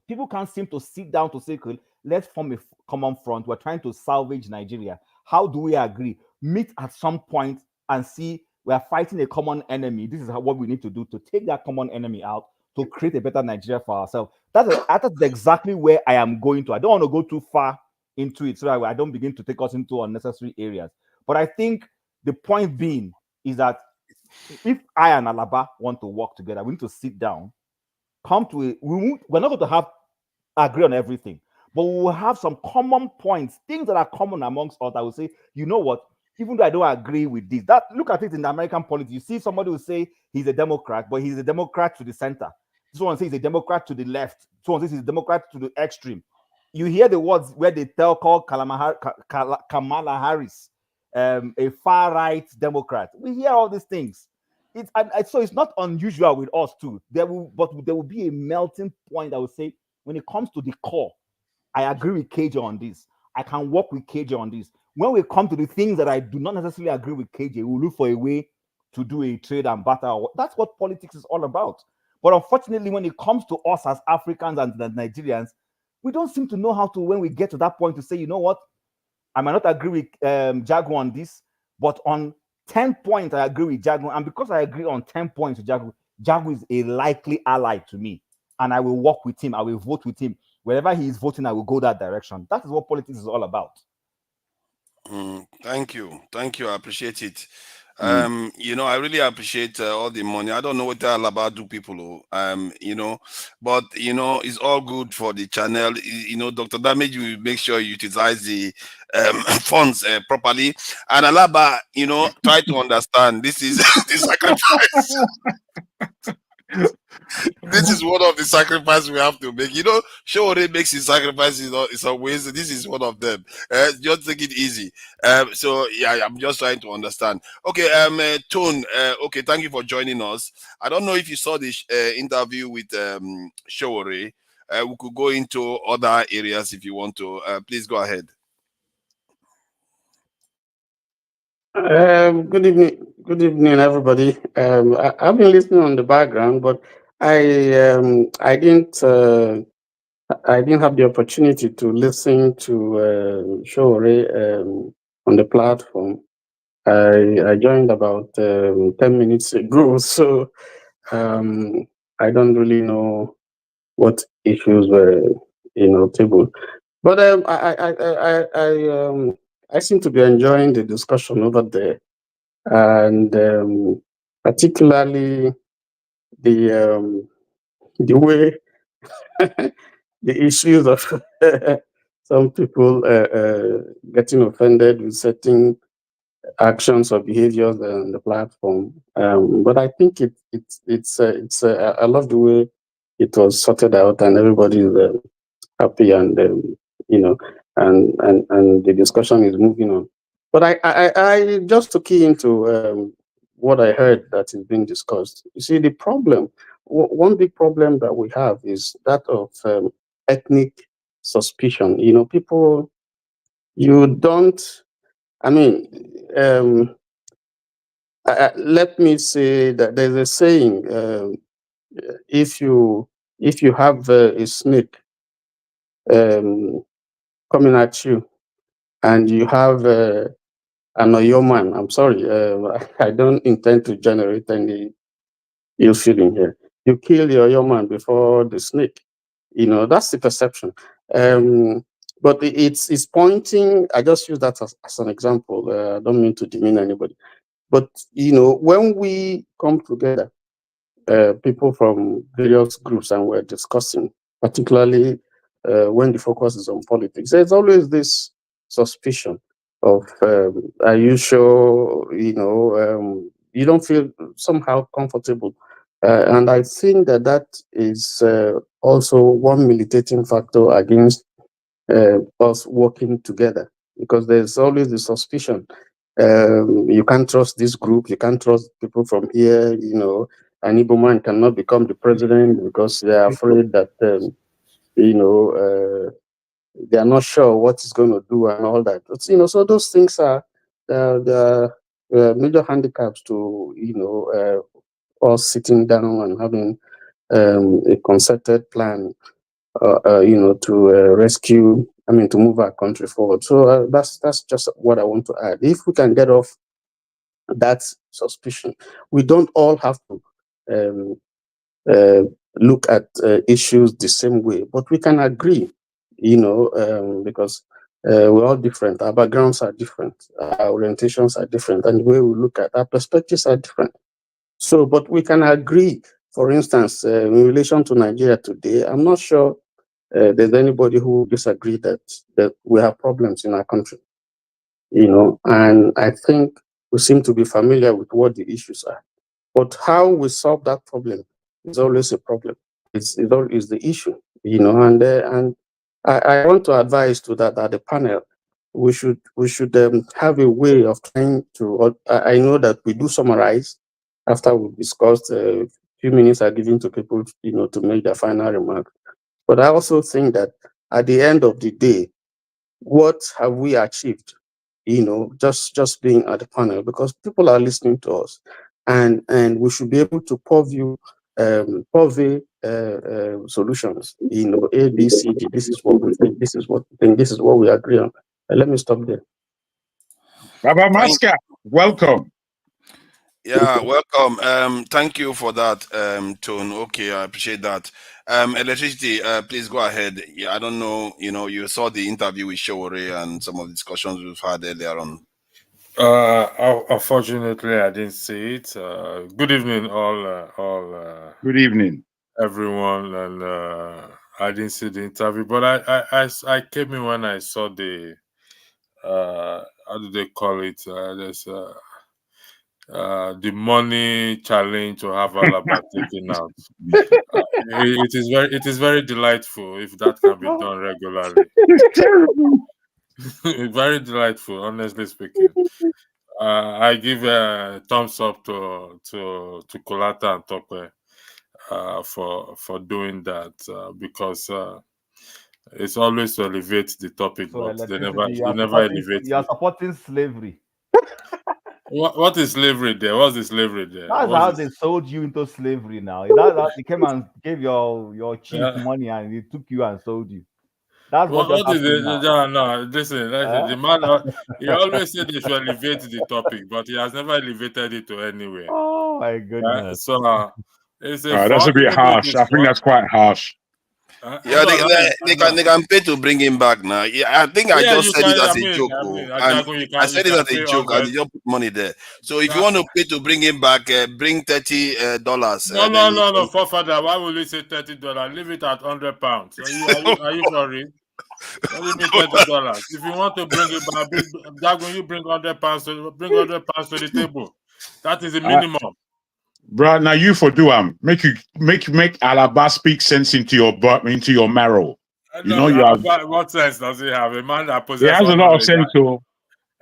People can't seem to sit down to say, let's form a common front. We're trying to salvage Nigeria. How do we agree? Meet at some point and see we're fighting a common enemy. This is what we need to do to take that common enemy out to create a better Nigeria for ourselves. That's exactly where I am going to. I don't want to go too far into it so that I don't begin to take us into unnecessary areas. But I think the point being is that if I and Alaba want to work together, we need to sit down, come to we're not going to agree on everything, but we will have some common points, things that are common amongst us. I will say, you know what? Even though I don't agree with this, look at it in the American politics. You see somebody will say he's a Democrat, but he's a Democrat to the center. Someone says he's a Democrat to the left. Someone says he's a Democrat to the extreme. You hear the words where they call Kamala Harris a far right Democrat. We hear all these things. So it's not unusual with us too. There will be a melting point. I would say when it comes to the core, I agree with KJ on this. I can work with KJ on this. When we come to the things that I do not necessarily agree with KJ, we'll look for a way to do a trade and barter. That's what politics is all about. But unfortunately, when it comes to us as Africans and the Nigerians, we don't seem to know how to, when we get to that point, to say, you know what? I might not agree with Jagu on this, but on 10 points, I agree with Jagu. And because I agree on 10 points with Jagu, Jagu is a likely ally to me. And I will work with him. I will vote with him. Wherever he is voting, I will go that direction. That is what politics is all about. Thank you. Thank you. I appreciate it. Mm. You know, I really appreciate all the money. I don't know what all about do people, you know, but you know, it's all good for the channel. You know, Dr. Damage will make sure you utilize the funds properly. And Alaba, you know, try to understand this is the sacrifice. This is one of the sacrifices we have to make. You know, Sowore makes his sacrifices in some ways. This is one of them. Just take it easy. So yeah, I'm just trying to understand. Okay, Tone. Okay, thank you for joining us. I don't know if you saw this interview with Sowore. We could go into other areas if you want to. Please go ahead. Good evening, everybody. I've been listening on the background, but I didn't have the opportunity to listen to Sowore on the platform. I joined about 10 minutes ago, so I don't really know what issues were tabled. But I seem to be enjoying the discussion over there, and particularly the way the issues of some people getting offended with certain actions or behaviors on the platform. But I think I love the way it was sorted out, and everybody is happy, and you know, and the discussion is moving on. But I just to key into what I heard that is being discussed. You see, the problem, one big problem that we have is that of ethnic suspicion. You know, people, you don't. I mean, let me say that there's a saying: if you have a snake coming at you, and you have an Oyoman, I'm sorry, I don't intend to generate any ill feeling here. You kill the Oyoman before the snake. You know, that's the perception. But it's pointing. I just use that as an example. I don't mean to demean anybody. But you know, when we come together, people from various groups, and we're discussing, particularly when the focus is on politics, there's always this suspicion of, are you sure, you don't feel somehow comfortable. And I think that is also one militating factor against us working together, because there's always the suspicion. You can't trust this group, you can't trust people from here, an Igbo man cannot become the president because they are afraid that, they are not sure what he's going to do and all that. But, so those things are the major handicaps to, us sitting down and having a concerted plan, to rescue, to move our country forward. So that's just what I want to add. If we can get off that suspicion, we don't all have to look at issues the same way, but we can agree, because we're all different. Our backgrounds are different. Our orientations are different. And the way we look at our perspectives are different. So, but we can agree, for instance, in relation to Nigeria today, I'm not sure there's anybody who disagree that we have problems in our country, and I think we seem to be familiar with what the issues are. But how we solve that problem is always a problem. It's the issue, and I want to advise to that at the panel, we should have a way of trying to. I know that we do summarize after we discussed. A few minutes are given to people, to make their final remarks. But I also think that at the end of the day, what have we achieved? Just being at the panel, because people are listening to us, and we should be able to purvey solutions. A, B, C, D. This is what we think. This is what we think. This is what we agree on. Let me stop there. Baba Massacre, welcome. Yeah, welcome. Thank you for that, Tone. Okay, I appreciate that. Electricity, please go ahead. Yeah, I don't know, you saw the interview with Sowore and some of the discussions we've had earlier on. Unfortunately, I didn't see it. Good evening, all. Good evening, everyone. And I didn't see the interview, but I came in when I saw the how do they call it? There's the money challenge to have Alaba taken out. It is very delightful if that can be done regularly. It's terrible. Very delightful, honestly speaking. I give a thumbs up to Kolata and Tope for doing that because it's always to elevate the topic, So but they electricity, never elevate you are it. supporting slavery. What is slavery there? What's the slavery there? That's how they sold you into slavery now. That they came and gave your chief money and they took you and sold you. That's what just What is happened it? now. No, listen. The man, he always said they should elevate the topic, but he has never elevated it to anywhere. Oh my goodness! So it's a that's a bit harsh. I think that's quite harsh. Yeah, they can pay to bring him back now. Yeah, I think I just said it as a joke. I said it as a joke and they just put money there. So if you want to pay to bring him back, bring $30. No, forefather. Why will you say $30? Leave it at £100. Are you sorry? What do you mean $30? If you want to bring it back, when you bring £100 to the table, that is the minimum. Bro, now you for do make Alaba speak sense into your marrow. What sense does it have? A man that possesses. It has a lot of sense, so.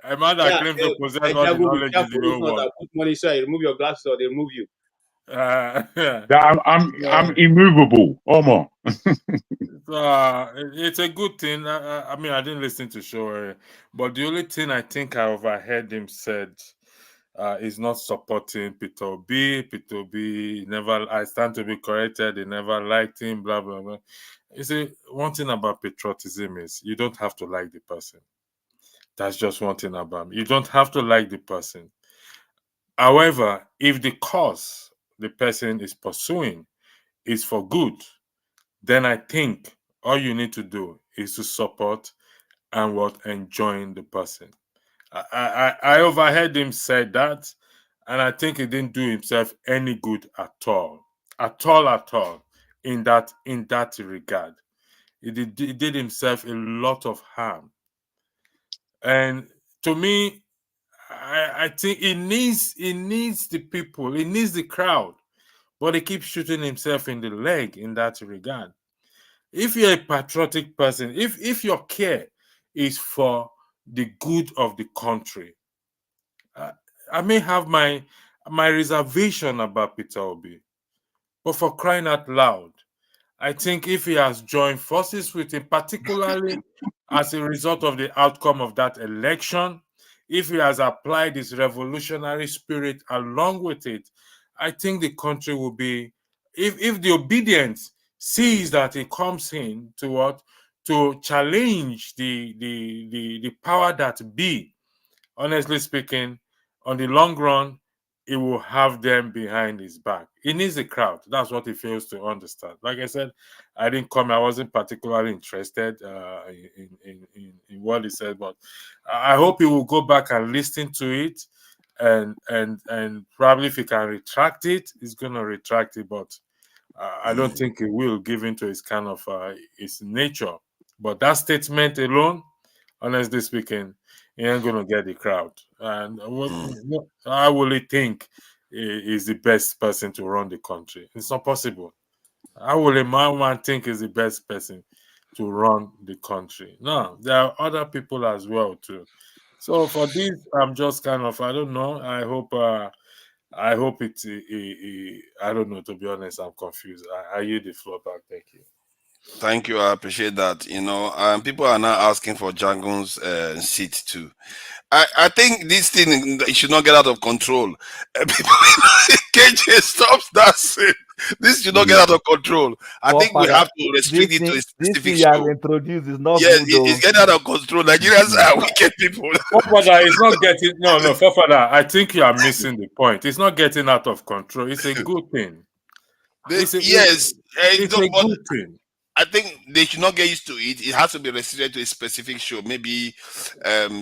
A man that claims to possess all the knowledge in the whole world. Put money inside, remove your glasses or they remove you. I'm immovable, Omo. It's a good thing. I mean, I didn't listen to Sowore, but the only thing I think I overheard him said is not supporting Peter Obi. Peter Obi never. I stand to be corrected. They never liked him. Blah blah blah. You see, one thing about patriotism is you don't have to like the person. That's just one thing about him. You don't have to like the person. However, if the cause the person is pursuing is for good, then I think all you need to do is to support and enjoin the person. I overheard him say that, and I think he didn't do himself any good at all in that regard. He did himself a lot of harm, and to me, I think he needs the people, he needs the crowd, but he keeps shooting himself in the leg in that regard. If you're a patriotic person, if your care is for the good of the country, I may have my reservation about Peter Obi, but for crying out loud, I think if he has joined forces with him, particularly as a result of the outcome of that election, if he has applied his revolutionary spirit along with it, I think the country will be, if the obedience sees that he comes in to challenge the power that be, honestly speaking, on the long run, it will have them behind his back. He needs a crowd. That's what he fails to understand. Like I said, I wasn't particularly interested in what he said, but I hope he will go back and listen to it, and probably if he can retract it, he's gonna retract it. But I don't think he will, given to his kind of his nature. But that statement alone, honestly speaking, he ain't gonna get the crowd. And how will he think is the best person to run the country? It's not possible. How will a man think is the best person to run the country? No, there are other people as well too. So for this, I'm just kind of, I don't know. I hope it's I don't know, to be honest. I'm confused. I yield the floor back. Thank you. Thank you. I appreciate that. People are now asking for Jangun's seat too. I think this thing should not get out of control. People, KJ stops that shit. This should not get out of control. I think we have to restrict it to a This specific thing you have show. introduced is not Yes, good, though. it's getting out of control. Nigerians are wicked people. Forefather is not getting no, Forefather. I think you are missing the point. It's not getting out of control. It's a good thing. It's a good thing. I think they should not get used to it. It has to be restricted to a specific show, maybe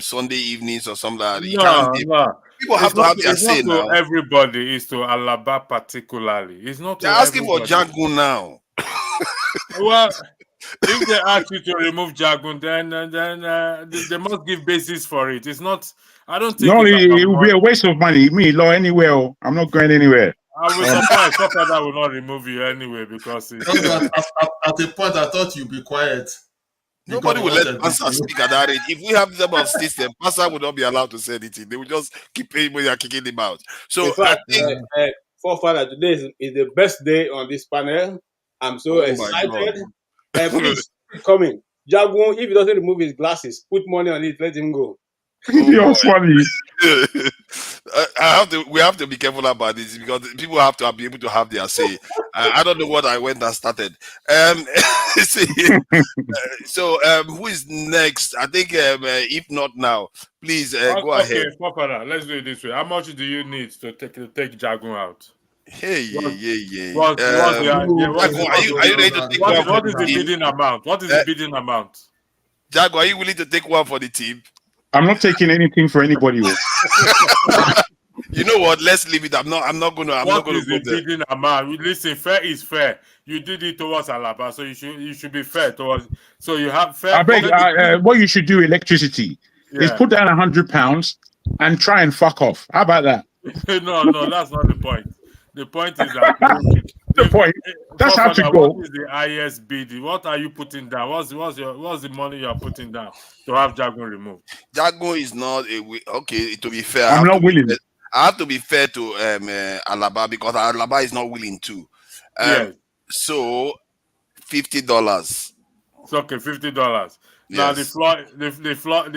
Sunday evenings or something like that. No. People have to have their say It's now. not to everybody. It's to Alaba particularly. It's not. They're asking for Jagun now. Well, if they ask you to remove Jagun, then they must give basis for it. It's not. I don't think. No, it will be a waste of money. Me, law anywhere. I'm not going anywhere. I will surprise. Forefather will not remove you anyway because it's. At a point, I thought you'd be quiet. Nobody will let Pastor speak at that rate. If we have them of system, Pastor would not be allowed to say anything. They will just keep paying when they are kicking him out. So in fact, I think Forefather, today is the best day on this panel. I'm so excited. Please keep coming. Jagun, if he doesn't remove his glasses, put money on it, let him go. You're funny. We have to be careful about this because people have to be able to have their say. I don't know what I went and started. So who is next? I think if not now, please go ahead. Okay, Papa, let's do it this way. How much do you need to take Jagun out? Hey, Are you ready to take one? What is the bidding amount? What is the bidding amount? Jago, are you willing to take one for the team? I'm not taking anything for anybody. You know what? Let's leave it. I'm not going to. What is the bidding amount? Listen, fair is fair. You did it towards Alaba, so you should be fair towards. So you have fair. I beg. What you should do, electricity, is put down £100 and try and fuck off. How about that? No, that's not the point. The point is that that's how to go. What is the highest bid? What are you putting down? What's the money you are putting down to have Jagun removed? Jagun is not okay. To be fair, I'm not willing. I have to be fair to Alaba because Alaba is not willing to. Yes. So $50. It's okay, $50. Now the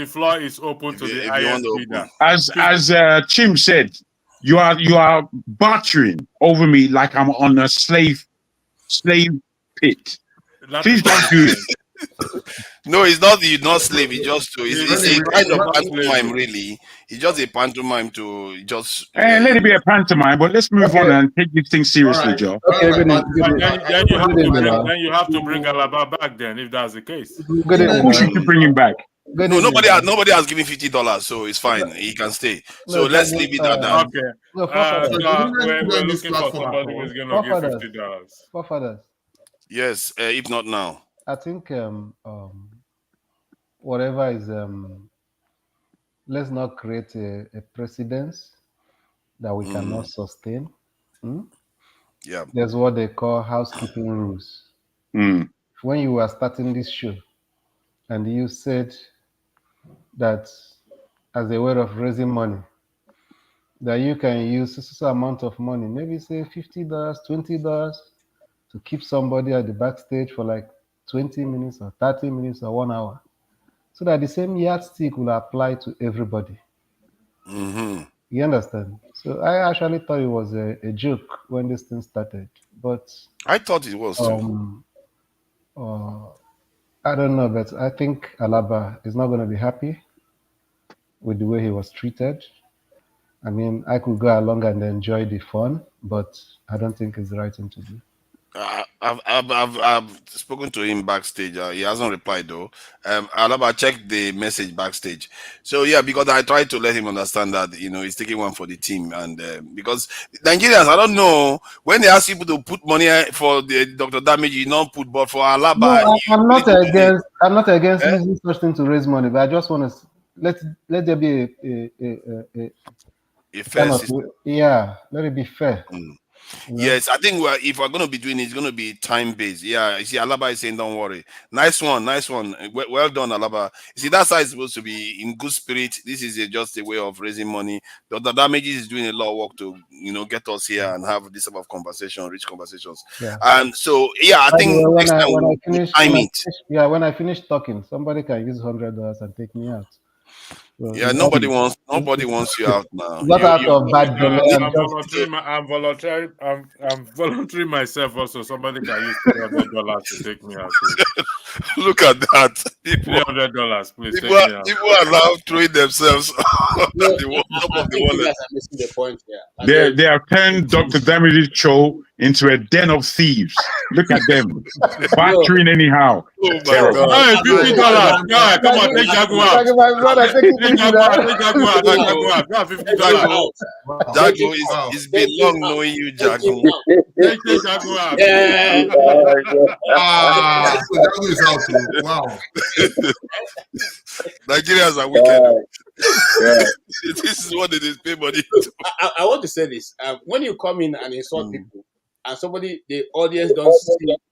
floor is open to the highest bidder. As Chim said, you are bartering over me like I'm on a slave pit. Please don't do it. No, it's not. You're not slave. It's just it's a kind of pantomime, really. It's just a pantomime to just. Let it be a pantomime, but let's move on and take this thing seriously, Joe. Then you have to bring Alaba back. Then, if that's the case, who should you bring him back? No, nobody has given $50, so it's fine. He can stay. So let's leave it at that. Okay. We're looking for somebody who's going to give $50. Forefathers. Yes, if not now. I think whatever is let's not create a precedence that we cannot sustain. Yeah. There's what they call housekeeping rules. When you were starting this show and you said that as a way of raising money, that you can use this amount of money, maybe say $50, $20 to keep somebody at the backstage for like 20 minutes or 30 minutes or 1 hour, so that the same yardstick will apply to everybody. You understand? So I actually thought it was a joke when this thing started, but I thought it was too. I don't know, but I think Alaba is not going to be happy with the way he was treated. I mean, I could go along and enjoy the fun, but I don't think it's the right thing to do. I've spoken to him backstage. He hasn't replied though. Alaba checked the message backstage. So yeah, because I tried to let him understand that he's taking one for the team, and because Nigerians, I don't know, when they ask people to put money for the Dr. Damage, you don't put, but for Alaba, no, I'm not against using such thing to raise money, but I just want to let there be a fair system. Let it be fair. Yes, I think if we're going to be doing it, it's going to be time-based. Yeah, you see, Alaba is saying, don't worry. Nice one. Well done, Alaba. You see, that's how it's supposed to be, in good spirit. This is just a way of raising money. Dr. Damages is doing a lot of work to, get us here and have this type of conversation, rich conversations. Yeah. And so, yeah, I think next time we'll time it. When I finish talking, somebody can use $100 and take me out. Yeah, nobody wants you out now. Not out of bad belly. I'm volunteering myself also. Somebody can use $300 to take me out, please. Look at that. $300, please People take me out. People are now throwing themselves on the top of the You wallet. guys are missing the point here. They have turned Dr. Damage's show into a den of thieves. Look at them. Battering anyhow. Oh my Terrible. God. Hey, $50. Yeah, come on, take Jaguar out. My brother, take it Take easy Jaguar, now. take Jaguar, take Jaguar. Go on, $50. Jago, it's been long knowing you, Jago. Take Jaguar out. Yeah. Jago is out too. Wow. Nigerians are wicked. This is what they pay money to. I want to say this. When you come in and insult people, and the audience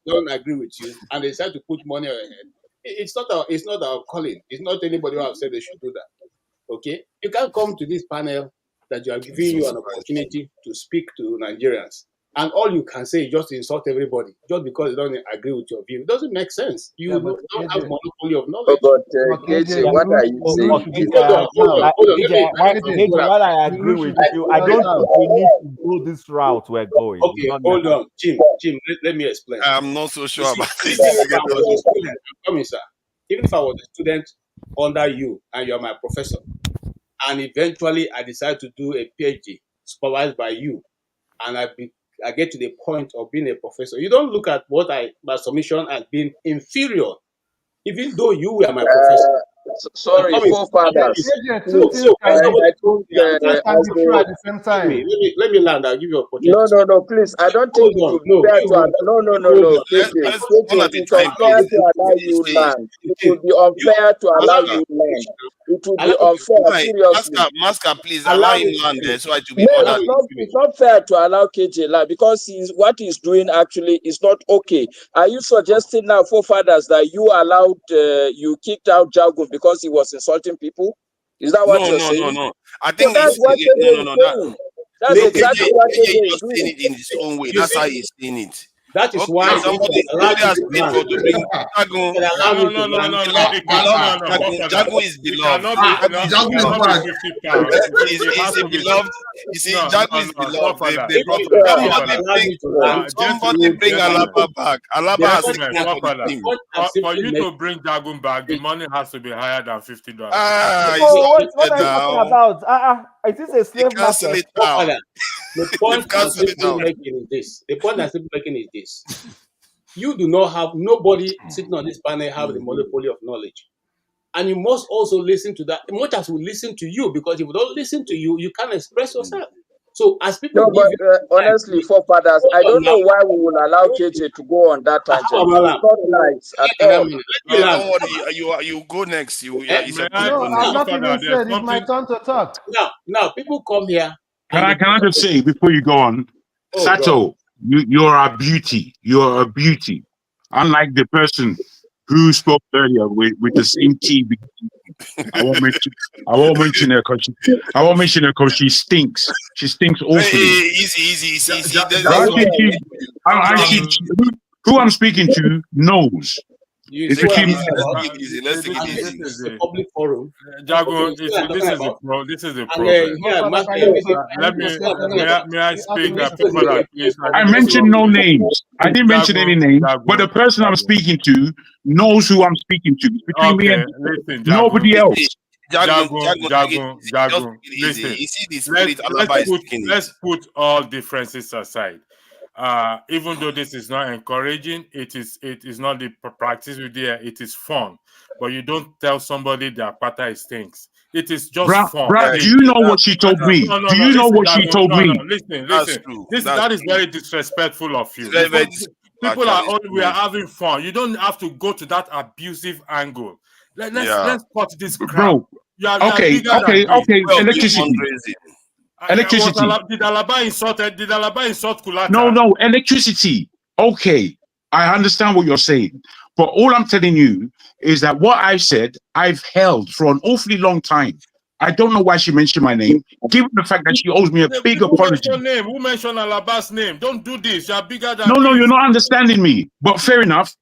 don't agree with you, and they decide to put money on your head, it's not our calling. It's not anybody who have said they should do that. Okay, you can't come to this panel that you are giving you an opportunity to speak to Nigerians, and all you can say is just insult everybody just because they don't agree with your view. It doesn't make sense. You don't have monopoly of knowledge. But KJ, what are you saying? While I agree with you, I don't think we need to go this route we're going. Okay, hold on, Jim, let me explain. I'm not so sure about this. Come in, sir. Even if I was a student under you and you're my professor, and eventually I decide to do a PhD supervised by you, and I get to the point of being a professor, you don't look at my submission as being inferior, even though you were my professor. Sorry, forefathers. Let me land. I'll give you an opportunity. No, please. I don't think it would be fair to no. It's unfair to allow you land. It would be unfair to allow you land. It would be unfair. Seriously, Masker, please allow him land there so I to be no, it's not fair to allow KJ land because what he's doing actually is not okay. Are you suggesting now, forefathers, that you allowed you kicked out Jago because he was insulting people? Is that what you're saying? No. I think that's what That's exactly what KJ is doing it in his own way. That's how he's saying it. That is why somebody has paid for to bring Jago. Jago is beloved. He's beloved. You see, Jago is beloved. Somebody bring Alaba back. Alaba has for you to bring Jago back, the money has to be higher than $50. What are you talking about? Is this a slave market? The point I'm simply making is this. You do not have nobody sitting on this panel have the monopoly of knowledge. And you must also listen to that. Much as we listen to you, because if we don't listen to you, you can't express yourself. So as people honestly, forefathers, I don't know why we will allow KJ to go on that tangent. It's not nice at all. Don't worry, you go next. No, I've not even said it's my turn to talk. Now people come here. Can I just say before you go on, Sato, you're a beauty. You're a beauty. Unlike the person who spoke earlier with the same TV. I won't mention her because she stinks. She stinks awfully. Easy. Who I'm speaking to knows. Let's take it easy. This is a public forum. Jago, this is a problem. May I speak? I mentioned no names. I didn't mention any names, but the person I'm speaking to knows who I'm speaking to. Between me and nobody else. Jago. Listen, let's put all differences aside. Even though this is not encouraging, it is not the practice we do. It is fun, but you don't tell somebody their pata stinks. It is just fun. Do you know what she told me? Do you know what she told me? Listen. That is very disrespectful of you. People are having fun. You don't have to go to that abusive angle. Let's cut this crap. Okay. Electricity. Did Alaba insult Kulata? No, electricity. Okay, I understand what you're saying. But all I'm telling you is that what I've said, I've held for an awfully long time. I don't know why she mentioned my name, given the fact that she owes me a big apology. Who mentioned Alaba's name? Don't do this. You're bigger than No, you're not understanding me. But fair enough.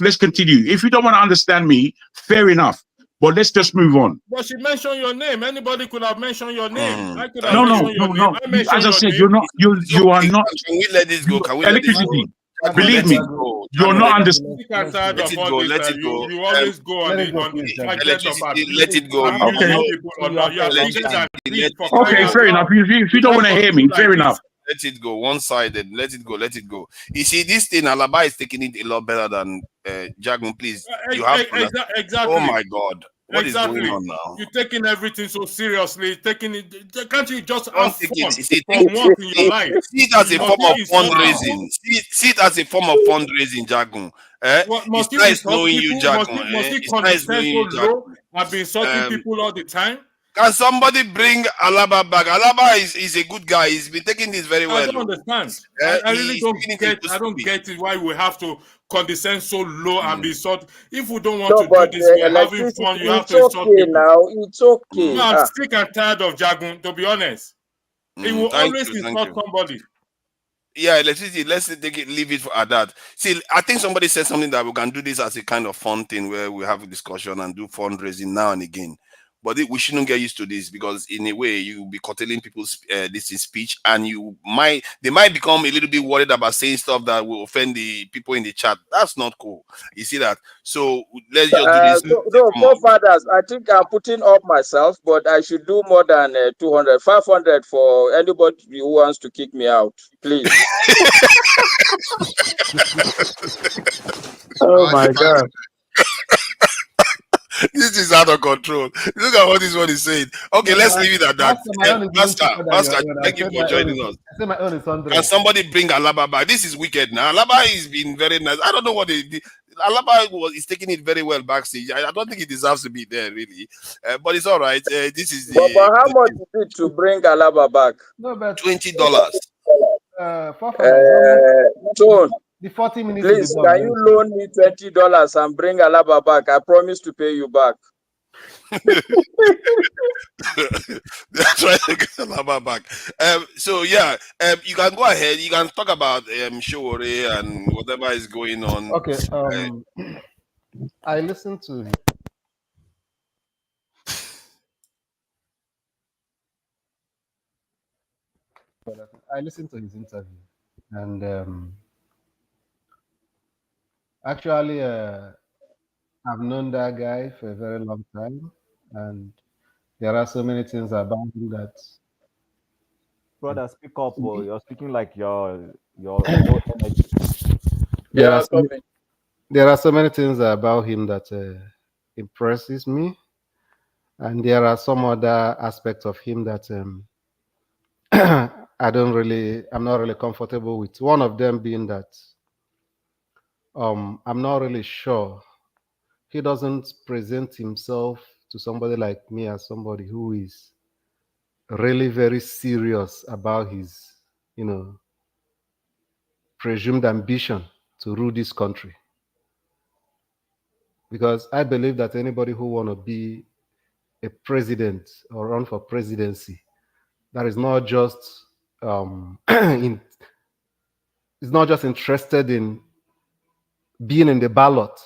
Let's continue. If you don't want to understand me, fair enough. But let's just move on. But she mentioned your name. Anybody could have mentioned your name. I could have No, mentioned your name. I mentioned As I your said, name. you're not. You are not. Can we let this go? Can we let this go? Electricity. Jagun, Believe let me, it go. you're Jagun, not let it understanding. Sick and tired Let of it all go. this. Let it You go. always go on Let the it go, please, Jagun. target of Electricity, let it go. abusing Okay. people or not. You are bigger than this for crying Okay, out fair loud. enough. If you don't want to hear me, fair enough. Let it go. One-sided. Let it go. Let it go. You see, this thing, Alaba is taking it a lot better than Jagun. Please, you have to understand. Exactly. Oh my God, what is going on now? You're taking everything so seriously. Taking it. Can't you just Don't have take fun it. See, for once in your life? see it as a Must form you of insult fundraising. See it as a form of fundraising, Jagun. Must It's you nice insult knowing you, people? Jagun. Must you It's nice condescend knowing so you, low Jagun. and be insulting people all the time? Can somebody bring Alaba back? Alaba is a good guy. He's been taking this very I well. don't understand. I really He's don't taking it in get. good I don't spirit. get it. Why we have to condescend so low and be insult. If we don't want No, to do but this, we're having electricity, fun. You have it's to insult okay people. now. It's okay. No, I'm sick and tired of Jagun. To be honest, he will Thank always you. Thank insult you. somebody. Yeah, electricity. Let's take it, leave it at that. See, I think somebody said something that we can do this as a kind of fun thing where we have a discussion and do fundraising now and again. But we shouldn't get used to this because, in a way, you'll be curtailing people's this in speech, and they might become a little bit worried about saying stuff that will offend the people in the chat. That's not cool. You see that? So let's just do this. So, forefathers, I think I'm putting up myself, but I should do more than 200, 500 for anybody who wants to kick me out, please. Oh my God. This is out of control. Look at what this one is saying. Okay, let's leave it at that. Master, thank you for joining us. I say my own is 100. Can somebody bring Alaba back? This is wicked now. Alaba has been very nice. I don't know what Alaba is taking it very well backstage. I don't think he deserves to be there, really. But it's all right. This is But how much is it to bring Alaba back? No, but $20. Tone, the 40 minutes. please, can you loan me $20 and bring Alaba back? I promise to pay you back. They're trying to get Alaba back. So yeah, you can go ahead. You can talk about Sowore and whatever is going on. Okay. I listened to him. I listened to his interview, and actually, I've known that guy for a very long time, and there are so many things about him that. Brother, speak up. Oh, you're speaking like you're low energy. There are so many things about him that impresses me, and there are some other aspects of him that I'm not really comfortable with. One of them being that I'm not really sure he doesn't present himself to somebody like me as somebody who is really very serious about his, presumed ambition to rule this country. Because I believe that anybody who want to be a president or run for presidency, that is not just is not just interested in being in the ballot,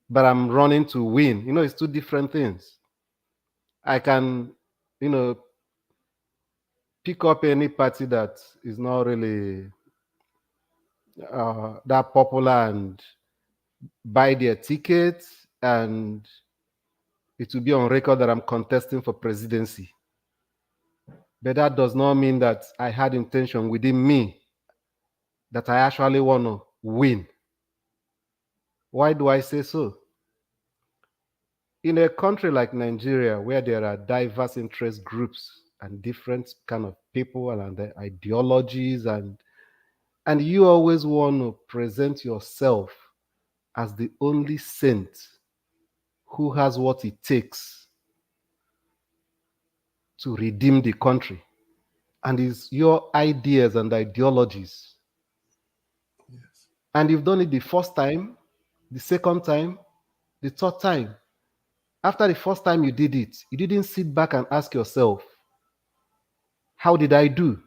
but I'm running to win. It's two different things. I can, pick up any party that is not really that popular and buy their tickets, and it will be on record that I'm contesting for presidency. But that does not mean that I had intention within me that I actually want to win. Why do I say so? In a country like Nigeria, where there are diverse interest groups and different kind of people and their ideologies, and you always want to present yourself as the only saint who has what it takes to redeem the country, and it's your ideas and ideologies. Yes. And you've done it the first time, the second time, the third time. After the first time you did it, you didn't sit back and ask yourself, how did I do?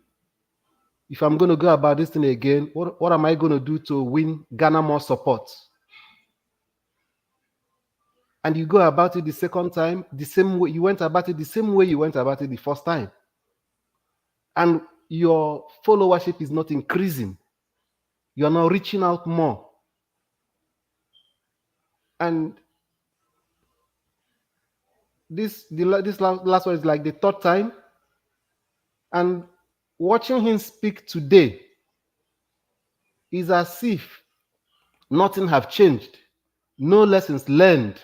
If I'm going to go about this thing again, what am I going to do to win Ghana more support? and you go about it the second time the same way you went about it, the same way you went about it the first time, and your followership is not increasing, you're not reaching out more, and this last one is like the third time, and watching him speak today is as if nothing have changed, no lessons learned,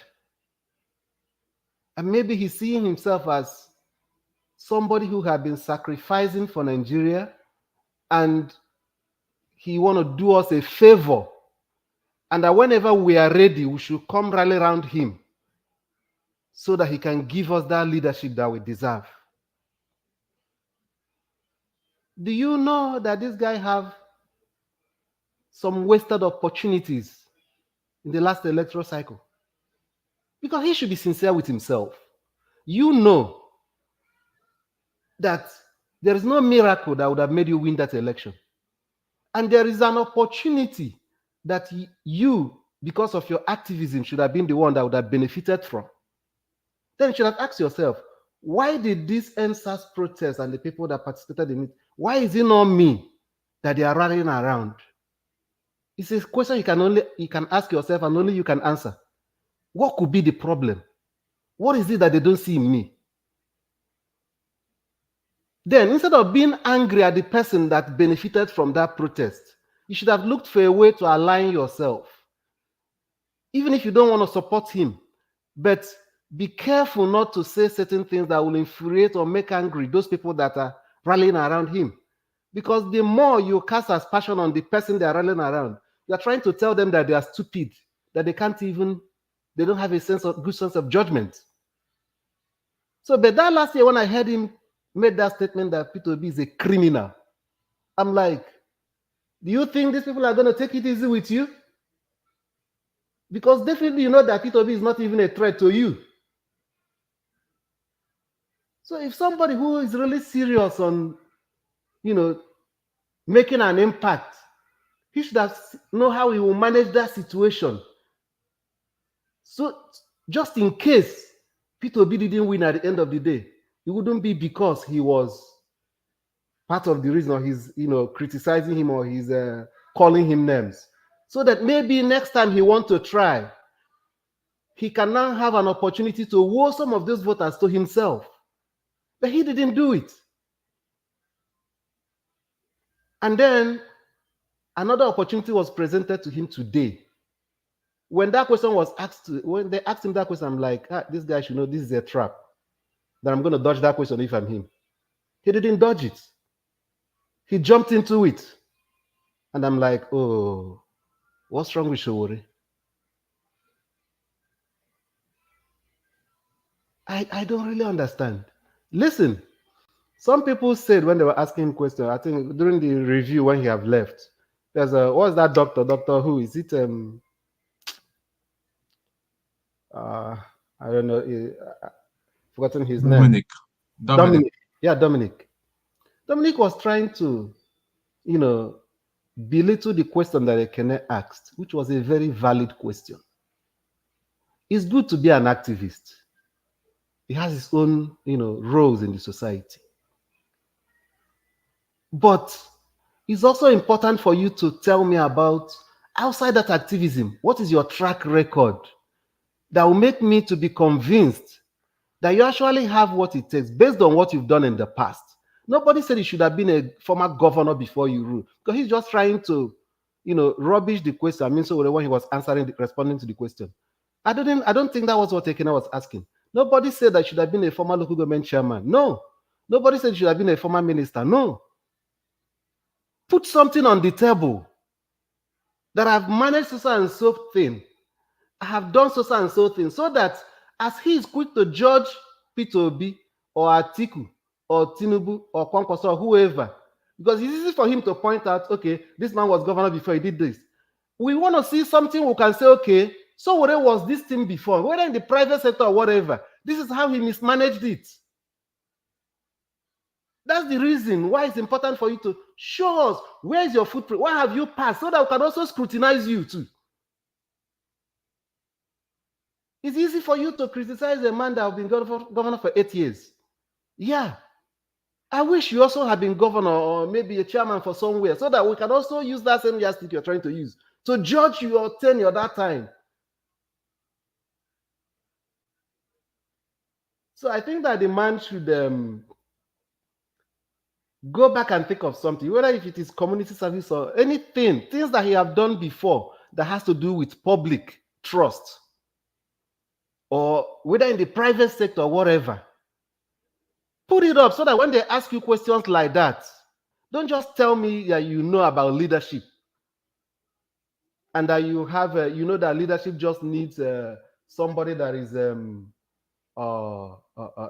and maybe he's seeing himself as somebody who had been sacrificing for Nigeria, and he want to do us a favor, and that whenever we are ready, we should come rally around him so that he can give us that leadership that we deserve. Do you know that this guy have some wasted opportunities in the last electoral cycle? Because he should be sincere with himself. You know that there is no miracle that would have made you win that election. And there is an opportunity that you, because of your activism, should have been the one that would have benefited from. Then you should have asked yourself, why did this NSAS protest and the people that participated in it, why is it not me that they are rallying around? It's a question you can ask yourself and only you can answer. What could be the problem? What is it that they don't see in me? Then, instead of being angry at the person that benefited from that protest, you should have looked for a way to align yourself. Even if you don't want to support him, but be careful not to say certain things that will infuriate or make angry those people that are rallying around him. Because the more you cast aspersion on the person they are rallying around, you are trying to tell them that they are stupid, that they don't have a good sense of judgment. So, but that last year when I heard him made that statement that Peter Obi is a criminal, I'm like, do you think these people are going to take it easy with you? Because definitely you know that Peter Obi is not even a threat to you. So if somebody who is really serious on, making an impact, he should have know how he will manage that situation. So just in case Peter Obi didn't win at the end of the day, it wouldn't be because he was part of the reason, or he's criticizing him, or he's calling him names. So that maybe next time he wants to try, he can now have an opportunity to woo some of those voters to himself. But he didn't do it. And then another opportunity was presented to him today. When that question was asked, when they asked him that question, I'm like, this guy should know this is a trap. That I'm going to dodge that question if I'm him. He didn't dodge it. He jumped into it. And I'm like, oh, what's wrong with Sowore? I don't really understand. Listen, some people said when they were asking him questions, I think during the review when he have left, there's what's that doctor? Doctor who? Is it, I don't know, I've forgotten his name. Dominic. Yeah, Dominic. Dominic was trying to, belittle the question that Ekene asked, which was a very valid question. It's good to be an activist. He has his own, roles in the society. But it's also important for you to tell me about, outside that activism, what is your track record that will make me to be convinced that you actually have what it takes based on what you've done in the past. Nobody said you should have been a former governor before you rule, because he's just trying to, rubbish the question. I mean, so when he was responding to the question, I don't think that was what Ekene was asking. Nobody said that you should have been a former local government chairman. No. Nobody said you should have been a former minister. No. Put something on the table that I've managed so and so thing. I have done so and so thing, so that as he is quick to judge Peter Obi or Atiku or Tinubu or Kwankwaso or whoever, because it's easy for him to point out, okay, this man was governor before he did this. We want to see something we can say, okay, so whatever was this thing before, whether in the private sector or whatever, this is how he mismanaged it. That's the reason why it's important for you to show us where is your footprint, where have you passed, so that we can also scrutinize you too. It's easy for you to criticize a man that has been governor for 8 years. Yeah. I wish you also had been governor or maybe a chairman for somewhere so that we can also use that same yardstick you're trying to use to judge your tenure that time. So I think that the man should go back and think of something, whether if it is community service or anything, things that he have done before that has to do with public trust, or whether in the private sector or whatever. Put it up so that when they ask you questions like that, don't just tell me that you know about leadership and that you have, you know, that leadership just needs somebody that is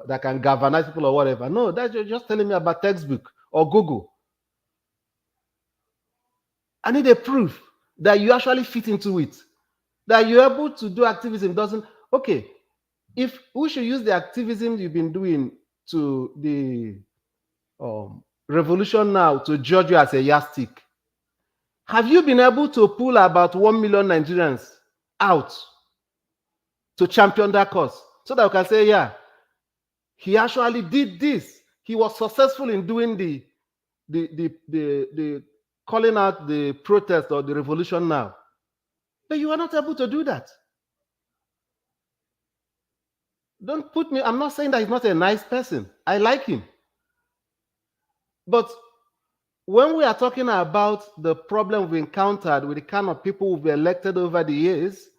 that can galvanize people or whatever. No, that's just telling me about textbook or Google. I need a proof that you actually fit into it, that you're able to do activism. Doesn't okay. If we should use the activism you've been doing to the revolution now to judge you as a yardstick, have you been able to pull about 1 million Nigerians out to champion that cause so that we can say, yeah, he actually did this. He was successful in doing the calling out the protest or the revolution now. But you are not able to do that. Don't put me, I'm not saying that he's not a nice person. I like him. But when we are talking about the problem we encountered with the kind of people we've elected over the years,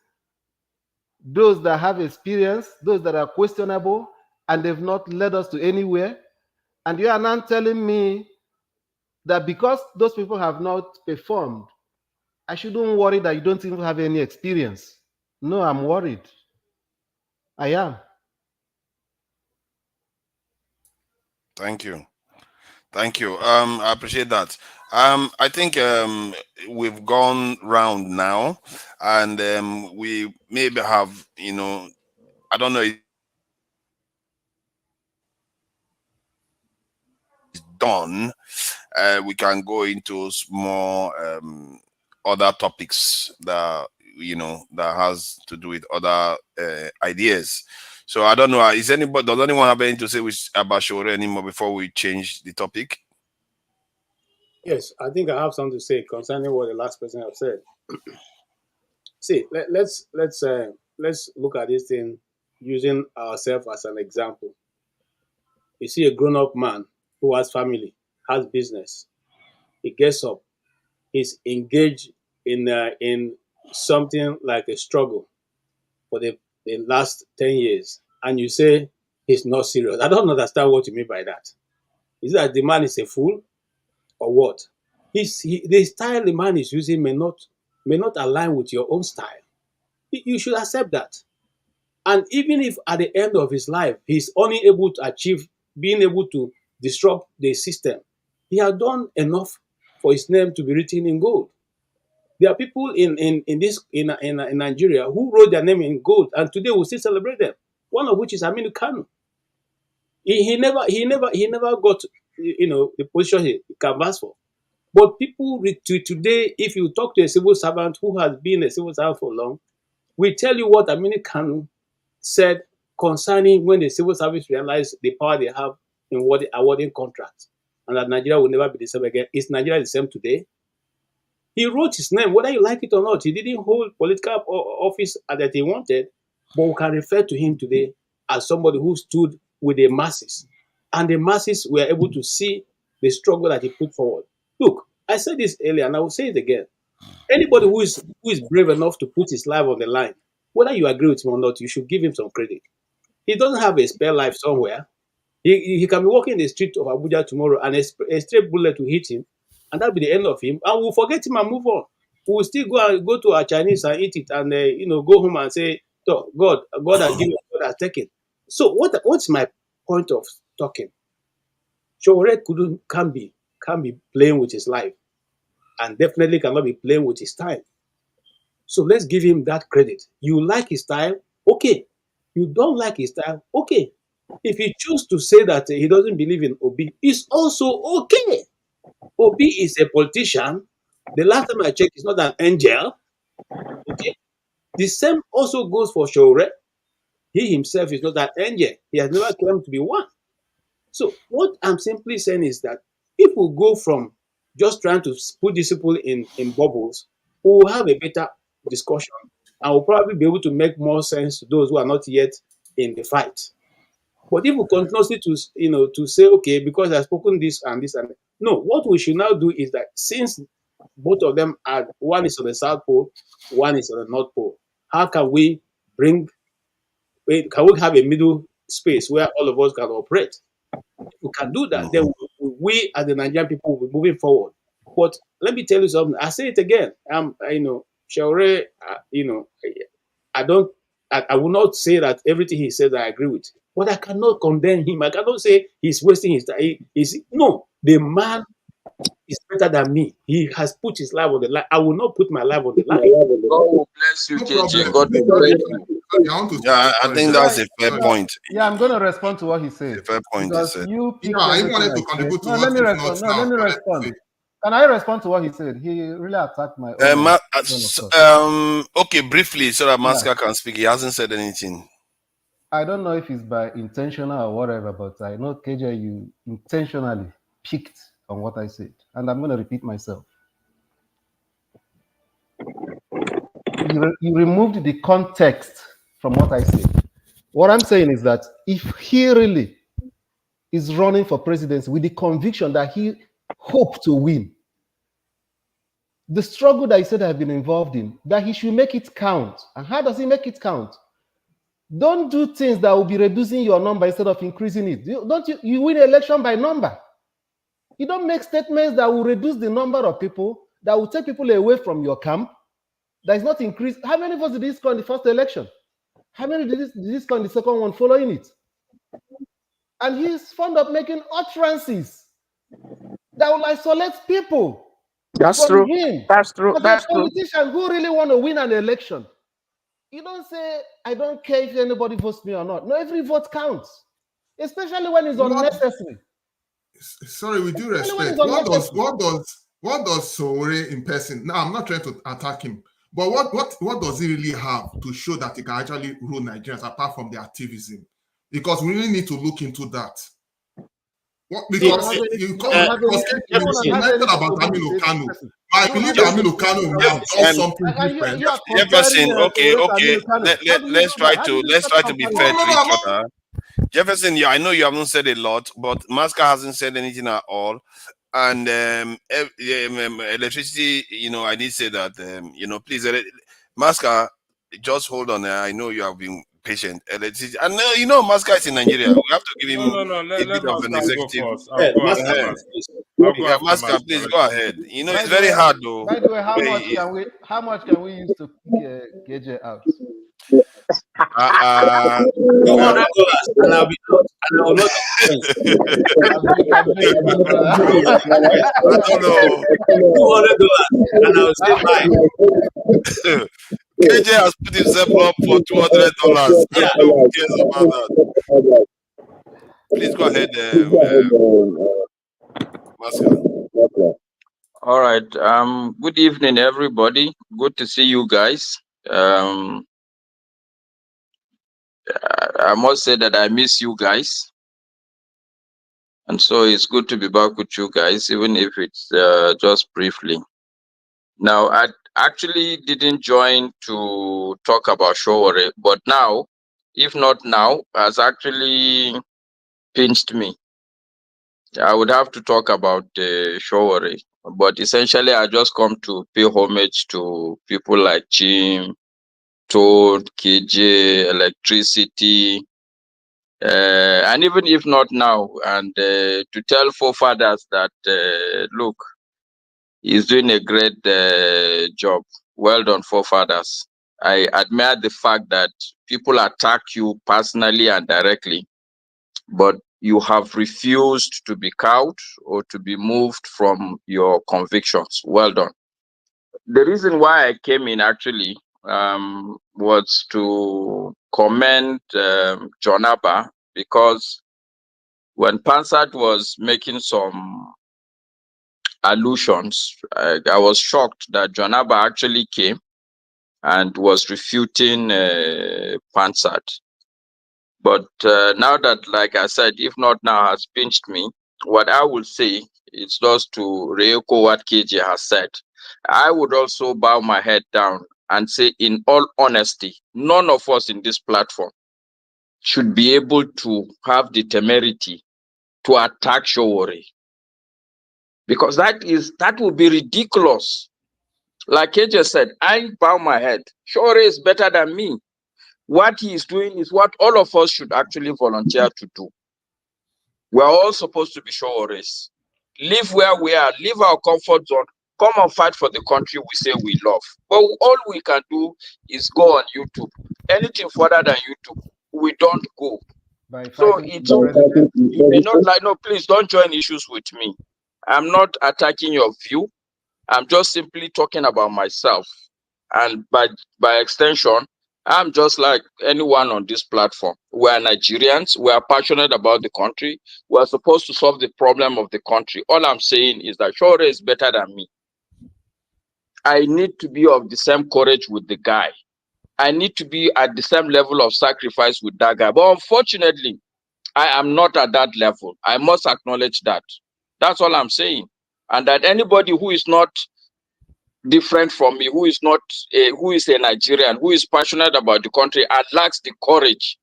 those that have experience, those that are questionable, and they've not led us to anywhere, and you are now telling me that because those people have not performed, I shouldn't worry that you don't even have any experience. No, I'm worried. I am. Thank you. Thank you. I appreciate that. I think we've gone round now, and we maybe have, you know, I don't know, it's done. We can go into more other topics that, you know, that has to do with other ideas. So I don't know. Does anyone have anything to say about Sowore anymore before we change the topic? Yes, I think I have something to say concerning what the last person have said. See, let's look at this thing using ourselves as an example. You see a grown-up man who has family, has business. He gets up, he's engaged in something like a struggle for the last 10 years, and you say he's not serious. I don't understand what you mean by that. Is it that the man is a fool or what? The style the man is using may not align with your own style. You should accept that. And even if at the end of his life he's only able to achieve being able to disrupt the system, he has done enough for his name to be written in gold. There are people in Nigeria who wrote their name in gold, and today we still celebrate them. One of which is Aminu Kano. He never got, you know, the position he canvassed for. But people today, if you talk to a civil servant who has been a civil servant for long, we tell you what Aminu Kano said concerning when the civil service realized the power they have in awarding contracts, and that Nigeria will never be the same again. Is Nigeria the same today? He wrote his name, whether you like it or not. He didn't hold political office that he wanted, but we can refer to him today as somebody who stood with the masses, and the masses were able to see the struggle that he put forward. Look, I said this earlier, and I will say it again. Anybody who is brave enough to put his life on the line, whether you agree with him or not, you should give him some credit. He doesn't have a spare life somewhere. He can be walking in the street of Abuja tomorrow, and a stray bullet will hit him, and that'll be the end of him. And we'll forget him and move on. We'll still go to our Chinese and eat it, and go home and say, "God has given, God has taken." So what's my point of talking? Sowore can't be playing with his life, and definitely cannot be playing with his time. So let's give him that credit. You like his style, okay. You don't like his style, okay. If he chooses to say that he doesn't believe in Obi, it's also okay. Obi is a politician. The last time I checked, he's not an angel. Okay. The same also goes for Sowore. He himself is not that angel. He has never claimed to be one. So what I'm simply saying is that if we go from just trying to put these people in bubbles, we will have a better discussion and we'll probably be able to make more sense to those who are not yet in the fight. But if we continuously to say, okay, because I've spoken this and this and no, what we should now do is that since both of them are, one is on the South Pole, one is on the North Pole, how can we have a middle space where all of us can operate? If we can do that, then we as the Nigerian people will be moving forward. But let me tell you something. I say it again. Sowore, I will not say that everything he says I agree with, but I cannot condemn him. I cannot say he's wasting his time. No, the man is better than me. He has put his life on the line. I will not put my life on the line. God will bless you, KJ. God will bless you. Yeah, I think that's a fair point. Yeah, I'm going to respond to what he said. A fair point, Because he said. you picked I everything wanted to I contribute said. to what if not Let me now. respond. Can I respond to what he said? He really attacked my own. Okay, briefly, so that Massacre can speak. He hasn't said anything. I don't know if it's by intentional or whatever, but I know, KJ, you intentionally picked on what I said. And I'm going to repeat myself. You removed the context from what I said. What I'm saying is that if he really is running for presidency with the conviction that he hoped to win, the struggle that he said I've been involved in, that he should make it count. And how does he make it count? Don't do things that will be reducing your number instead of increasing it. You win an election by number. You don't make statements that will reduce the number of people, that will take people away from your camp, that is not increased. How many votes did he score in the first election? How many did he score in the second one following it? And he's fond of making utterances that will isolate people from him. That's true. As a politician who really want to win an election, you don't say, I don't care if anybody votes me or not. No, every vote counts, especially when it's unnecessary. Sorry, with due respect, what does Sowore in person? Now, I'm not trying to attack him, but what does he really have to show that he can actually rule Nigerians apart from the activism? Because we really need to look into that. Because you mentioned about Aminu Kano. I believe that Aminu Kano will have done something different. Jefferson, okay. Let's try to be fair to each other. Jefferson, yeah, I know you haven't said a lot, but Massacre hasn't said anything at all. And electricity, I did say that, please, Massacre, just hold on. I know you have been patient. Electricity, and Massacre is in Nigeria. We have to give him a bit of an executive. Massacre, please go ahead. It's very hard though. By the way, how much can we use to kick KJ out? $200 and I'll be out. And I will not I don't know. $200 and I will say bye. KJ has put himself up for $200. Yeah. Who cares about that? Please go ahead, Massacre. All right. Good evening, everybody. Good to see you guys. I must say that I miss you guys. And so it's good to be back with you guys, even if it's just briefly. Now, I actually didn't join to talk about Sowore, but now, if not now, has actually pinched me. I would have to talk about Sowore, but essentially I just come to pay homage to people like Jim, Toad, KJ, Electricity, and even if not now, and to tell forefathers that, look, he's doing a great job. Well done, forefathers. I admire the fact that people attack you personally and directly, but you have refused to be cowed or to be moved from your convictions. Well done. The reason why I came in actually was to commend John Abba, because when Pansat was making some allusions, I was shocked that John Abba actually came and was refuting Pansat. But now that, like I said, if not now has pinched me, what I will say is just to re-echo what KJ has said. I would also bow my head down and say, in all honesty, none of us in this platform should be able to have the temerity to attack Sowore, because that would be ridiculous. Like KJ said, I bow my head. Sowore is better than me. What he is doing is what all of us should actually volunteer to do. We're all supposed to be Sowore's. Live where we are, leave our comfort zone, come and fight for the country we say we love. But all we can do is go on YouTube. Anything further than YouTube, we don't go. By So fighting it's for the president. you may not like, no, please don't join issues with me. I'm not attacking your view. I'm just simply talking about myself. And by extension, I'm just like anyone on this platform. We are Nigerians. We are passionate about the country. We are supposed to solve the problem of the country. All I'm saying is that Sowore is better than me. I need to be of the same courage with the guy. I need to be at the same level of sacrifice with that guy. But unfortunately, I am not at that level. I must acknowledge that. That's all I'm saying. And that anybody who is not different from me, who is a Nigerian, who is passionate about the country and lacks the courage,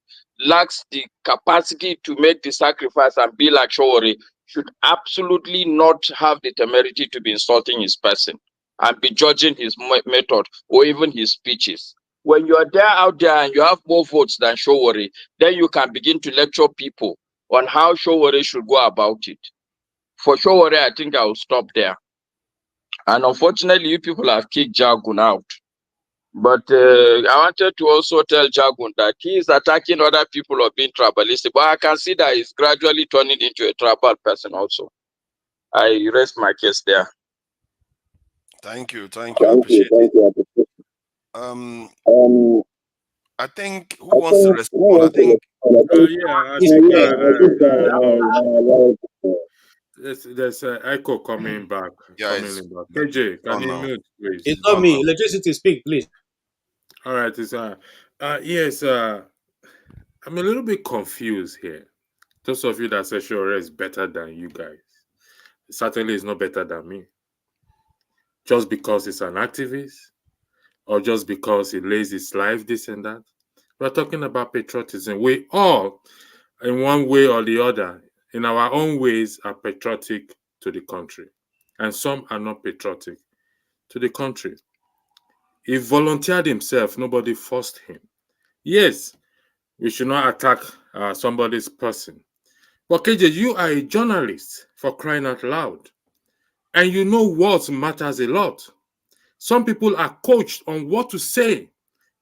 lacks the capacity to make the sacrifice and be like Sowore, should absolutely not have the temerity to be insulting his person and be judging his method or even his speeches. When you are there out there and you have more votes than Sowore, then you can begin to lecture people on how Sowore should go about it. For Sowore, I think I will stop there. And unfortunately, you people have kicked Jagun out. But I wanted to also tell Jagun that he is attacking other people or being tribalistic. But I can see that he's gradually turning into a tribal person also. I rest my case there. Thank you. I appreciate it. I think who wants to respond? I think Yeah, I think there's an echo coming back. it's KJ, can on you now. mute, please? It's not me. Electricity, speak, please. All right, it's yes, I'm a little bit confused here. Those of you that say Sowore is better than you guys, certainly is not better than me. Just because he's an activist, or just because he lays his life, this and that. We're talking about patriotism. We all, in one way or the other, in our own ways, are patriotic to the country. And some are not patriotic to the country. He volunteered himself. Nobody forced him. Yes, we should not attack somebody's person. But KJ, you are a journalist, for crying out loud. And you know what matters a lot. Some people are coached on what to say.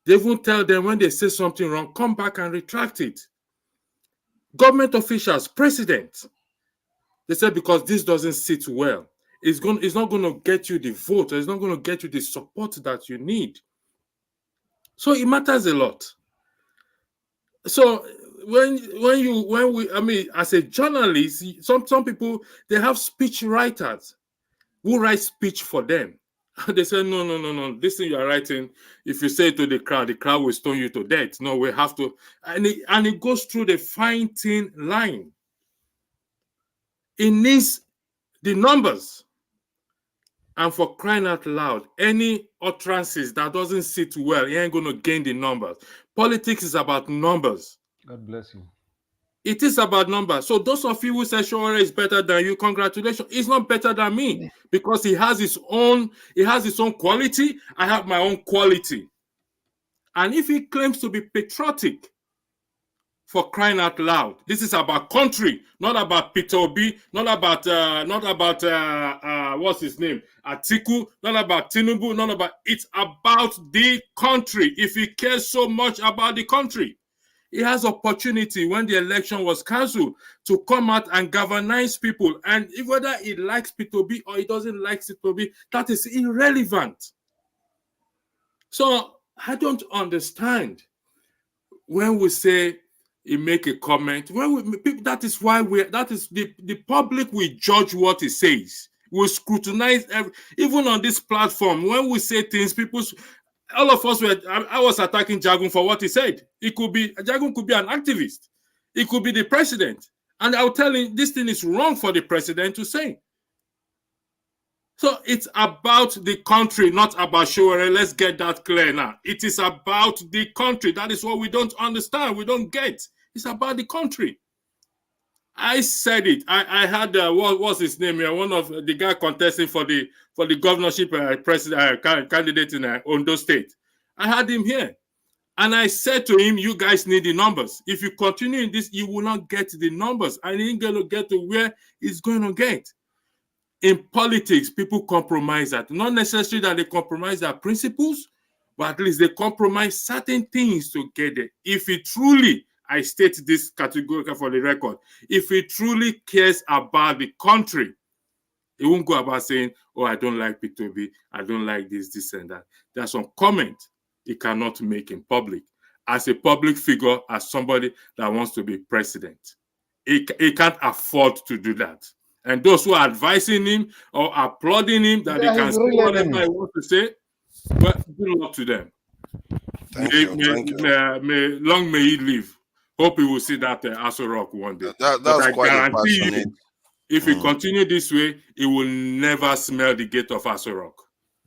They even tell them when they say something wrong, come back and retract it. Government officials, president, they said because this doesn't sit well, it's not going to get you the vote, or it's not going to get you the support that you need. So it matters a lot. So as a journalist, some people, they have speech writers who write speech for them. They say, no, this thing you are writing, if you say it to the crowd will stone you to death. No, we have to, and it goes through the fine thin line. It needs the numbers. And for crying out loud, any utterances that doesn't sit well, it ain't going to gain the numbers. Politics is about numbers. God bless you. It is about numbers. So those of you who say Sowore is better than you, congratulations. He's not better than me because he has his own quality. I have my own quality. And if he claims to be patriotic, for crying out loud, this is about country, not about Peter Obi, not about what's his name, Atiku, not about Tinubu, it's about the country. If he cares so much about the country, he has opportunity when the election was cancelled to come out and galvanize people. And whether he likes Peter Obi or he doesn't like Peter Obi, that is irrelevant. So I don't understand when we say he make a comment. That is the public will judge what he says. We'll scrutinize even on this platform. When we say things, all of us were, I was attacking Jagun for what he said. Jagun could be an activist. It could be the president. And I'll tell him this thing is wrong for the president to say. So it's about the country, not about Sowore. Let's get that clear now. It is about the country. That is what we don't understand. We don't get. It's about the country. I said it. I had what was his name here? One of the guy contesting for the governorship candidate in Ondo State. I had him here, and I said to him, "You guys need the numbers. If you continue in this, you will not get the numbers, and you ain't going to get to where it's going to get." In politics, people compromise that. Not necessarily that they compromise their principles, but at least they compromise certain things to get there. If it truly, I state this categorically for the record, if he truly cares about the country, he won't go about saying, "Oh, I don't like P2B, I don't like this and that." There's some comment he cannot make in public. As a public figure, as somebody that wants to be president, he can't afford to do that. And those who are advising him or applauding him that they can say whatever he wants to say, well, good luck to them. Long may he live. Hope he will see that Aso Rock one day. That's I quite guarantee passionate. you, if he continue this way, he will never smell the gate of Aso Rock.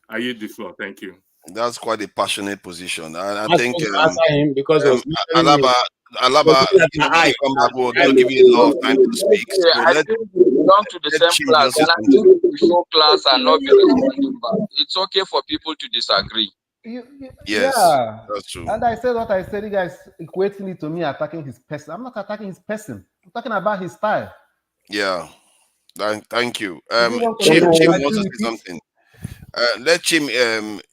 I yield the floor. Thank you. That's quite a passionate position. And I I think supposed to answer him because it was Alaba, come back. We're going to give you a lot of time to speak. So I think we belong to the same class, and I think the show class are not be responding back. It's okay for people to disagree. Yes, Yeah, that's true. and I said what I said. You guys equating it to me attacking his person. I'm not attacking his person. I'm talking about his style. Yeah, thank you. If you want to Chim know, wants to say something. Let Chim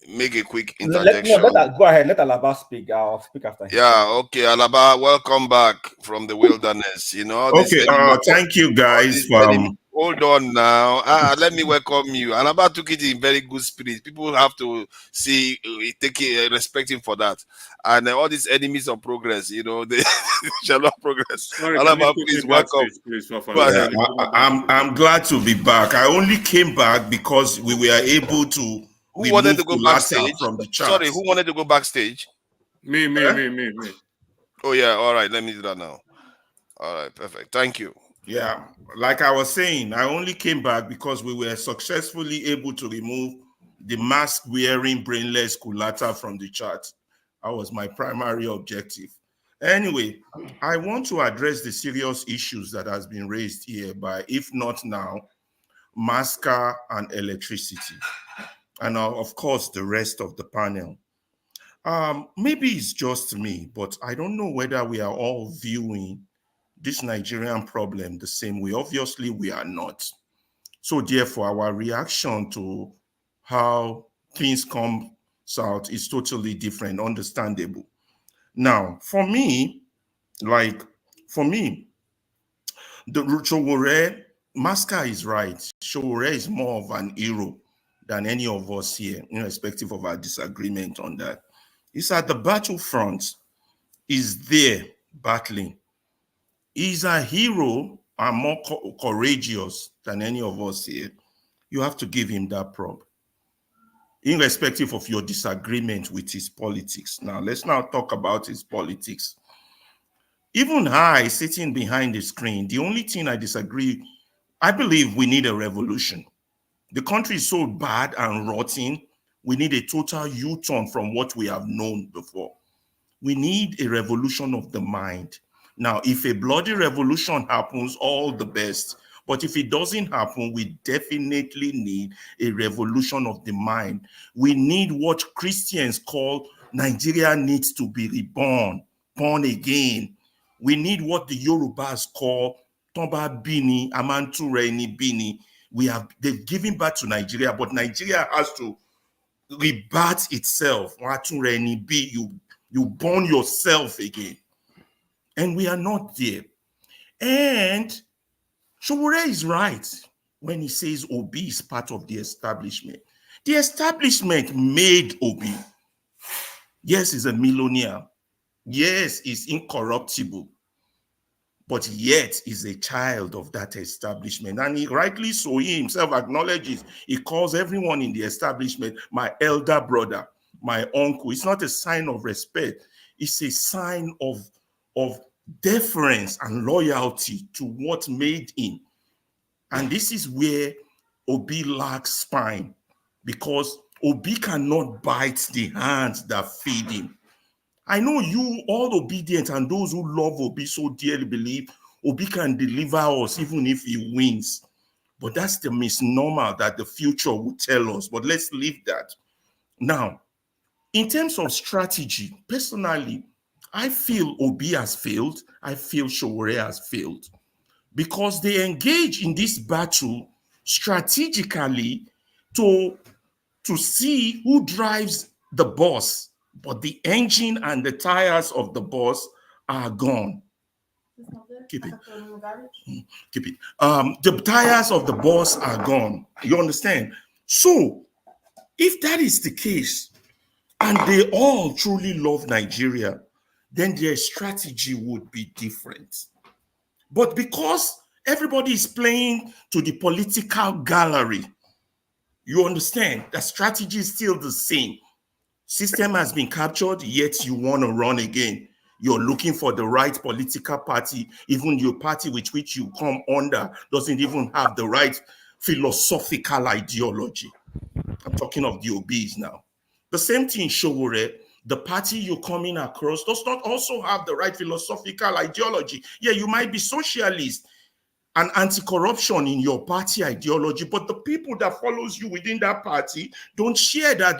make a quick Let interjection. go ahead. Let Alaba speak. I'll speak after him. Yeah, okay, Alaba, welcome back from the wilderness. You know, Okay, thank you guys. Hold on now. Let me welcome you. Alaba took it in very good spirit. People have to see, take it, respect him for that. And all these enemies of progress, you know, they shall not progress. Sorry, Alaba, please welcome. Yeah, I'm glad to be back. I only came back because we were able to Who wanted to go remove backstage? from the chat. Sorry, who wanted to go backstage? Me. Oh yeah, all right. Let me do that now. All right, perfect. Thank you. Yeah, like I was saying, I only came back because we were successfully able to remove the mask-wearing brainless Kulata from the chat. That was my primary objective. Anyway, I want to address the serious issues that has been raised here by, if not now, Masca and electricity. And of course, the rest of the panel. Maybe it's just me, but I don't know whether we are all viewing this Nigerian problem the same way. Obviously, we are not. So therefore, our reaction to how things come out is totally different, understandable. Now, for me, the Sowore, Masca is right. Sowore is more of an hero than any of us here, irrespective of our disagreement on that. He's at the battlefront, he's there battling. He's a hero and more courageous than any of us here. You have to give him that prop, irrespective of your disagreement with his politics. Now, let's now talk about his politics. Even I, sitting behind the screen, the only thing I disagree, I believe we need a revolution. The country is so bad and rotten, we need a total U-turn from what we have known before. We need a revolution of the mind. Now, if a bloody revolution happens, all the best. But if it doesn't happen, we definitely need a revolution of the mind. We need what Christians call Nigeria needs to be reborn, born again. We need what the Yorubas call Toba Bini, Amantureni Bini. They've given birth to Nigeria, but Nigeria has to rebirth itself. You born yourself again. And we are not there. And Sowore is right when he says Obi is part of the establishment. The establishment made Obi. Yes, he's a millionaire. Yes, he's incorruptible. But yet he's a child of that establishment. And he rightly so, he himself acknowledges, he calls everyone in the establishment my elder brother. my uncle. It's not a sign of respect. It's a sign of deference and loyalty to what made him. And this is where Obi lacks spine, because Obi cannot bite the hands that feed him. I know you, all obedient, and those who love Obi so dearly believe Obi can deliver us even if he wins. But that's the misnomer that the future will tell us. But let's leave that. Now, in terms of strategy, personally, I feel Obi has failed. I feel Sowore has failed, because they engage in this battle strategically to see who drives the bus, but the engine and the tires of the bus are gone. Keep it. Keep it. The tires of the bus are gone. You understand? So, if that is the case, and they all truly love Nigeria, then their strategy would be different. But because everybody is playing to the political gallery, you understand, the strategy is still the same. System has been captured, yet you want to run again. You're looking for the right political party. Even your party with which you come under doesn't even have the right philosophical ideology. I'm talking of the OBs now. The same thing, Sowore, the party you're coming across does not also have the right philosophical ideology. Yeah, you might be socialist and anti-corruption in your party ideology, but the people that follows you within that party don't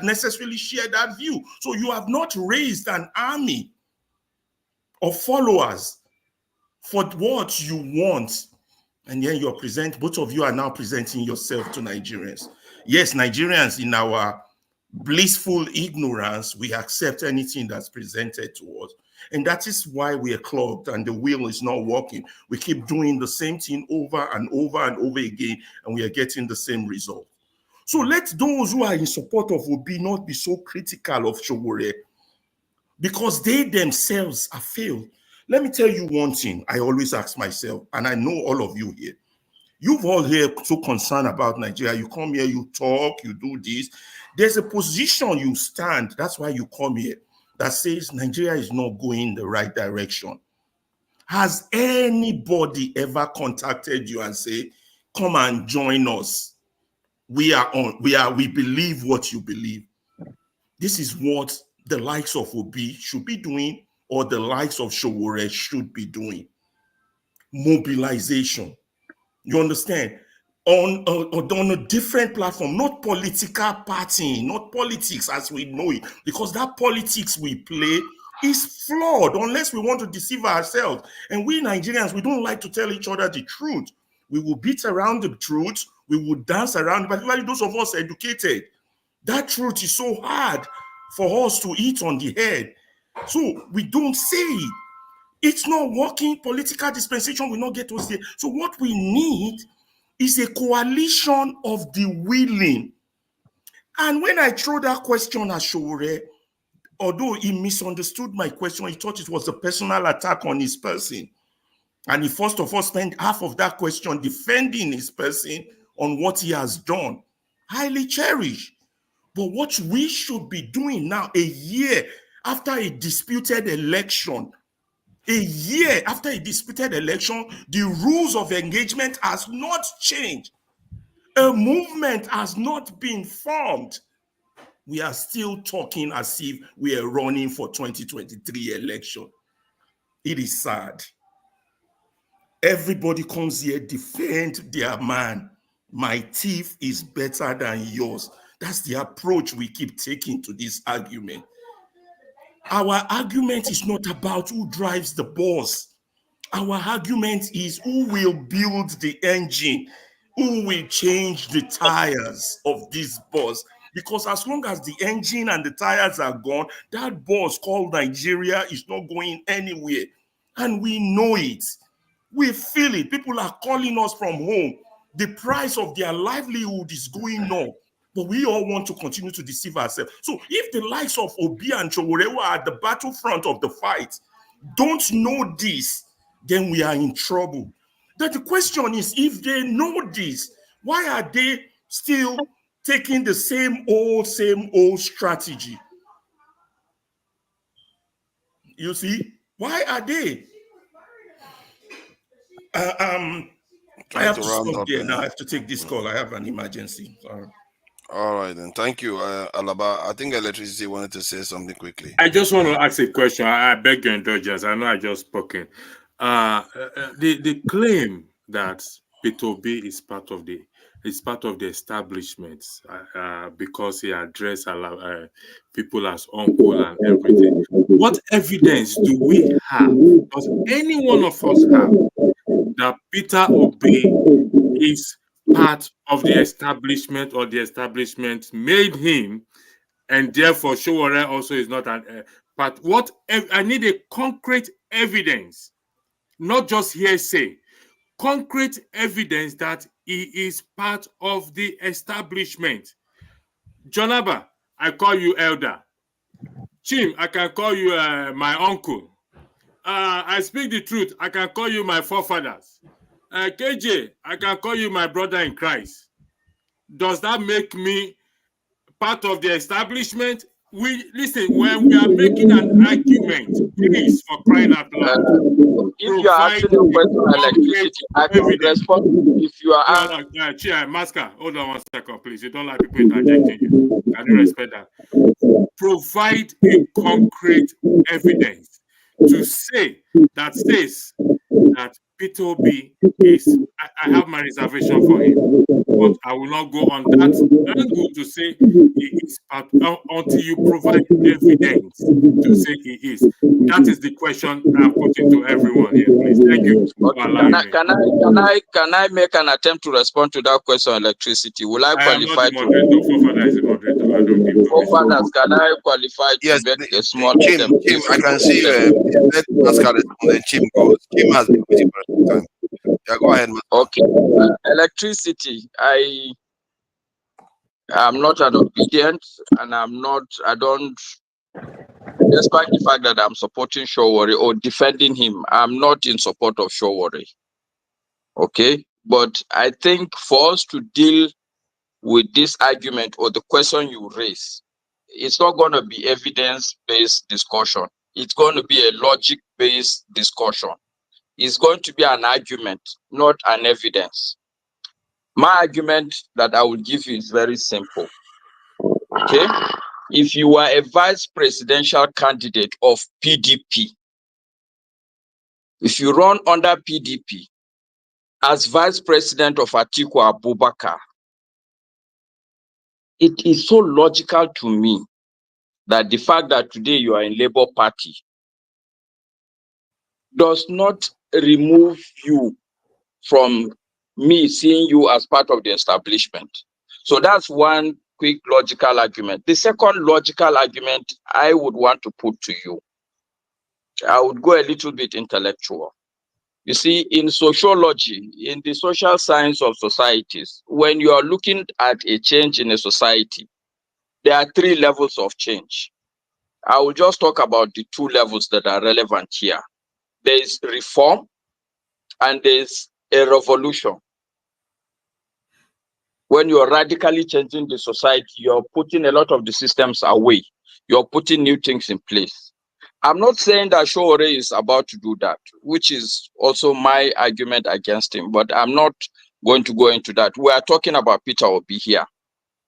necessarily share that view. So you have not raised an army of followers for what you want. And then both of you are now presenting yourself to Nigerians. Yes, Nigerians, in our blissful ignorance, we accept anything that's presented to us. And that is why we are clogged and the wheel is not working. We keep doing the same thing over and over and over again, and we are getting the same result. So let those who are in support of Obi not be so critical of Sowore, because they themselves have failed. Let me tell you one thing I always ask myself, and I know all of you here. You've all here so concerned about Nigeria. You come here, you talk, you do this. There's a position you stand, that's why you come here, that says Nigeria is not going the right direction. Has anybody ever contacted you and say, come and join us? We believe what you believe. This is what the likes of Obi should be doing, or the likes of Sowore should be doing. Mobilization. You understand? On a different platform, not political partying, not politics as we know it, because that politics we play is flawed unless we want to deceive ourselves. And we Nigerians, we don't like to tell each other the truth. We will beat around the truth, we will dance around, particularly those of us educated. That truth is so hard for us to eat on the head. So we don't say it. It's not working. Political dispensation will not get us there. So what we need is a coalition of the willing. And when I throw that question at Sowore, although he misunderstood my question, he thought it was a personal attack on his person. And he first of all spent half of that question defending his person on what he has done. Highly cherished. But what we should be doing now, a year after a disputed election, the rules of engagement has not changed. A movement has not been formed. We are still talking as if we are running for 2023 election. It is sad. Everybody comes here, defend their man. My thief is better than yours. That's the approach we keep taking to this argument. Our argument is not about who drives the bus. Our argument is who will build the engine, who will change the tires of this bus. Because as long as the engine and the tires are gone, that bus called Nigeria is not going anywhere. And we know it. We feel it. People are calling us from home. The price of their livelihood is going up. But we all want to continue to deceive ourselves. So if the likes of Obi and Sowore, who are at the battlefront of the fight, don't know this, then we are in trouble. That the question is, if they know this, why are they still taking the same old strategy? You see, why are they? I have to stop there now. I have to take this call. I have an emergency. Sorry. All right, then. Thank you, Alaba. I think Electricity wanted to say something quickly. I just want to ask a question. I beg your indulgence. I know I just spoken. The claim that P2B is part of the establishment because he addressed people as uncle and everything. What evidence do we have? Does any one of us have that Peter Obi is part of the establishment or the establishment made him, and therefore Sowore also is not an part? What I need a concrete evidence, not just hearsay, concrete evidence that he is part of the establishment. Jonaba, I call you elder. Chim, I can call you my uncle. I speak the truth. I can call you my forefathers. KJ, I can call you my brother in Christ. Does that make me part of the establishment? Listen, when we are making an argument, please, for crying out loud, if you are asking a question on electricity, I can respond. If you are Masker, hold on 1 second, please. You don't like people interjecting you. Can you respect that? Provide a concrete evidence to say that says that Peter Obi is. I have my reservation for him, but I will not go on that angle to say he is part until you provide evidence to say he is. That is the question I'm putting to everyone here, please. Thank you for allowing me. Can I make an attempt to respond to that question on electricity? Will I qualify am not the moderator. Forefather is the moderator. I don't give Forefathers, can I qualify to make a small Chim, I can see let Masca respond, then Chim goes. Chim has been waiting for some time. Yeah, go ahead, Masca. Okay. Electricity, I'm not an obedient, and I don't, despite the fact that I'm supporting Sowore or defending him, I'm not in support of Sowore. Okay? But I think for us to deal with this argument or the question you raise, it's not going to be evidence-based discussion. It's going to be a logic-based discussion. It's going to be an argument, not an evidence. My argument that I will give you is very simple. Okay? If you are a vice presidential candidate of PDP, if you run under PDP as vice president of Atiku Abubakar, it is so logical to me that the fact that today you are in Labour Party does not remove you from me seeing you as part of the establishment. So that's one quick logical argument. The second logical argument I would want to put to you, I would go a little bit intellectual. You see, in sociology, in the social science of societies, when you are looking at a change in a society, there are 3 levels of change. I will just talk about the 2 levels that are relevant here. There is reform and there is a revolution. When you are radically changing the society, you're putting a lot of the systems away. You're putting new things in place. I'm not saying that Sowore is about to do that, which is also my argument against him, but I'm not going to go into that. We are talking about Peter Obi here.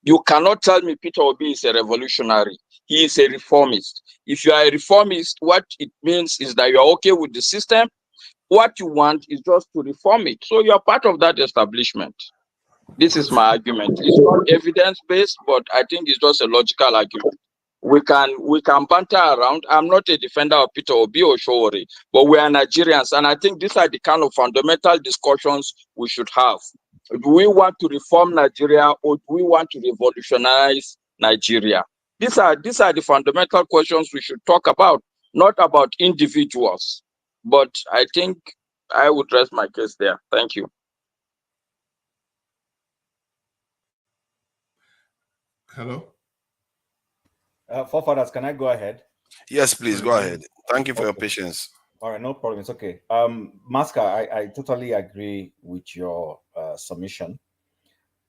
You cannot tell me Peter Obi is a revolutionary. He is a reformist. If you are a reformist, what it means is that you're okay with the system. What you want is just to reform it. So you're part of that establishment. This is my argument. It's not evidence-based, but I think it's just a logical argument. We can banter around. I'm not a defender of Peter Obi or Sowore, but we are Nigerians, and I think these are the kind of fundamental discussions we should have. Do we want to reform Nigeria or do we want to revolutionize Nigeria? These are the fundamental questions we should talk about, not about individuals. But I think I would rest my case there. Thank you. Hello? Forefathers, can I go ahead? Yes, please, go ahead. Thank you for your patience. All right, no problem. It's okay. Masker, I totally agree with your submission.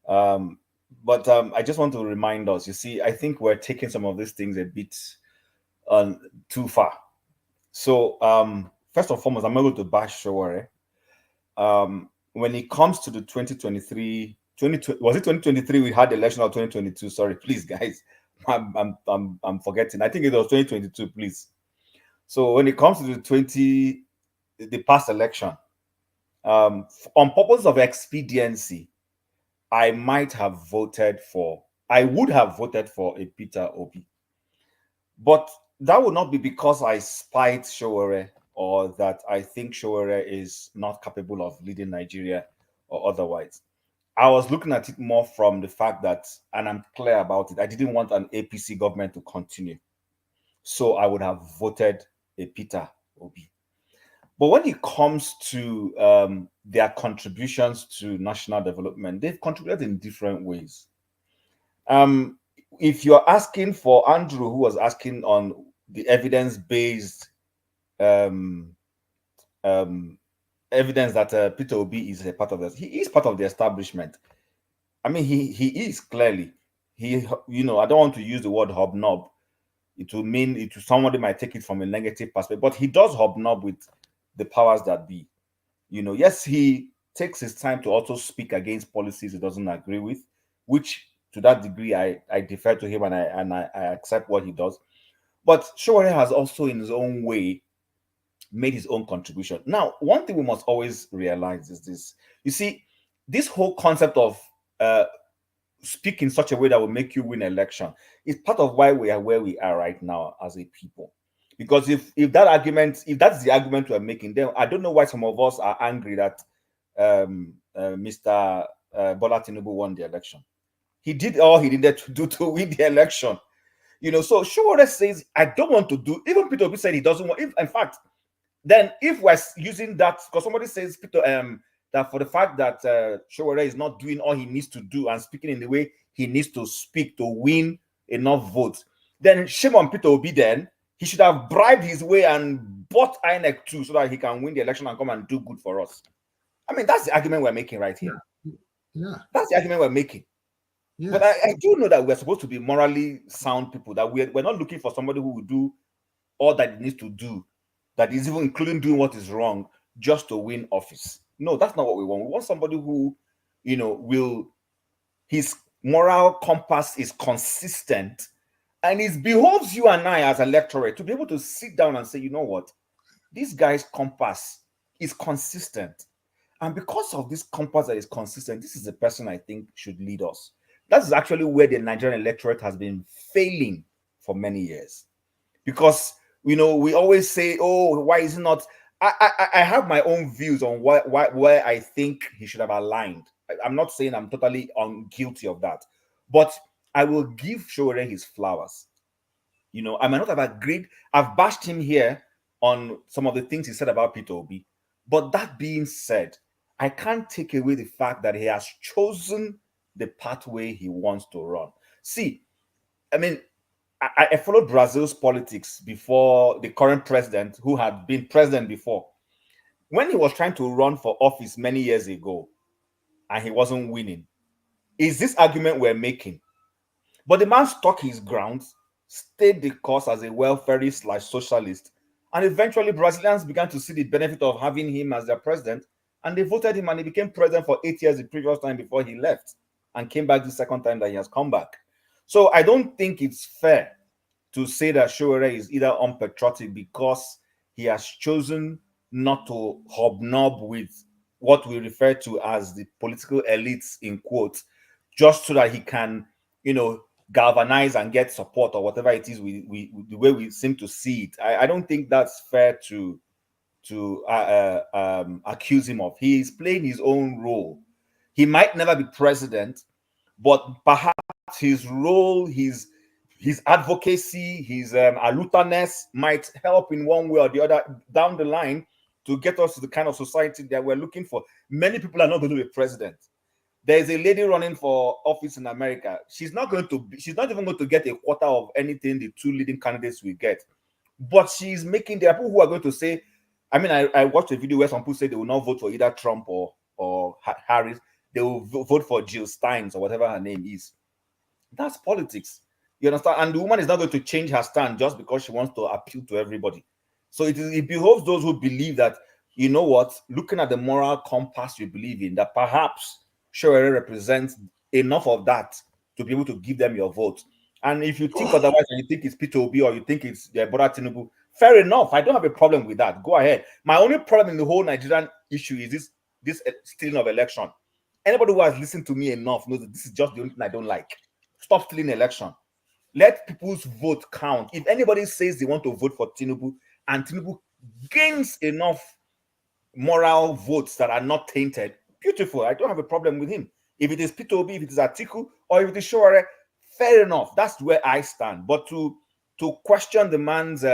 But I just want to remind us, you see, I think we're taking some of these things a bit too far. So, first and foremost, I'm not going to bash Sowore. When it comes to the 2023, was it 2023 we had the election, or 2022? Sorry, please, guys. I'm forgetting. I think it was 2022, please. So when it comes to the past election, on purpose of expediency, I would have voted for a Peter Obi. But that would not be because I spite Sowore or that I think Sowore is not capable of leading Nigeria or otherwise. I was looking at it more from the fact that, and I'm clear about it, I didn't want an APC government to continue. So I would have voted a Peter Obi. But when it comes to their contributions to national development, they've contributed in different ways. If you're asking for Andrew, who was asking on the evidence-based evidence that Peter Obi is a part of this, he is part of the establishment. I mean, he is clearly. I don't want to use the word hobnob. It will mean somebody might take it from a negative perspective, but he does hobnob with the powers that be. Yes, he takes his time to also speak against policies he doesn't agree with, which to that degree I defer to him and I accept what he does. But Sowore has also in his own way made his own contribution. Now, one thing we must always realize is this. You see, this whole concept of speak in such a way that will make you win election is part of why we are where we are right now as a people. Because if that's the argument we're making, then I don't know why some of us are angry that Mr. Bola Tinubu won the election. He did all he needed to do to win the election. So Sowore says, I don't want to do, even Peter Obi said he doesn't want, in fact, then if we're using that, because somebody says that for the fact that Sowore is not doing all he needs to do and speaking in the way he needs to speak to win enough votes, then shame on Peter Obi. Then he should have bribed his way and bought INEC too so that he can win the election and come and do good for us. I mean, that's the argument we're making right here. Yeah. That's the argument we're making. Yes. But I do know that we're supposed to be morally sound people, that we're not looking for somebody who will do all that he needs to do, that is even including doing what is wrong just to win office. No, that's not what we want. We want somebody who, his moral compass is consistent, and it behoves you and I as a electorate to be able to sit down and say, you know what, this guy's compass is consistent. And because of this compass that is consistent, this is the person I think should lead us. That is actually where the Nigerian electorate has been failing for many years. Because, we always say, oh, why is it not? I have my own views on where I think he should have aligned. I'm not saying I'm totally guilty of that. But I will give Sowore his flowers. I might not have agreed. I've bashed him here on some of the things he said about Peter Obi. But that being said, I can't take away the fact that he has chosen the pathway he wants to run. See, I mean, I followed Brazil's politics before the current president, who had been president before. When he was trying to run for office many years ago, and he wasn't winning, is this argument we're making. But the man stuck his grounds, stayed the course as a welfarist/socialist, and eventually Brazilians began to see the benefit of having him as their president, and they voted him, and he became president for 8 years the previous time before he left, and came back the second time that he has come back. So I don't think it's fair to say that Sowore is either unpatriotic because he has chosen not to hobnob with what we refer to as the political elites, in quotes, just so that he can, galvanize and get support or whatever it is the way we seem to see it. I don't think that's fair to accuse him of. He is playing his own role. He might never be president, but perhaps his role, his advocacy, his alertness might help in one way or the other down the line to get us to the kind of society that we're looking for. Many people are not going to be president. There's a lady running for office in America. She's not even going to get a quarter of anything the two leading candidates will get. But she's making, there are people who are going to say, I mean, I watched a video where some people say they will not vote for either Trump or Harris. They will vote for Jill Stein or whatever her name is. That's politics. You understand? And the woman is not going to change her stand just because she wants to appeal to everybody. So it behoves those who believe that, you know what, looking at the moral compass you believe in, that perhaps Sowore represents enough of that to be able to give them your vote. And if you think otherwise, and you think it's Peter Obi or you think it's Bola Tinubu, fair enough. I don't have a problem with that. Go ahead. My only problem in the whole Nigerian issue is this stealing of election. Anybody who has listened to me enough knows that this is just the only thing I don't like. Stop stealing election. Let people's vote count. If anybody says they want to vote for Tinubu and Tinubu gains enough moral votes that are not tainted, beautiful. I don't have a problem with him. If it is Peter Obi, if it is Atiku, or if it is Sowore, fair enough. That's where I stand. But to question the man's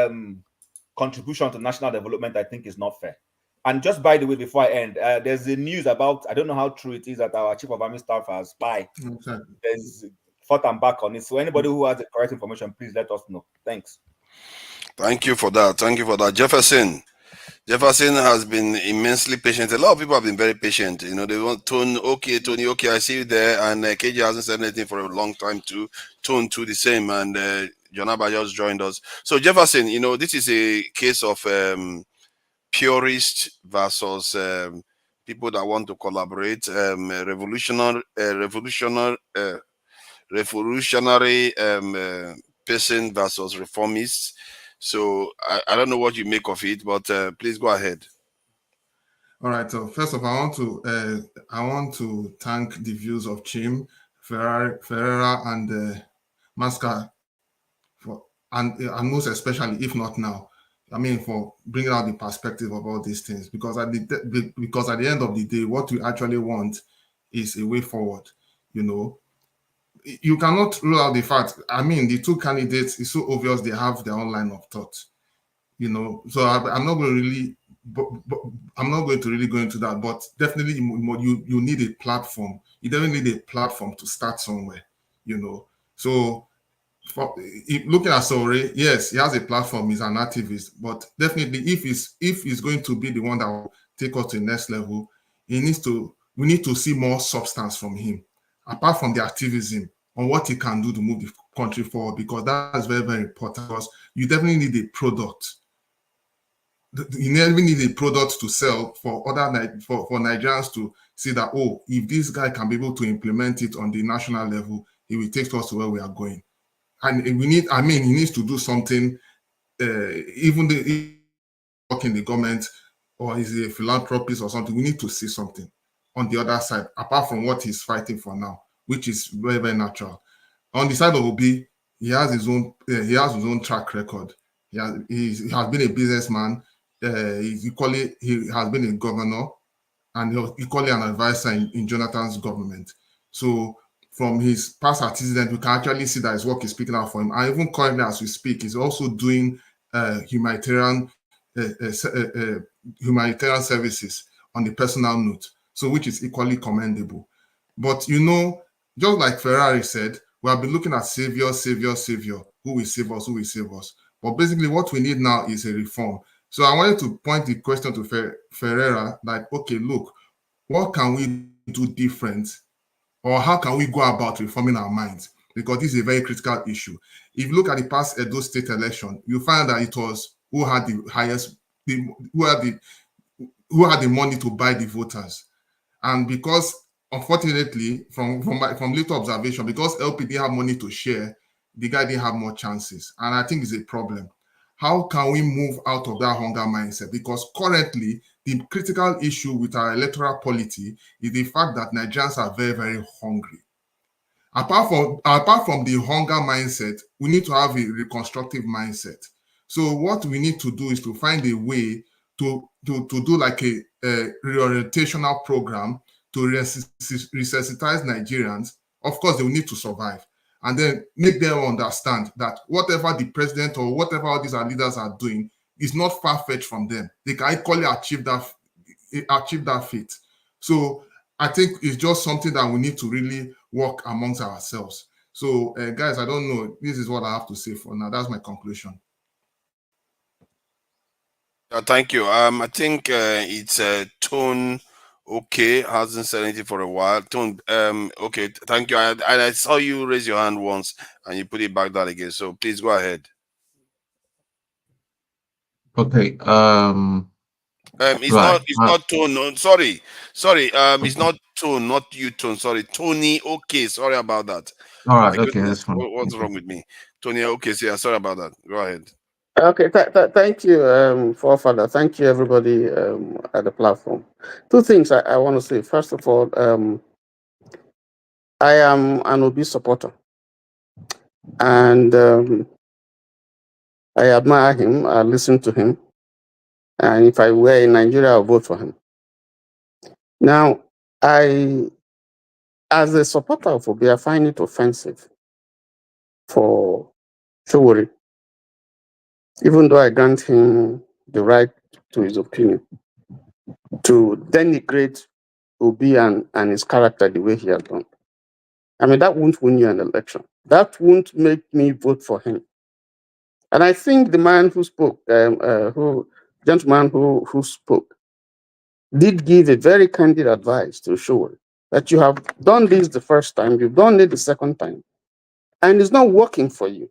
contribution to national development, I think is not fair. And just by the way, before I end, there's the news about, I don't know how true it is, that our chief of army staff has spy. Okay. There's forth and back on it. So anybody who has the correct information, please let us know. Thanks. Thank you for that. Thank you for that. Jefferson has been immensely patient. A lot of people have been very patient. You know, they want Tone, okay, Tony, okay, I see you there. And KJ hasn't said anything for a long time too. Tone too, the same. And Jonaba just joined us. So Jefferson, you know, this is a case of purist versus people that want to collaborate, revolutionary person versus reformists. So I don't know what you make of it, but please go ahead. All right. So first of all, I want to thank the views of Chim, Ferreira, and Masca for, and most especially, if not now, I mean, for bringing out the perspective of all these things. Because at the end of the day, what we actually want is a way forward. You know, you cannot rule out the fact. I mean, the two candidates, it's so obvious they have their own line of thought. You know, so I'm not going to really. I'm not going to really go into that, but definitely you need a platform. You definitely need a platform to start somewhere, you know. So looking at Sowore, yes, he has a platform, he's an activist, but definitely if he's going to be the one that will take us to the next level, we need to see more substance from him, apart from the activism on what he can do to move the country forward, because that's very, very important. Because you definitely need a product. You never need a product to sell for Nigerians to see that, oh, if this guy can be able to implement it on the national level, he will take us to where we are going. And he needs to do something, even the work in the government or is a philanthropist or something, we need to see something on the other side, apart from what he's fighting for now, which is very, very natural. On the side of Obi, he has his own track record. He has been a businessman. He has been a governor, and he was equally an advisor in Jonathan's government. So from his past antecedents, we can actually see that his work is speaking out for him. And even currently, as we speak, he's also doing humanitarian services on the personal note, so which is equally commendable. But you know, just like Ferrari said, we have been looking at savior, who will save us. But basically, what we need now is a reform. So I wanted to point the question to Ferreira, like, okay, look, what can we do different, or how can we go about reforming our minds? Because this is a very critical issue. If you look at the past Edo State election, you find that it was who had the highest, who had the money to buy the voters, and because unfortunately, from little observation, because LP didn't have money to share, the guy didn't have more chances, and I think it's a problem. How can we move out of that hunger mindset? Because currently, the critical issue with our electoral polity is the fact that Nigerians are very, very hungry. Apart from the hunger mindset, we need to have a reconstructive mindset. So what we need to do is to find a way to do like a reorientational program to resuscitize Nigerians. Of course, they will need to survive. And then make them understand that whatever the president or whatever all these our leaders are doing is not far-fetched from them. They can equally achieve that feat. So I think it's just something that we need to really work amongst ourselves. So guys, I don't know. This is what I have to say for now. That's my conclusion. Thank you. I think it's Tone. Okay, hasn't said anything for a while. Tone, okay, thank you. I saw you raise your hand once and you put it back down again. So please go ahead. Okay. It's Right. not Tone. No, sorry. It's not Tone, not you, Tone. Sorry, Tony. Okay, sorry about that. All right. My Okay, goodness, that's fine. what's wrong with me, Tony? Okay, so yeah, sorry about that. Go ahead. Okay, thank you, forefather. Thank you, everybody at the platform. Two things I want to say. First of all, I am an Obi supporter, and I admire him. I listen to him, and if I were in Nigeria, I'll vote for him. Now, as a supporter of Obi, I find it offensive for Sowore, even though I grant him the right to his opinion, to denigrate Obi and his character the way he has done. I mean, that won't win you an election. That won't make me vote for him. And I think the man who spoke, gentleman who spoke, did give a very candid advice to Sowore that you have done this the first time, you've done it the second time, and it's not working for you.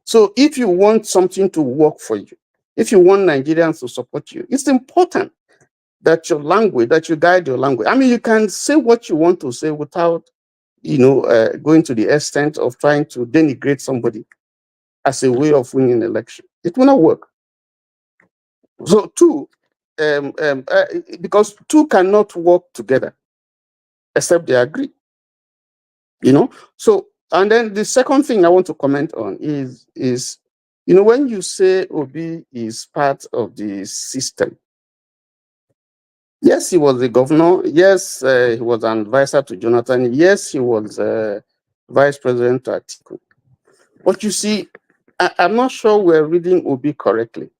So if you want something to work for you, if you want Nigerians to support you, it's important that your language, that you guide your language. I mean, you can say what you want to say without, going to the extent of trying to denigrate somebody as a way of winning an election. It will not work. So because two cannot work together except they agree. So, and then the second thing I want to comment on is when you say Obi is part of the system. Yes, he was the governor. Yes, he was an advisor to Jonathan. Yes, he was vice president to Atiku. But you see, I'm not sure we're reading Obi correctly,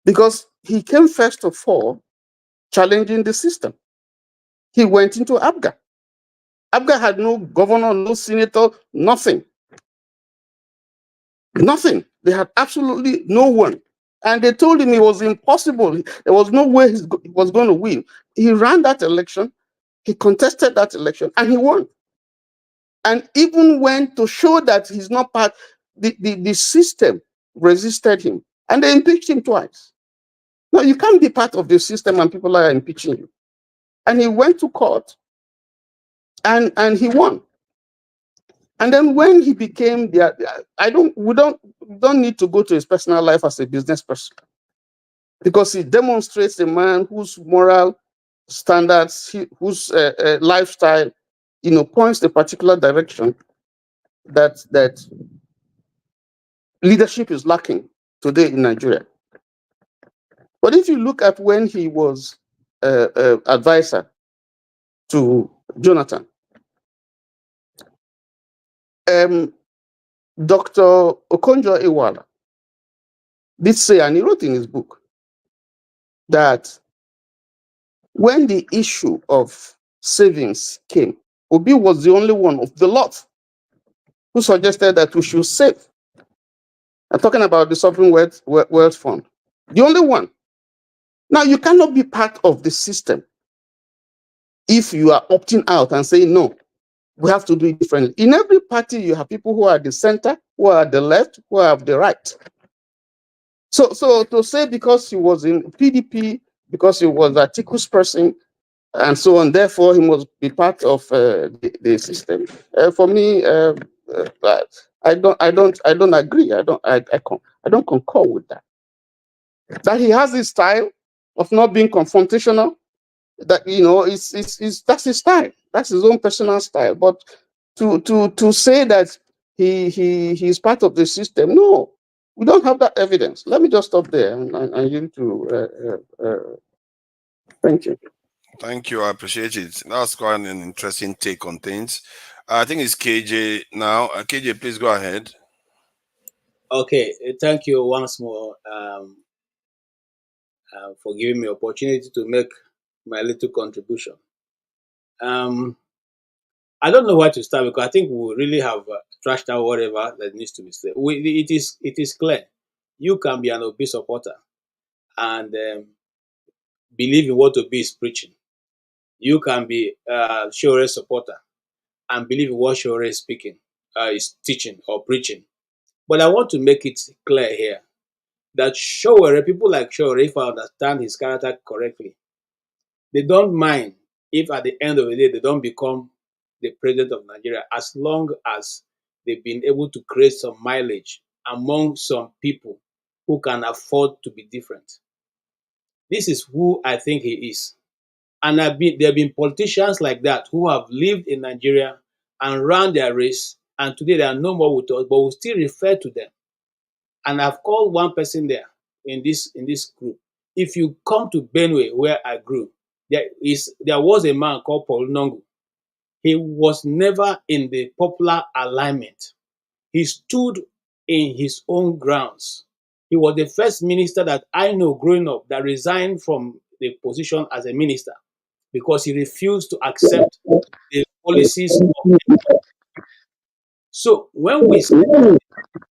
because he came first of all challenging the system. He went into ABGA. ABGA had no governor, no senator, nothing. Nothing. They had absolutely no one. And they told him it was impossible. There was no way he was going to win. He ran that election, he contested that election, and he won. And even went to show that he's not part, the system resisted him. And they impeached him twice. No, you can't be part of the system and people are impeaching you. And he went to court and he won. And then when he became we don't need to go to his personal life as a business person, because he demonstrates a man whose moral standards, whose lifestyle, points the particular direction that leadership is lacking today in Nigeria. But if you look at when he was advisor to Jonathan, Dr. Okonjo-Iweala did say, and he wrote in his book, that when the issue of savings came, Obi was the only one of the lot who suggested that we should save. I'm talking about the Sovereign Wealth Fund. The only one. Now, you cannot be part of the system if you are opting out and saying, no, we have to do it differently. In every party, you have people who are at the center, who are at the left, who are at the right. So to say because he was in PDP, because he was Atiku's person, and so on, therefore he must be part of the system. For me, I don't agree. I don't concur with that. That he has his style of not being confrontational. That that's his style. That's his own personal style. But to say that he's part of the system, no, we don't have that evidence. Let me just stop there and you to thank you. Thank you. I appreciate it. That's quite an interesting take on things. I think it's KJ now. KJ, please go ahead. Okay, thank you once more for giving me opportunity to make my little contribution. I don't know where to start, because I think we really have trashed out whatever that needs to be said. It is clear. You can be an Obi supporter and believe in what Obi is preaching. You can be a Sowore supporter and believe in what Sowore is speaking, is teaching or preaching. But I want to make it clear here that Sowore, people like Sowore, if I understand his character correctly, they don't mind if at the end of the day they don't become the president of Nigeria, as long as they've been able to create some mileage among some people who can afford to be different. This is who I think he is. And there have been politicians like that who have lived in Nigeria and ran their race, and today they are no more with us, but we still refer to them. And I've called one person there in this group. If you come to Benue, where I grew, there was a man called Paul Nongu. He was never in the popular alignment. He stood in his own grounds. He was the first minister that I know growing up that resigned from the position as a minister because he refused to accept the policies of the. So when we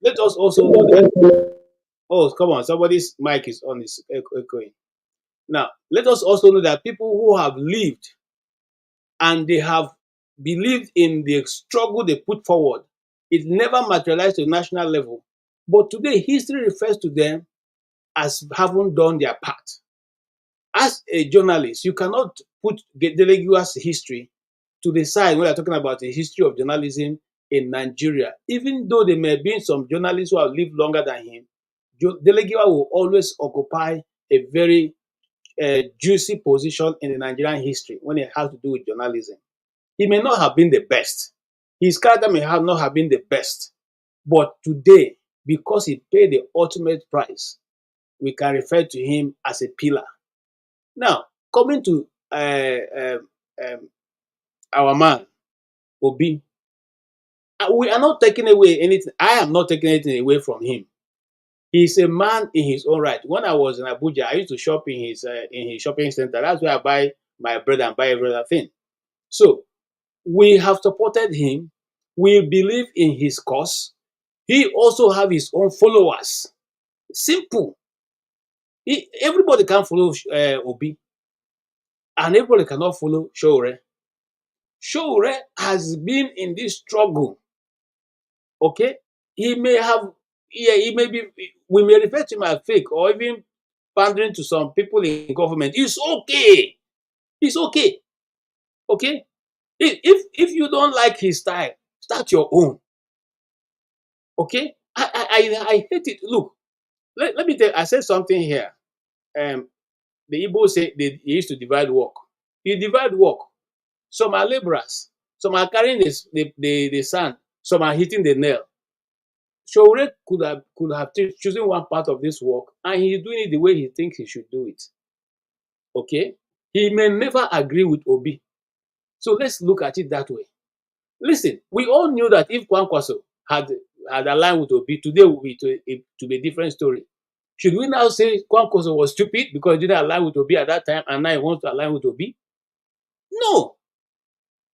let us also know that, oh, come on, somebody's mic is on, is echoing. Now, let us also know that people who have lived and they have believed in the struggle they put forward, it never materialized to a national level. But today, history refers to them as having done their part. As a journalist, you cannot put Delegua's history to the side when you're talking about the history of journalism in Nigeria. Even though there may have been some journalists who have lived longer than him, Delegua will always occupy a very juicy position in the Nigerian history when it has to do with journalism. He may not have been the best. His character may not have been the best. But today, because he paid the ultimate price, we can refer to him as a pillar. Now, coming to our man, Obi, we are not taking away anything. I am not taking anything away from him. He's a man in his own right. When I was in Abuja, I used to shop in his shopping center. That's where I buy my bread and buy every other thing. So we have supported him. We believe in his cause. He also have his own followers. Simple. Everybody can follow Obi, and everybody cannot follow Sowore. Sowore has been in this struggle. Okay, he may be. We may refer to him as fake or even pandering to some people in government. It's okay. It's okay. Okay. If you don't like his style, start your own. Okay. I hate it. Look, let me tell you, I said something here. The Igbo say they used to divide work. You divide work. Some are laborers. Some are carrying the sand. Some are hitting the nail. Sowore could have chosen one part of this work, and he's doing it the way he thinks he should do it. Okay? He may never agree with Obi. So let's look at it that way. Listen, we all knew that if Kwankwaso had aligned with Obi, today would be to be a different story. Should we now say Kwankwaso was stupid because he didn't align with Obi at that time and now he wants to align with Obi? No.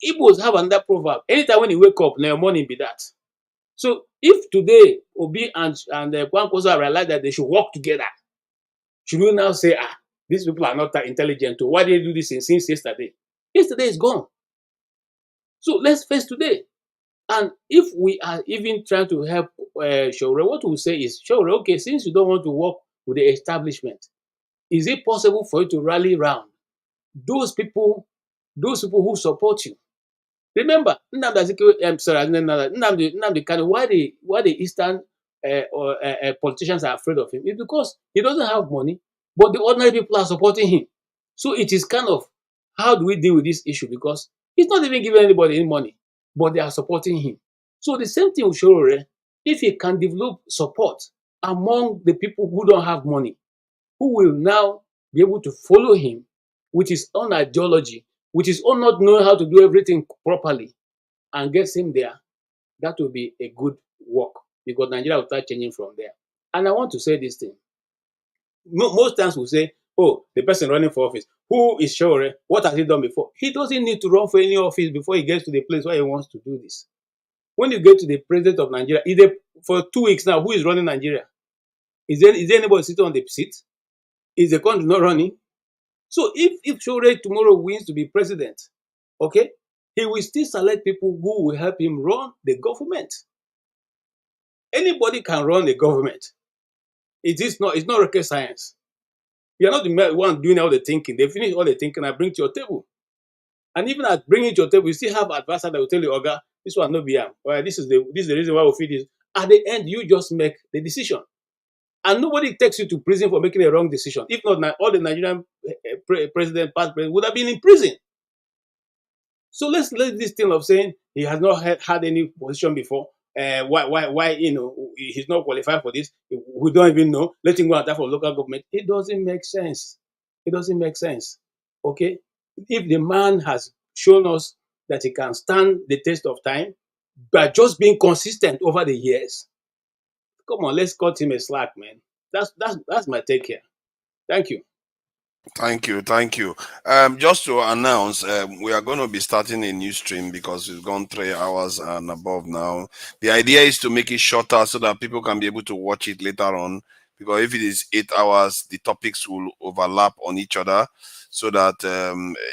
Igbos have another proverb. Anytime when you wake up, now your morning be that. So if today Obi and Kwankwaso realize that they should work together, should we now say, these people are not that intelligent, or why did they do this since yesterday? Yesterday is gone. So let's face today. And if we are even trying to help Sowore, what we say is, Sowore, okay, since you don't want to work with the establishment, is it possible for you to rally around those people who support you? Remember, Nnamdi Kanu, why the Eastern politicians are afraid of him? It's because he doesn't have money, but the ordinary people are supporting him. So it is kind of, how do we deal with this issue? Because he's not even giving anybody any money, but they are supporting him. So the same thing with Sowore, if he can develop support among the people who don't have money, who will now be able to follow him with his own ideology, with his own not knowing how to do everything properly, and gets him there, that will be a good work, because Nigeria will start changing from there. And I want to say this thing. Most times we say, oh, the person running for office, who is Sowore? What has he done before? He doesn't need to run for any office before he gets to the place where he wants to do this. When you get to the president of Nigeria, for 2 weeks now, who is running Nigeria? Is there anybody sitting on the seat? Is the country not running? So if Sowore tomorrow wins to be president, okay, he will still select people who will help him run the government. Anybody can run the government. It's not rocket science. You're not the one doing all the thinking. They finish all the thinking and bring to your table. And even at bringing it to your table, you still have advisor that will tell you, Oga, this one no be am. Well, this is the reason why we feel this. At the end, you just make the decision. And nobody takes you to prison for making a wrong decision. If not, all the Nigerian president, past president would have been in prison. So let's let this thing of saying he has not had any position before. Why he's not qualified for this? We don't even know. Let him go and apply for local government. It doesn't make sense. It doesn't make sense. Okay, if the man has shown us that he can stand the test of time by just being consistent over the years, come on, let's cut him a slack, man. That's my take here. Thank you. Thank you. Just to announce, we are going to be starting a new stream because we've gone 3 hours and above now. The idea is to make it shorter so that people can be able to watch it later on. Because if it is 8 hours, the topics will overlap on each other, so that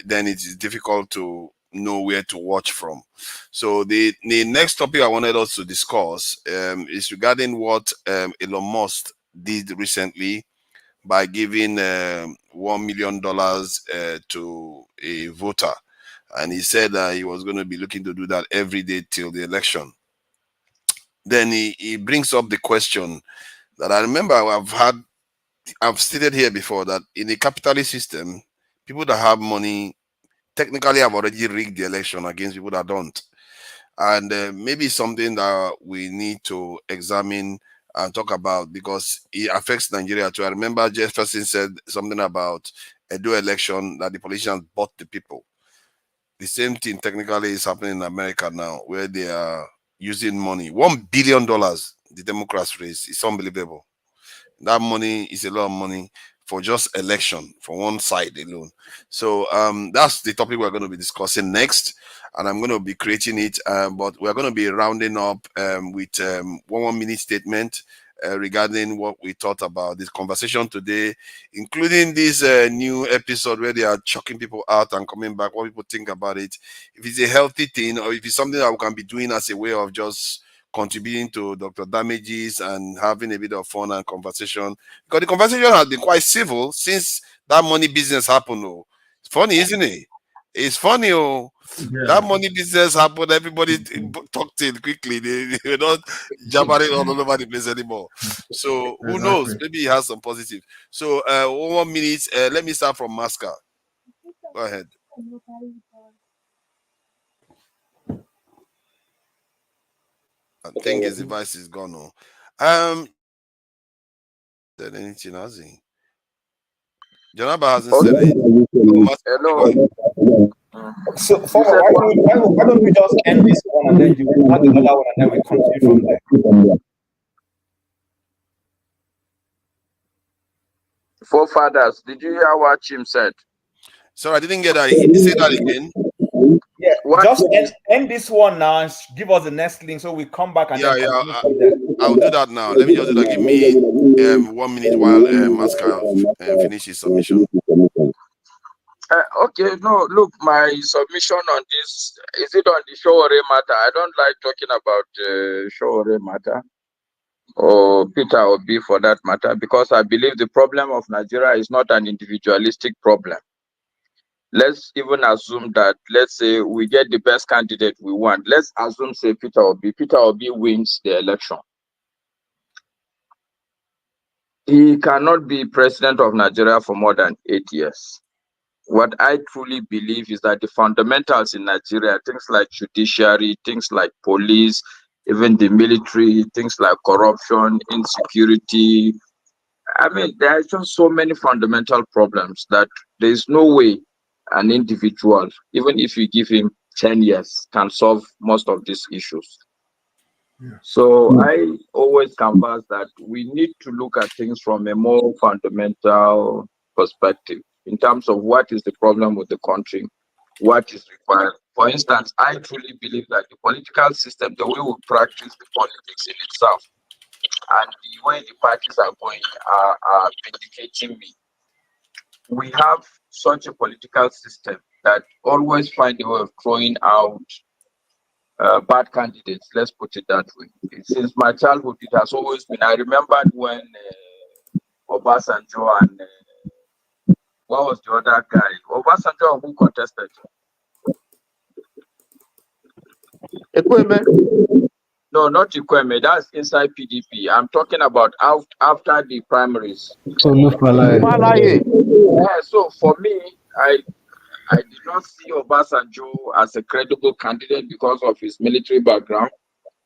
then it is difficult to know where to watch from. So the next topic I wanted us to discuss is regarding what Elon Musk did recently by giving $1 million to a voter. And he said that he was going to be looking to do that every day till the election. Then he brings up the question that I remember I've stated here before, that in a capitalist system, people that have money technically have already rigged the election against people that don't. And maybe something that we need to examine and talk about, because it affects Nigeria too. I remember Jefferson said something about a dual election, that the politicians bought the people. The same thing technically is happening in America now, where they are using money. $1 billion the Democrats raised. It's unbelievable. That money is a lot of money for just election, for one side alone. So that's the topic we're going to be discussing next, and I'm going to be creating it, but we're going to be rounding up with 1 minute statement regarding what we thought about this conversation today, including this new episode where they are chucking people out and coming back, what people think about it, if it's a healthy thing or if it's something that we can be doing as a way of just contributing to Dr. Damages and having a bit of fun and conversation, because the conversation has been quite civil since that money business happened. Oh, it's funny, isn't it? It's funny. Oh, that money business happened. Everybody talked in quickly. They're not jabbering all over the place anymore. So who knows? Maybe it has some positive. So 1 minute. Let me start from Masca. Go ahead. I think his device is gone. Said anything, has he? Janaba hasn't said anything. Hello. So, why don't we just end this one and then you have another one and then we continue from there? Forefathers, did you hear what Jim said? Sorry, I didn't get that. Say that again. Yeah, just end this one now and give us the next link so we come back and then continue from there. I'll do that now. Let me just do that. Give me 1 minute while Masca finishes submission. Okay, no, look, my submission on this, is it on the Sowore matter? I don't like talking about Sowore matter or Peter Obi for that matter, because I believe the problem of Nigeria is not an individualistic problem. Let's even assume that, let's say we get the best candidate we want. Let's assume, say, Peter Obi wins the election. He cannot be president of Nigeria for more than 8 years. What I truly believe is that the fundamentals in Nigeria, things like judiciary, things like police, even the military, things like corruption, insecurity. I mean, there are just so many fundamental problems that there is no way an individual, even if you give him 10 years, can solve most of these issues. So I always canvass that we need to look at things from a more fundamental perspective in terms of what is the problem with the country, what is required. For instance, I truly believe that the political system, the way we practice the politics in itself, and the way the parties are going are vindicating me. We have such a political system that always find a way of throwing out bad candidates, let's put it that way. Since my childhood, it has always been. I remembered when Obasanjo and what was the other guy? Obasanjo who contested? Ekweme? No, not Ekweme. That's inside PDP. I'm talking about after the primaries. Olufalaye. Yeah, so for me, I did not see Obasanjo as a credible candidate because of his military background.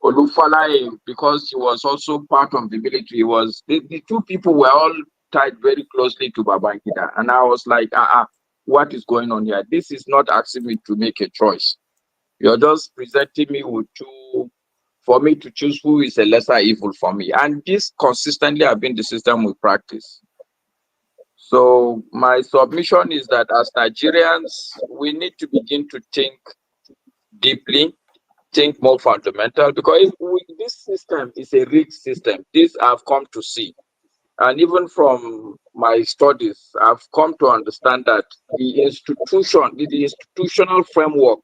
Olufalaye, because he was also part of the military, was the two people were all tied very closely to Babangida. And I was like, what is going on here? This is not asking me to make a choice. You're just presenting me with two, for me to choose who is a lesser evil for me. And this consistently have been the system we practice. So my submission is that as Nigerians, we need to begin to think deeply, think more fundamental, because this system is a rigged system. This I've come to see. And even from my studies, I've come to understand that the institutional framework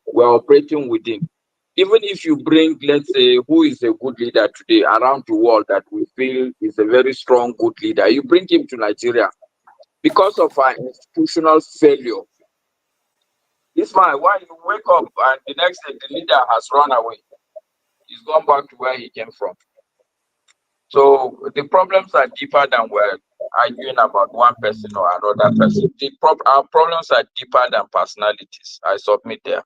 we're operating within, even if you bring, let's say, who is a good leader today around the world that we feel is a very strong, good leader, you bring him to Nigeria, because of our institutional failure. This man, why you wake up and the next day the leader has run away. He's gone back to where he came from. So the problems are deeper than we're arguing about one person or another person. Our problems are deeper than personalities. I submit there.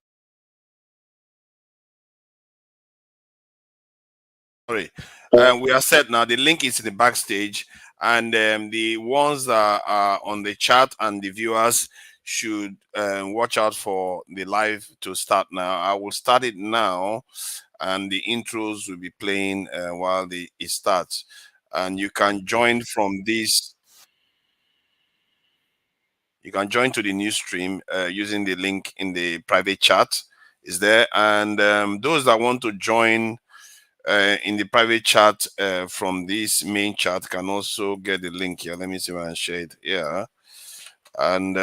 Sorry. We are set now. The link is in the backstage, and the ones that are on the chat and the viewers should watch out for the live to start now. I will start it now, and the intros will be playing while it starts. And you can join from this. You can join to the new stream using the link in the private chat. Is there? And those that want to join in the private chat from this main chat can also get the link here. Let me see if I can share it. Yeah. And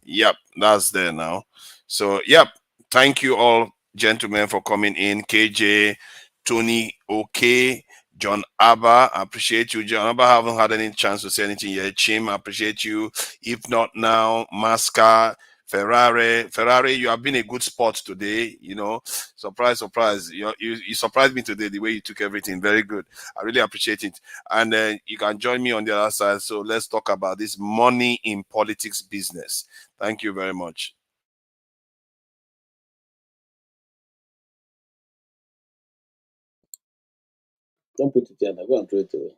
yep, that's there now. So, yep. Thank you all, gentlemen, for coming in. KJ, Tony, OK, John Abba, I appreciate you. John Abba, I haven't had any chance to say anything yet. Chim, I appreciate you. If not now, Masca, Ferrari, you have been a good sport today. You know, surprise. You surprised me today the way you took everything. Very good. I really appreciate it. And you can join me on the other side. So let's talk about this money in politics business. Thank you very much. Don't put it there. Go and throw it away.